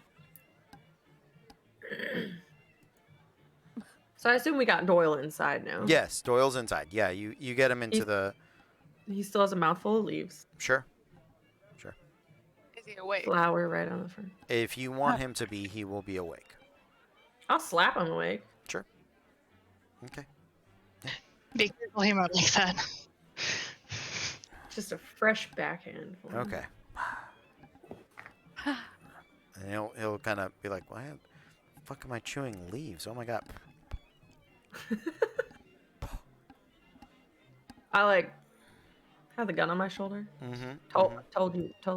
So I assume we got Doyle inside now. Yes, Doyle's inside. Yeah, you get him into He's- the... He still has a mouthful of leaves. Sure. Is he awake? Flower right on the front. If you want him to be, he will be awake. I'll slap him awake. Sure. Okay. Be careful, he might like that. Just a fresh backhand. For him. Okay. And he'll kind of be like, "Why the fuck am I chewing leaves? Oh my god." I like have the gun on my shoulder. Mm-hmm. Told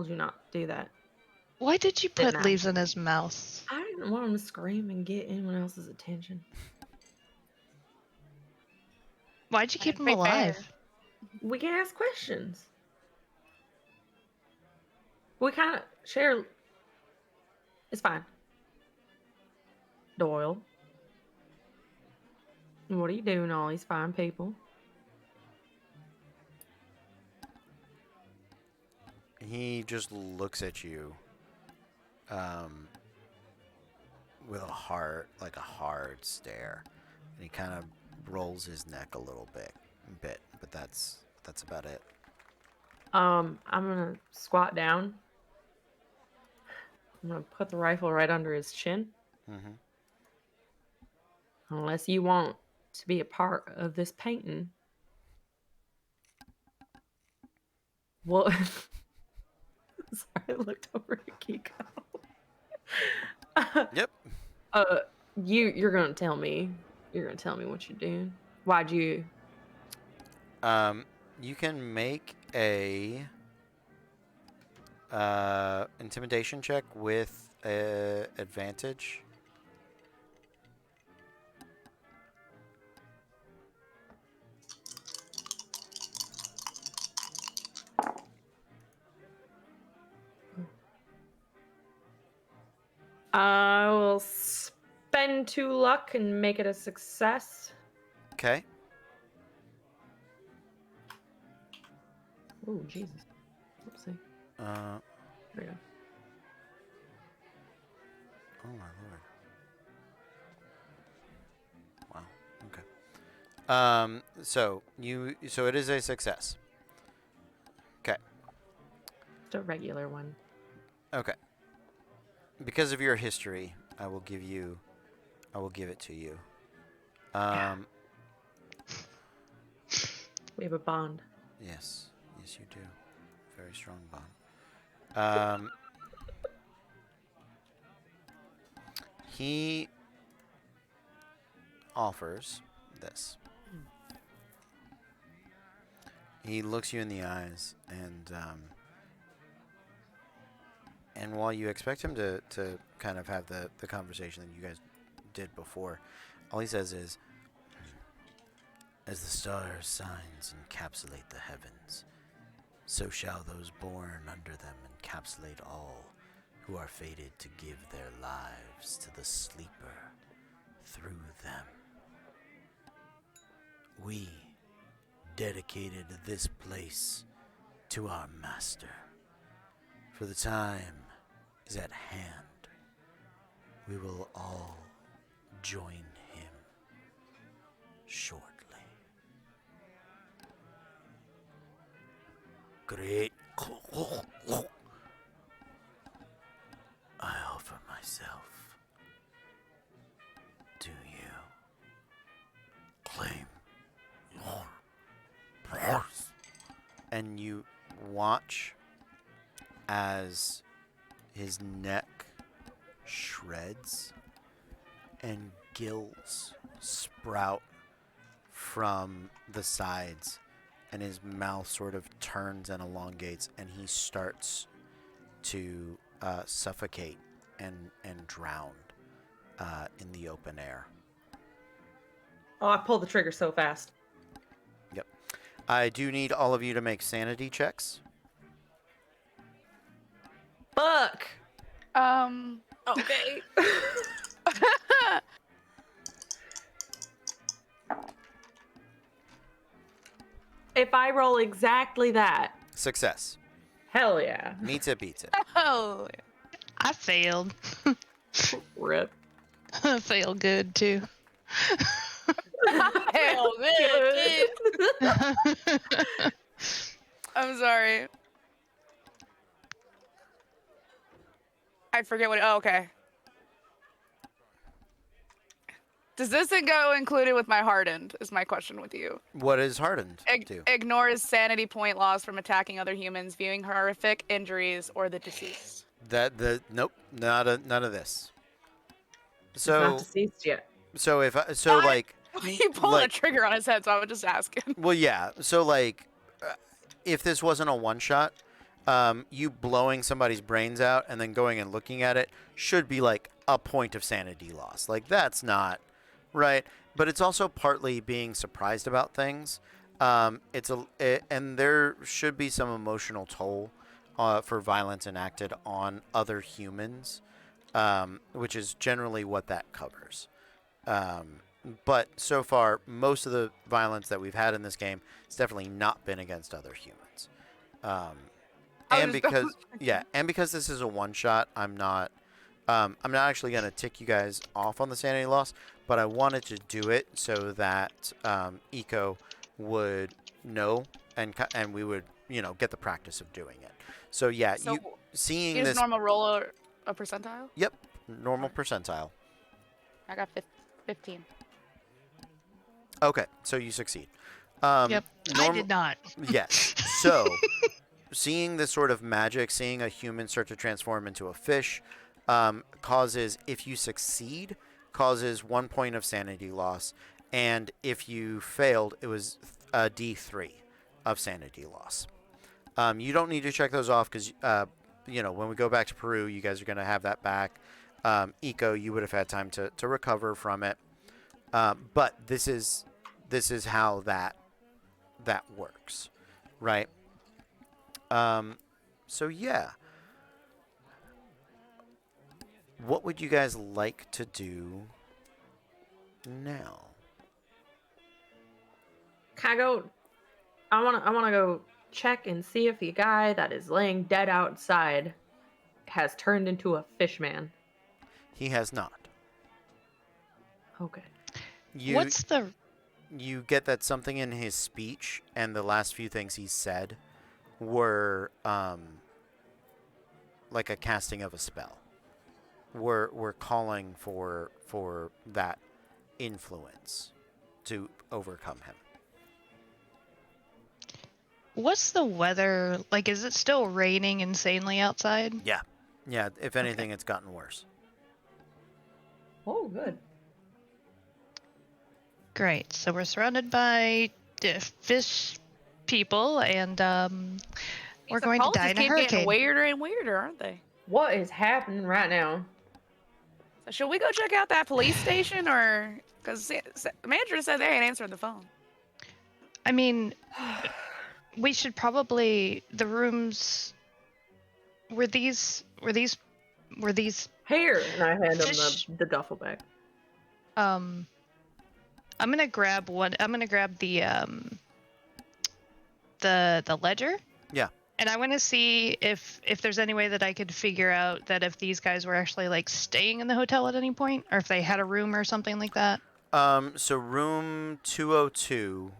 you not to do that. Why did you Didn't put I? leaves in his mouth? I didn't want him to scream and get anyone else's attention. Why'd you keep him Right there. alive? We can ask questions. We kind of share. It's fine. Doyle. What are you doing, all these fine people? He just looks at you, with a hard stare, and he kind of rolls his neck a little bit, but that's about it. I'm gonna squat down. I'm gonna put the rifle right under his chin. Mm-hmm. Unless you want to be a part of this painting. Well, sorry, I looked over at Kiko. Yep. You're gonna tell me. You're gonna tell me what you're doing. Why'd you? You can make a intimidation check with advantage. I will spend 2 luck and make it a success. Okay. Oh Jesus! Oopsie. Uh, There we go. oh my lord. Wow. Okay. So it is a success. Okay. Just a regular one. Okay. Because of your history, I will give it to you. We have a bond. Yes, you do. Very strong bond. He offers this. He looks you in the eyes, and while you expect him to kind of have the conversation that you guys did before, all he says is, "As the stars' signs encapsulate the heavens, so shall those born under them encapsulate all who are fated to give their lives to the sleeper through them. We dedicated this place to our master, for the time is at hand. We will all join him shortly." Great. I offer myself to you. Claim your purse. And you watch as his neck shreds and gills sprout from the sides, and his mouth sort of turns and elongates, and he starts to suffocate and drown in the open air. Oh, I pulled the trigger so fast. Yep. I do need all of you to make sanity checks. Fuck. Okay. If I roll exactly that, Success. hell yeah. Meets it, beats it. Oh. I failed. Rip. I failed good too. Hell, man. I'm sorry. I forget what. Oh, okay. Does this thing go included with my hardened? Is my question with you. What is hardened to? Ignores sanity point loss from attacking other humans, viewing horrific injuries, or the deceased. Nope, none of this. It's not So deceased yet. What? like He pulled like- a trigger on his head, so I would just ask him. well yeah. So like if this wasn't a one shot, you blowing somebody's brains out and then going and looking at it should be like a point of sanity loss. Like that's not right, but it's also partly being surprised about things. And there should be some emotional toll for violence enacted on other humans, which is generally what that covers. But so far, most of the violence that we've had in this game has definitely not been against other humans. And because this is a one shot, I'm not actually going to tick you guys off on the sanity loss, but I wanted to do it so that Eco would know and we would get the practice of doing it. So yeah, So you seeing you this just normal roll a percentile? Yep, normal percentile. I got 15. Okay, so you succeed. Yep, I did not. Yes. So, seeing this sort of magic, seeing a human start to transform into a fish, causes, if you succeed, causes 1 point of sanity loss, and if you failed, it was a D3 of sanity loss. You don't need to check those off because, when we go back to Peru, you guys are going to have that back. Eco, you would have had time to recover from it. But this is how that works, right? So yeah. What would you guys like to do now? Can I go? I wanna go check and see if the guy that is laying dead outside has turned into a fish man. He has not. Okay. You get that something in his speech and the last few things he said were like a casting of a spell. We're calling for that influence to overcome him. What's the weather like? Is it still raining insanely outside? Yeah. If anything, it's gotten worse. Oh, good. Great. So we're surrounded by fish people, and we're going to die in a keep hurricane. getting weirder and weirder, aren't they? What is happening right now? So should we go check out that police station, or because the manager said they ain't answering the phone? I mean, we should probably the rooms. Were these Here, and I hand him Fish- the duffel bag. I'm gonna grab one. I'm gonna grab the ledger. Yeah. And I want to see if there's any way that I could figure out that if these guys were actually like staying in the hotel at any point, or if they had a room or something like that. So room 202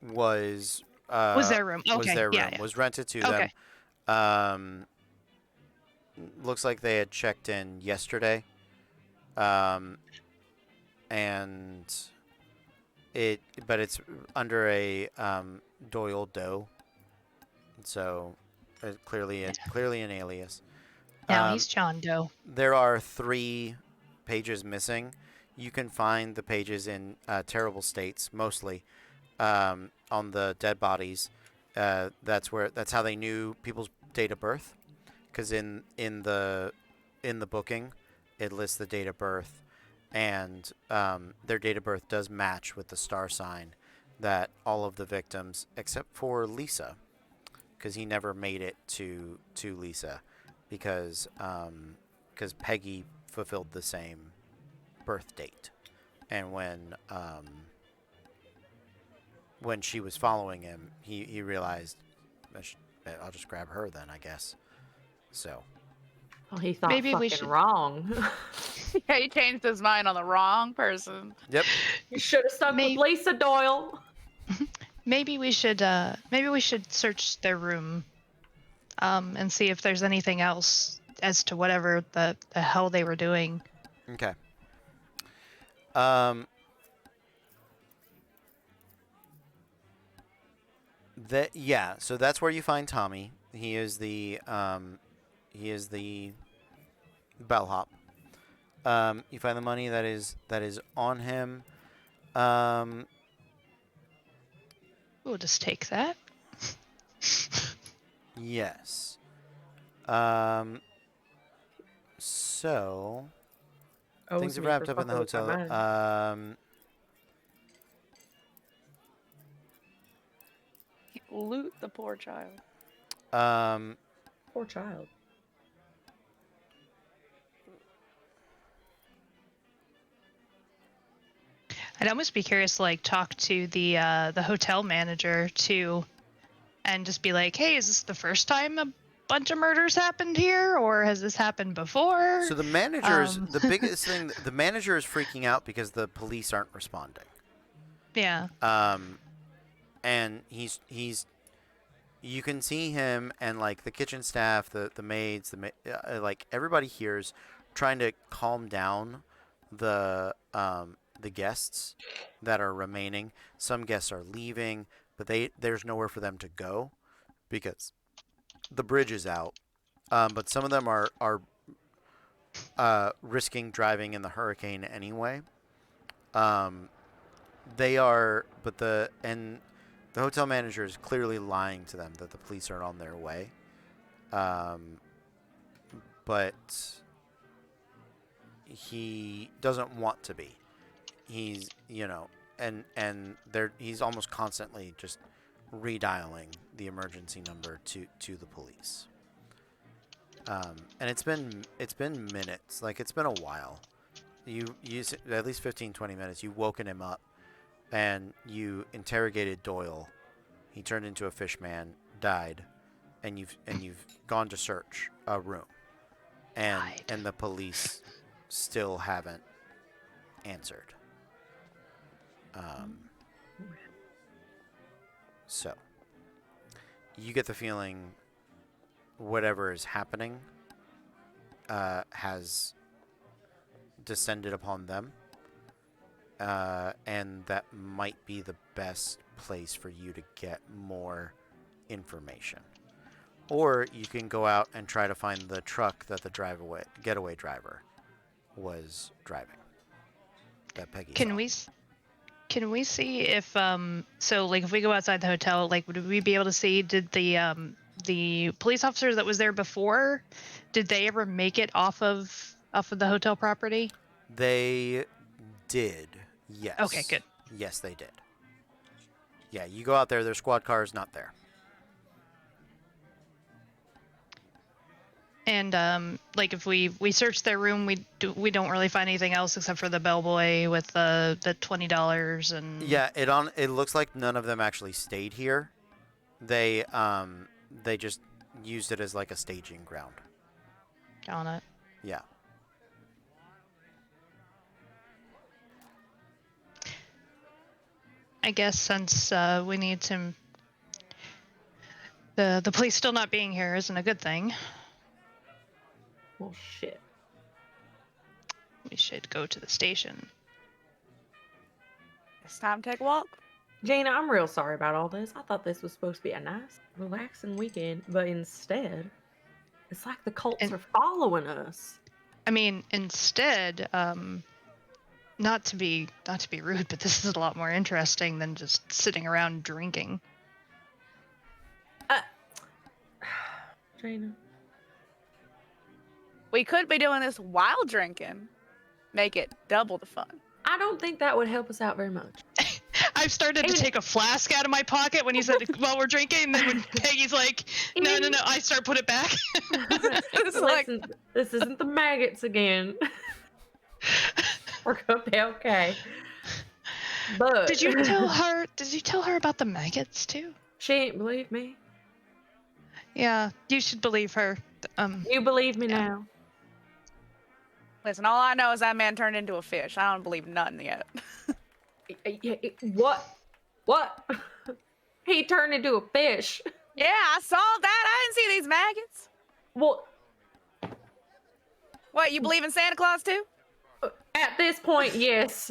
was their room. Okay. Was their room. Yeah. Was rented to Okay. them. Looks like they had checked in yesterday. But it's under a Doyle Doe. So clearly an alias. Now he's John Doe. There are 3 pages missing. You can find the pages in terrible states, mostly on the dead bodies. That's how they knew people's date of birth, because in the booking, it lists the date of birth, and their date of birth does match with the star sign that all of the victims, except for Lisa, because he never made it to Lisa, because Peggy fulfilled the same birth date, and when she was following him, he realized, I'll just grab her then, I guess. So. Oh, he thought Maybe we fucking should- wrong. Yeah, he changed his mind on the wrong person. Yep. You should have stuck with Lisa Doyle. Maybe we should search their room, and see if there's anything else as to whatever the hell they were doing. Okay. So that's where you find Tommy. He is the bellhop. You find the money that is on him. We'll just take that. Yes. So things have wrapped up in the hotel. Loot the poor child. Poor child. I'd almost be curious to like talk to the hotel manager too, and just be like, "Hey, is this the first time a bunch of murders happened here, or has this happened before?" So the manager's the biggest thing. The manager is freaking out because the police aren't responding. Yeah. And he's you can see him and like the kitchen staff, the maids, like everybody here's trying to calm down the guests that are remaining. Some guests are leaving, but there's nowhere for them to go because the bridge is out. But some of them are risking driving in the hurricane anyway. They are, but the hotel manager is clearly lying to them that the police are on their way. But he doesn't want to be. He's, and he's almost constantly just redialing the emergency number to the police. And it's been minutes, like it's been a while. You at least 15-20 minutes. You've woken him up, and you interrogated Doyle. He turned into a fish man, died, and you've gone to search a room, and the police still haven't answered. So you get the feeling whatever is happening has descended upon them, and that might be the best place for you to get more information. Or you can go out and try to find the truck that the getaway driver was driving. That Peggy saw. Can we see if so like if we go outside the hotel, like would we be able to see, did the police officer that was there before, did they ever make it off of the hotel property? They did. Yes. Okay, good. Yes, they did. Yeah, you go out there, their squad car is not there. And like if we search their room, we don't really find anything else except for the bellboy with the $20 and Yeah, it looks like none of them actually stayed here. They just used it as like a staging ground. on it. Yeah. I guess since we need some, the police still not being here isn't a good thing. Well, shit. We should go to the station. It's time to take a walk. Jaina, I'm real sorry about all this. I thought this was supposed to be a nice, relaxing weekend, but instead, it's like the cults are following us. I mean, instead, not to be rude, but this is a lot more interesting than just sitting around drinking. Jaina, We could be doing this while drinking. Make it double the fun. I don't think that would help us out very much. I've started to take a flask out of my pocket when he said while we're drinking, and then when Peggy's like, no, I start put it back. Listen, this isn't the maggots again. We're gonna be okay. But Did you tell her about the maggots too? She ain't believe me. Yeah, you should believe her. You believe me now. Listen, all I know is that man turned into a fish. I don't believe nothing yet. What? What? He turned into a fish. Yeah, I saw that. I didn't see these maggots. Well, What, you believe in Santa Claus too? at this point, yes.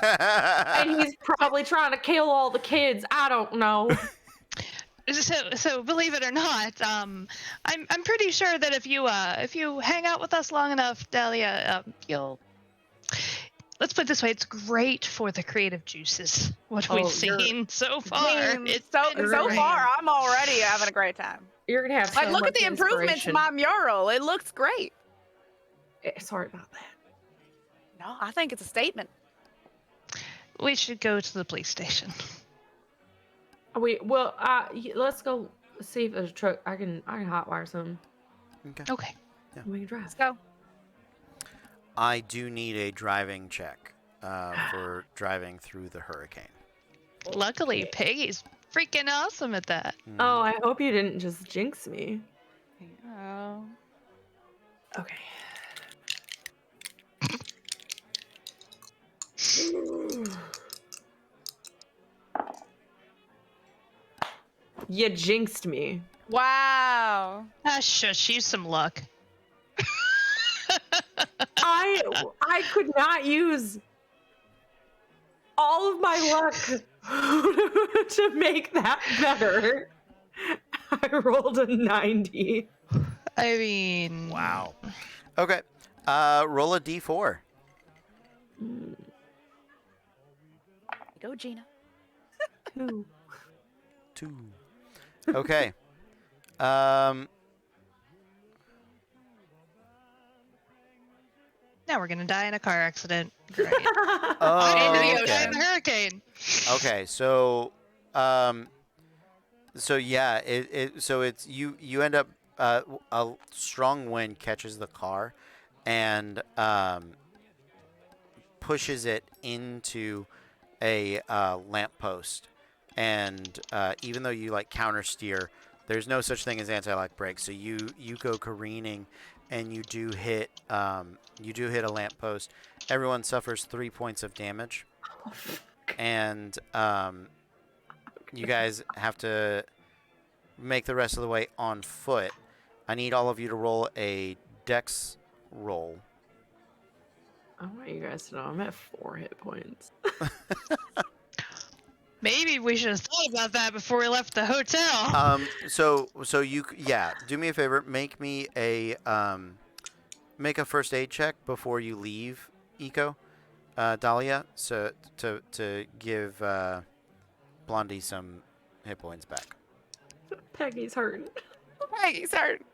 And he's probably trying to kill all the kids. I don't know. So believe it or not, I'm pretty sure that if you hang out with us long enough, Dahlia, you'll. Let's put it this way: it's great for the creative juices. What we've seen so far. So far, I'm already having a great time. You're gonna have so Like, look at much the improvements to inspiration. my mural. It looks great. Sorry about that. No, I think it's a statement. We should go to the police station. Let's go see if there's a truck. I can hotwire some. Okay. We can drive. Let's go. I do need a driving check for driving through the hurricane. Luckily, Peggy's freaking awesome at that. Oh, I hope you didn't just jinx me. Oh. Okay. You jinxed me. Wow. Ah, shush, use some luck. I could not use all of my luck to make that better. I rolled a 90. I mean, Wow. Okay. Roll a d4. Go, Gina. 2. 2. Okay. Now we're gonna die in a car accident. Great. Oh, Into the okay. ocean, hurricane. Okay, so yeah, it's you end up a strong wind catches the car and pushes it into a lamppost, and even though you like counter steer, there's no such thing as anti-lock brakes, so you go careening and you do hit a lamppost. Everyone suffers 3 points of damage. And you guys have to make the rest of the way on foot. I need all of you to roll a dex roll. I want you guys to know I'm at 4 hit points. Maybe we should have thought about that before we left the hotel. So you do me a favor, make me a first aid check before you leave Eco, Dahlia, so to give Blondie some hit points back. Peggy's hurting. Peggy's hurting.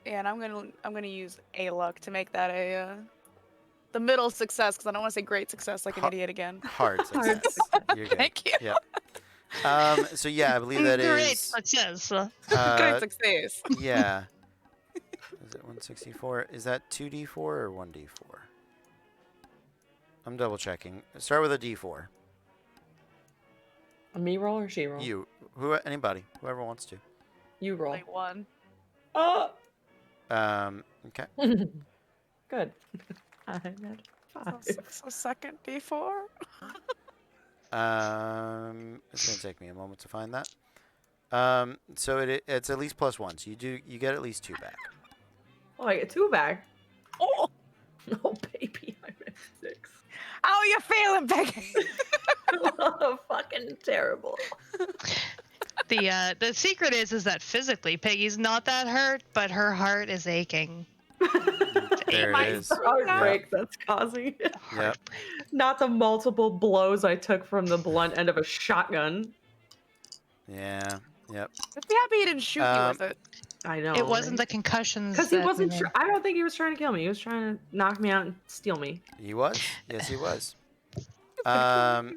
And I'm gonna use a luck to make that the middle success, because I don't want to say great success like an idiot again. Hard success. You're good. Thank you. Yep. So yeah, I believe that Great is success. Great success. yeah. Is it 164? Is that 2d4 or 1d4? I'm double checking. Start with a d4. A me roll or she roll? You, anybody, whoever wants to. You roll. Only one. Oh. Okay. Good. I'm at 5. So second D4. It's gonna take me a moment to find that. So it's at least +1. So you get at least 2 back. Oh, I get 2 back. Oh, Oh, baby, I'm at 6. how are you feeling, Becky? Oh, fucking terrible. The secret is that physically Peggy's not that hurt, but her heart is aching. There My it is. heartbreak that's causing it. Yep. Not the multiple blows I took from the blunt end of a shotgun. Yeah. Yep. Just be happy he didn't shoot you with it. I know. It wasn't the concussions. Because he that wasn't. made- I don't think he was trying to kill me. He was trying to knock me out and steal me. He was. Yes, he was. An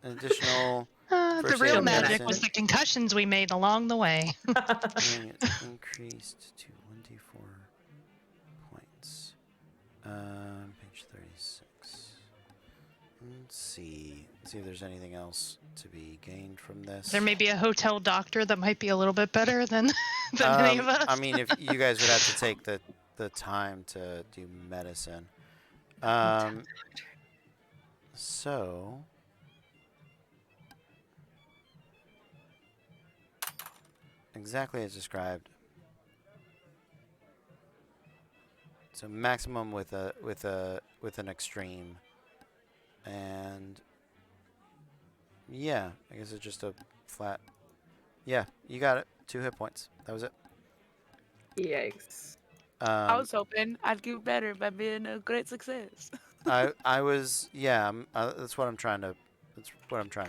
additional The first real aid magic medicine. was the concussions we made along the way. Healing it increased to 1d4 points. Page 36. Let's see. See if there's anything else to be gained from this. There may be a hotel doctor that might be a little bit better than any of us. I mean, if you guys would have to take the time to do medicine. So exactly as described. So maximum with an extreme, and yeah, I guess it's just a flat. Yeah, you got it. 2 hit points. That was it. Yikes. I was hoping I'd do better by being a great success. I was that's what I'm trying to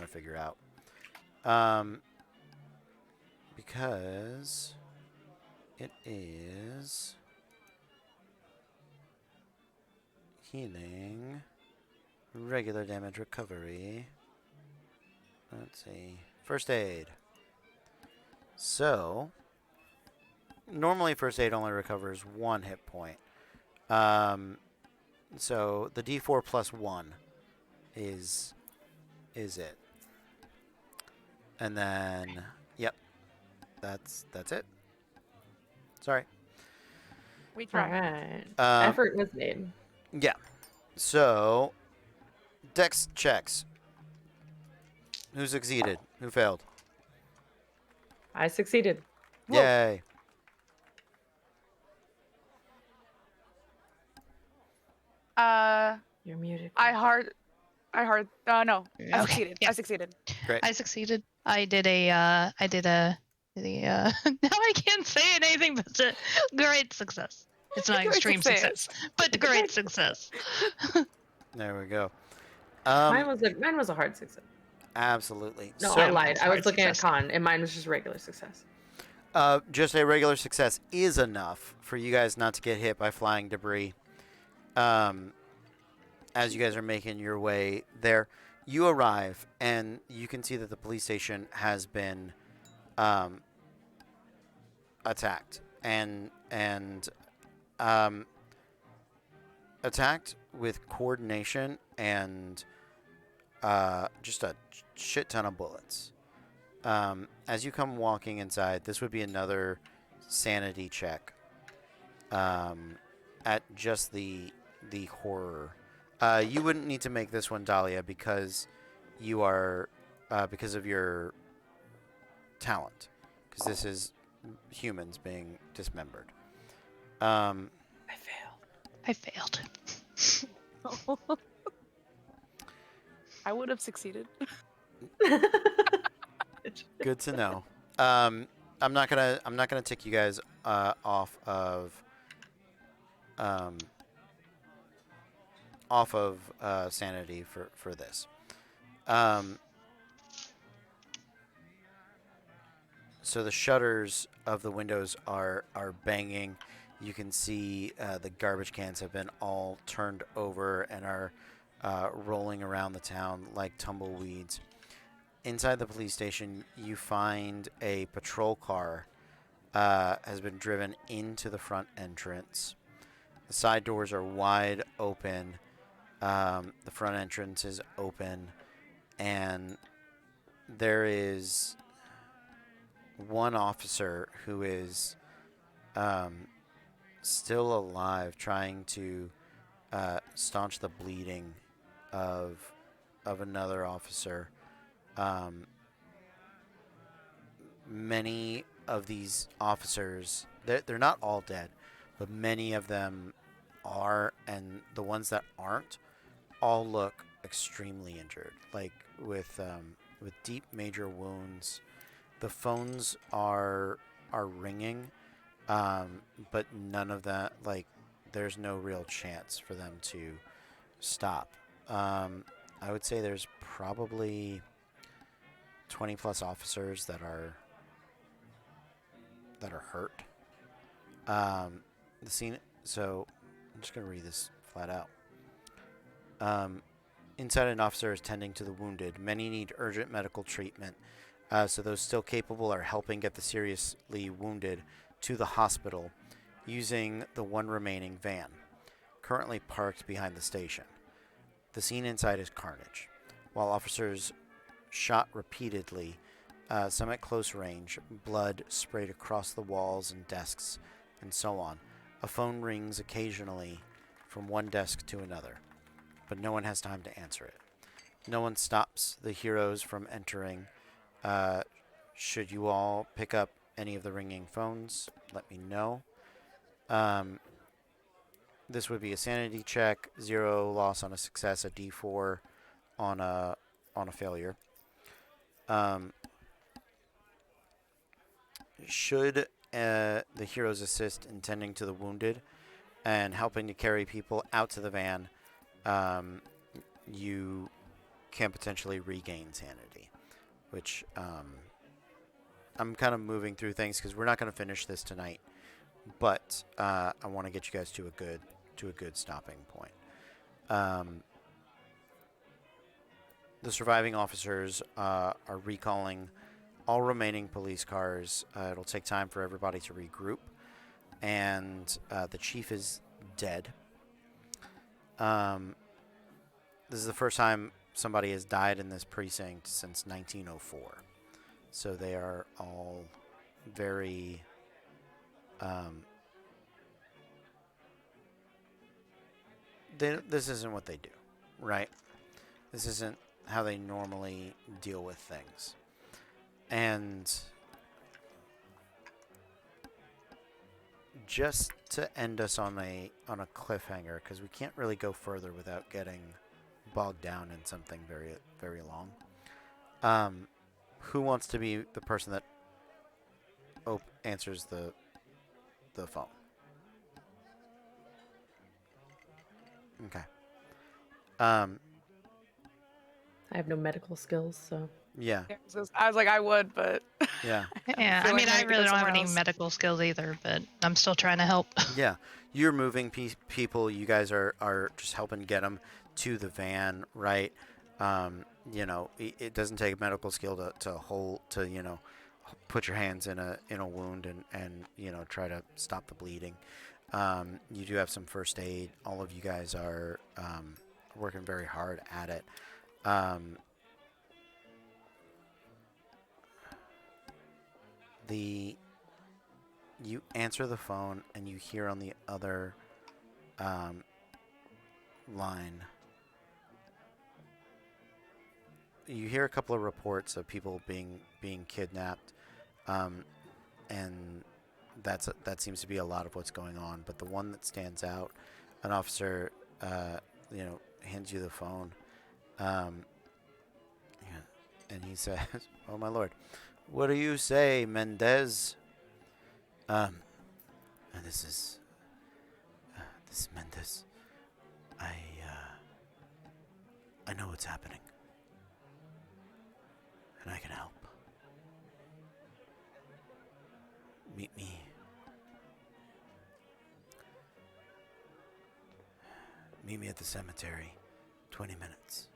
figure out. Because it is healing, regular damage recovery. Let's see. First aid. So normally first aid only recovers 1 hit point. So the D4 plus 1 is it. And then yep. That's it. Sorry. We All tried. right. Effort was made. Yeah. So Dex checks. Who succeeded? Who failed? I succeeded. Whoa. Yay. You're muted. No, I Okay, succeeded. yeah. I succeeded. Great. I succeeded. I did a now I can't say anything but a great success. It's not Great extreme success, but great success. There we go. mine was a hard success. Absolutely. No, So, I lied. I was hard looking at success. con, and mine was just regular success. just a regular success is enough for you guys not to get hit by flying debris. As you guys are making your way there, you arrive and you can see that the police station has been attacked and attacked with coordination and just a shit ton of bullets. As you come walking inside, this would be another sanity check at just the horror. You wouldn't need to make this one, Dahlia, because you are because of your talent. Because this is humans being dismembered. I failed. I failed. I would have succeeded. Good to know. I'm not gonna tick you guys off of sanity for this. So the shutters of the windows are banging. You can see the garbage cans have been all turned over and are rolling around the town like tumbleweeds. Inside the police station, you find a patrol car has been driven into the front entrance. The side doors are wide open. The front entrance is open. And there is one officer who is still alive, trying to staunch the bleeding of another officer. Many of these officers, they're not all dead, but many of them are, and the ones that aren't all look extremely injured, like with deep major wounds. The phones are ringing, but none of that, like, there's no real chance for them to stop. I would say there's probably 20 plus officers that are that are hurt. The scene. So I'm just gonna read this flat out. Inside, an officer is tending to the wounded. Many need urgent medical treatment. So those still capable are helping get the seriously wounded to the hospital using the one remaining van, currently parked behind the station. The scene inside is carnage. While officers shot repeatedly, some at close range, blood sprayed across the walls and desks, and so on. A phone rings occasionally from one desk to another, but no one has time to answer it. No one stops the heroes from entering. Should you all pick up any of the ringing phones, let me know. This would be a sanity check, 0 loss on a success, a D4 on a failure. Should the heroes assist in tending to the wounded and helping to carry people out to the van, you can potentially regain sanity, which I'm kind of moving through things because we're not going to finish this tonight, but I want to get you guys to a good stopping point. The surviving officers are recalling all remaining police cars. It'll take time for everybody to regroup, and the chief is dead. This is the first time somebody has died in this precinct since 1904. So they are all very this isn't what they do, right? This isn't how they normally deal with things. And just to end us on a cliffhanger, because we can't really go further without getting bogged down in something very, very long. Who wants to be the person that answers the phone? Okay. I have no medical skills, so. Yeah. I was like, I would, but Yeah. Yeah, I mean, I really don't have any medical skills either, but I'm still trying to help. Yeah. You're moving people. You guys are just helping get them to the van, right? It doesn't take a medical skill to put your hands in a wound and try to stop the bleeding. You do have some first aid. All of you guys are working very hard at it. You answer the phone and you hear on the other line. You hear a couple of reports of people being kidnapped, and that seems to be a lot of what's going on. But the one that stands out, an officer, hands you the phone, and he says, "Oh my lord, what do you say, Mendez?" This is Mendez. I know what's happening, and I can help. Meet me. Meet me at the cemetery. 20 minutes.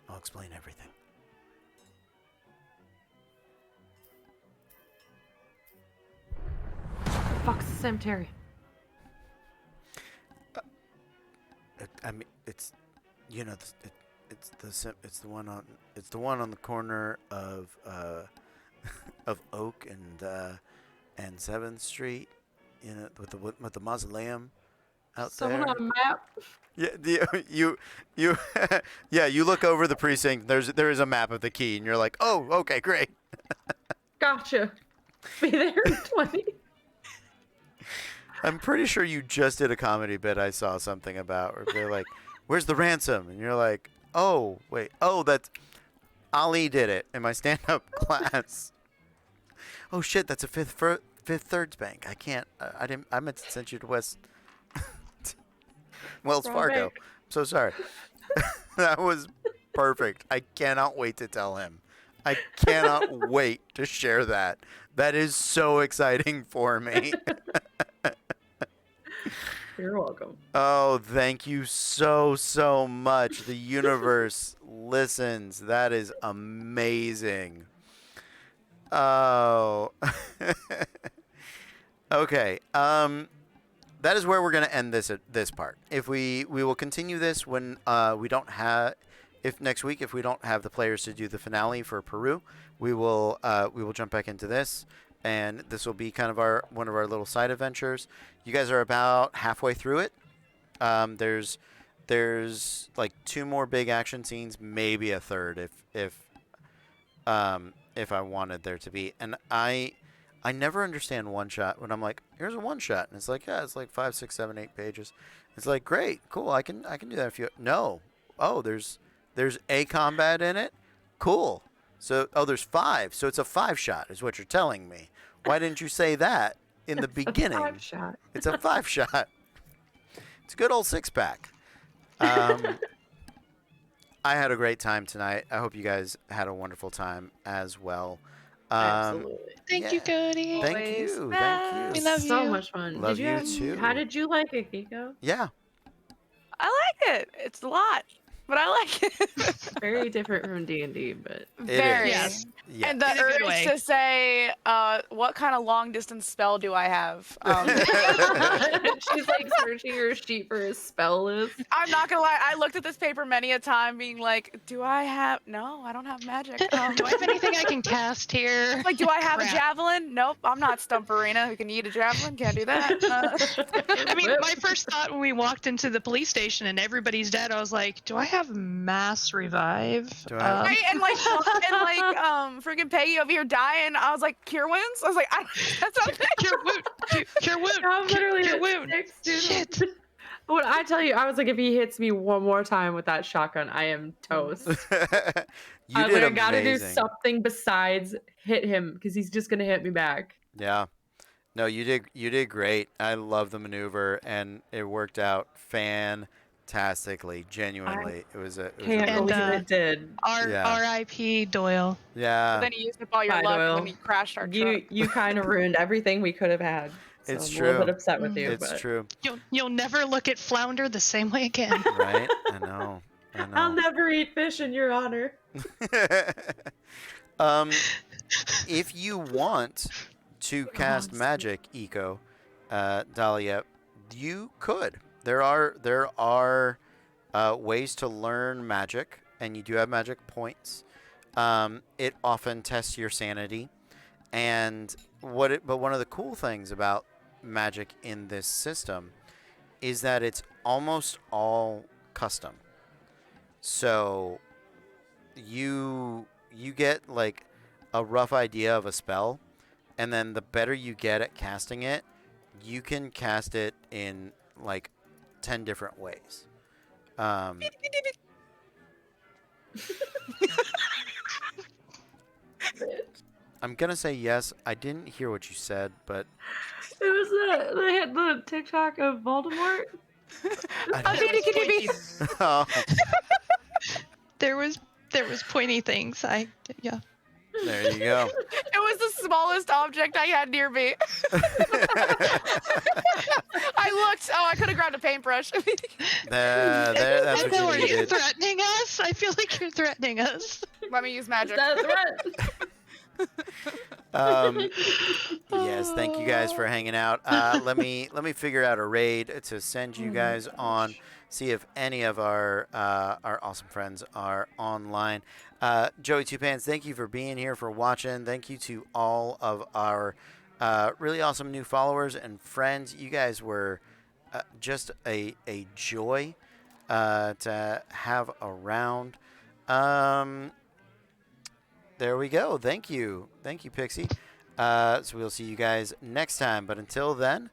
I'll explain everything. Fuck's the cemetery. I mean, it's it's the one on the corner of of Oak and 7th Street, with the mausoleum out Someone there. on a map. Yeah, you yeah, you look over the precinct. There is a map of the key, and you're like, oh, okay, great. Gotcha. Be there in 20. I'm pretty sure you just did a comedy bit I saw something about where they're like, where's the ransom? And you're like, oh, wait. Oh, that's Ali did it in my stand-up class. Oh, shit, that's a Fifth Thirds Bank. I can't. I meant to send you to Wells Fargo. I'm so sorry. That was perfect. I cannot wait to tell him. I cannot wait to share that. That is so exciting for me. You're welcome. Oh, thank you so much. The universe listens. That is amazing. Oh. Okay. That is where we're going to end this part. If we will continue this when we don't have if next week if we don't have the players to do the finale for Peru, we will jump back into this, and this will be kind of one of our little side adventures. You guys are about halfway through it. There's like 2 more big action scenes, maybe a third if I wanted there to be. And I never understand one shot when I'm like, here's a one shot, and it's like, yeah, it's like 5, 6, 7, 8 pages. It's like, great, cool, I can do that if you no. Oh, there's a combat in it. Cool. So there's 5. So it's a 5 shot is what you're telling me. Why didn't you say that in the beginning? A 5-shot. It's a 5 shot. It's a good old 6-pack. I had a great time tonight. I hope you guys had a wonderful time as well. Absolutely. Thank you, Cody. Thank Always you. best. We love So you. much fun. Love did you you have, too. How did you like it, Kiko? Yeah. I like it. It's a lot, but I like it. Very different from D&D, but Very. Yes. Yeah. And the In a good urge way. to say, what kind of long distance spell do I have? she's like searching her sheet for a spell list. I'm not gonna lie. I looked at this paper many a time, being like, "Do I have? No, I don't have magic. Do I have anything I can cast here? Like, do I have a Crap. javelin? Nope, I'm not Stumperina who can eat a javelin. Can't do that. I mean, my first thought when we walked into the police station and everybody's dead, I was like, do I have mass revive? Do I have- Right? And like, freaking Peggy over here dying. I was like, cure wounds. I was like, that's not Cure wound. Cure wound. I'm literally Cure at wound. 6, dude. Shit. When I tell you, I was like, if he hits me one more time with that shotgun, I am toast. you I was did like, I gotta do amazing. something besides hit him because he's just gonna hit me back. Yeah. No, you did great. I love the maneuver, and it worked out fantastically. Genuinely, it was a Can't And, believe it did. Yeah. R.I.P. Doyle. yeah. Then you used up all your Bye, luck, Doyle. and then you crashed our truck. You kind of ruined everything we could have had. So It's I'm a little true. bit upset with you, It's but true, You'll never look at Flounder the same way again. right? I know. I'll never eat fish in your honor. If you want to cast magic, Dahlia, you could. There are ways to learn magic, and you do have magic points. It often tests your sanity, and but one of the cool things about magic in this system is that it's almost all custom. So you get like a rough idea of a spell, and then the better you get at casting it, you can cast it in like 10 different ways. I'm gonna say yes. I didn't hear what you said, but It was they had the TikTok of Voldemort. Oh, There was pointy things. Yeah. there you go. It was the smallest object I had near me. I looked. Oh, I could have grabbed a paintbrush. That's what Are you you needed. threatening us? I feel like you're threatening us. Let me use Is magic. that a threat? Yes, thank you guys for hanging out. Let me figure out a raid to send you guys on. See if any of our awesome friends are online. Joey Two Pants, thank you for being here, for watching. Thank you to all of our really awesome new followers and friends. You guys were just a joy to have around. There we go. Thank you, Pixie. So we'll see you guys next time. But until then,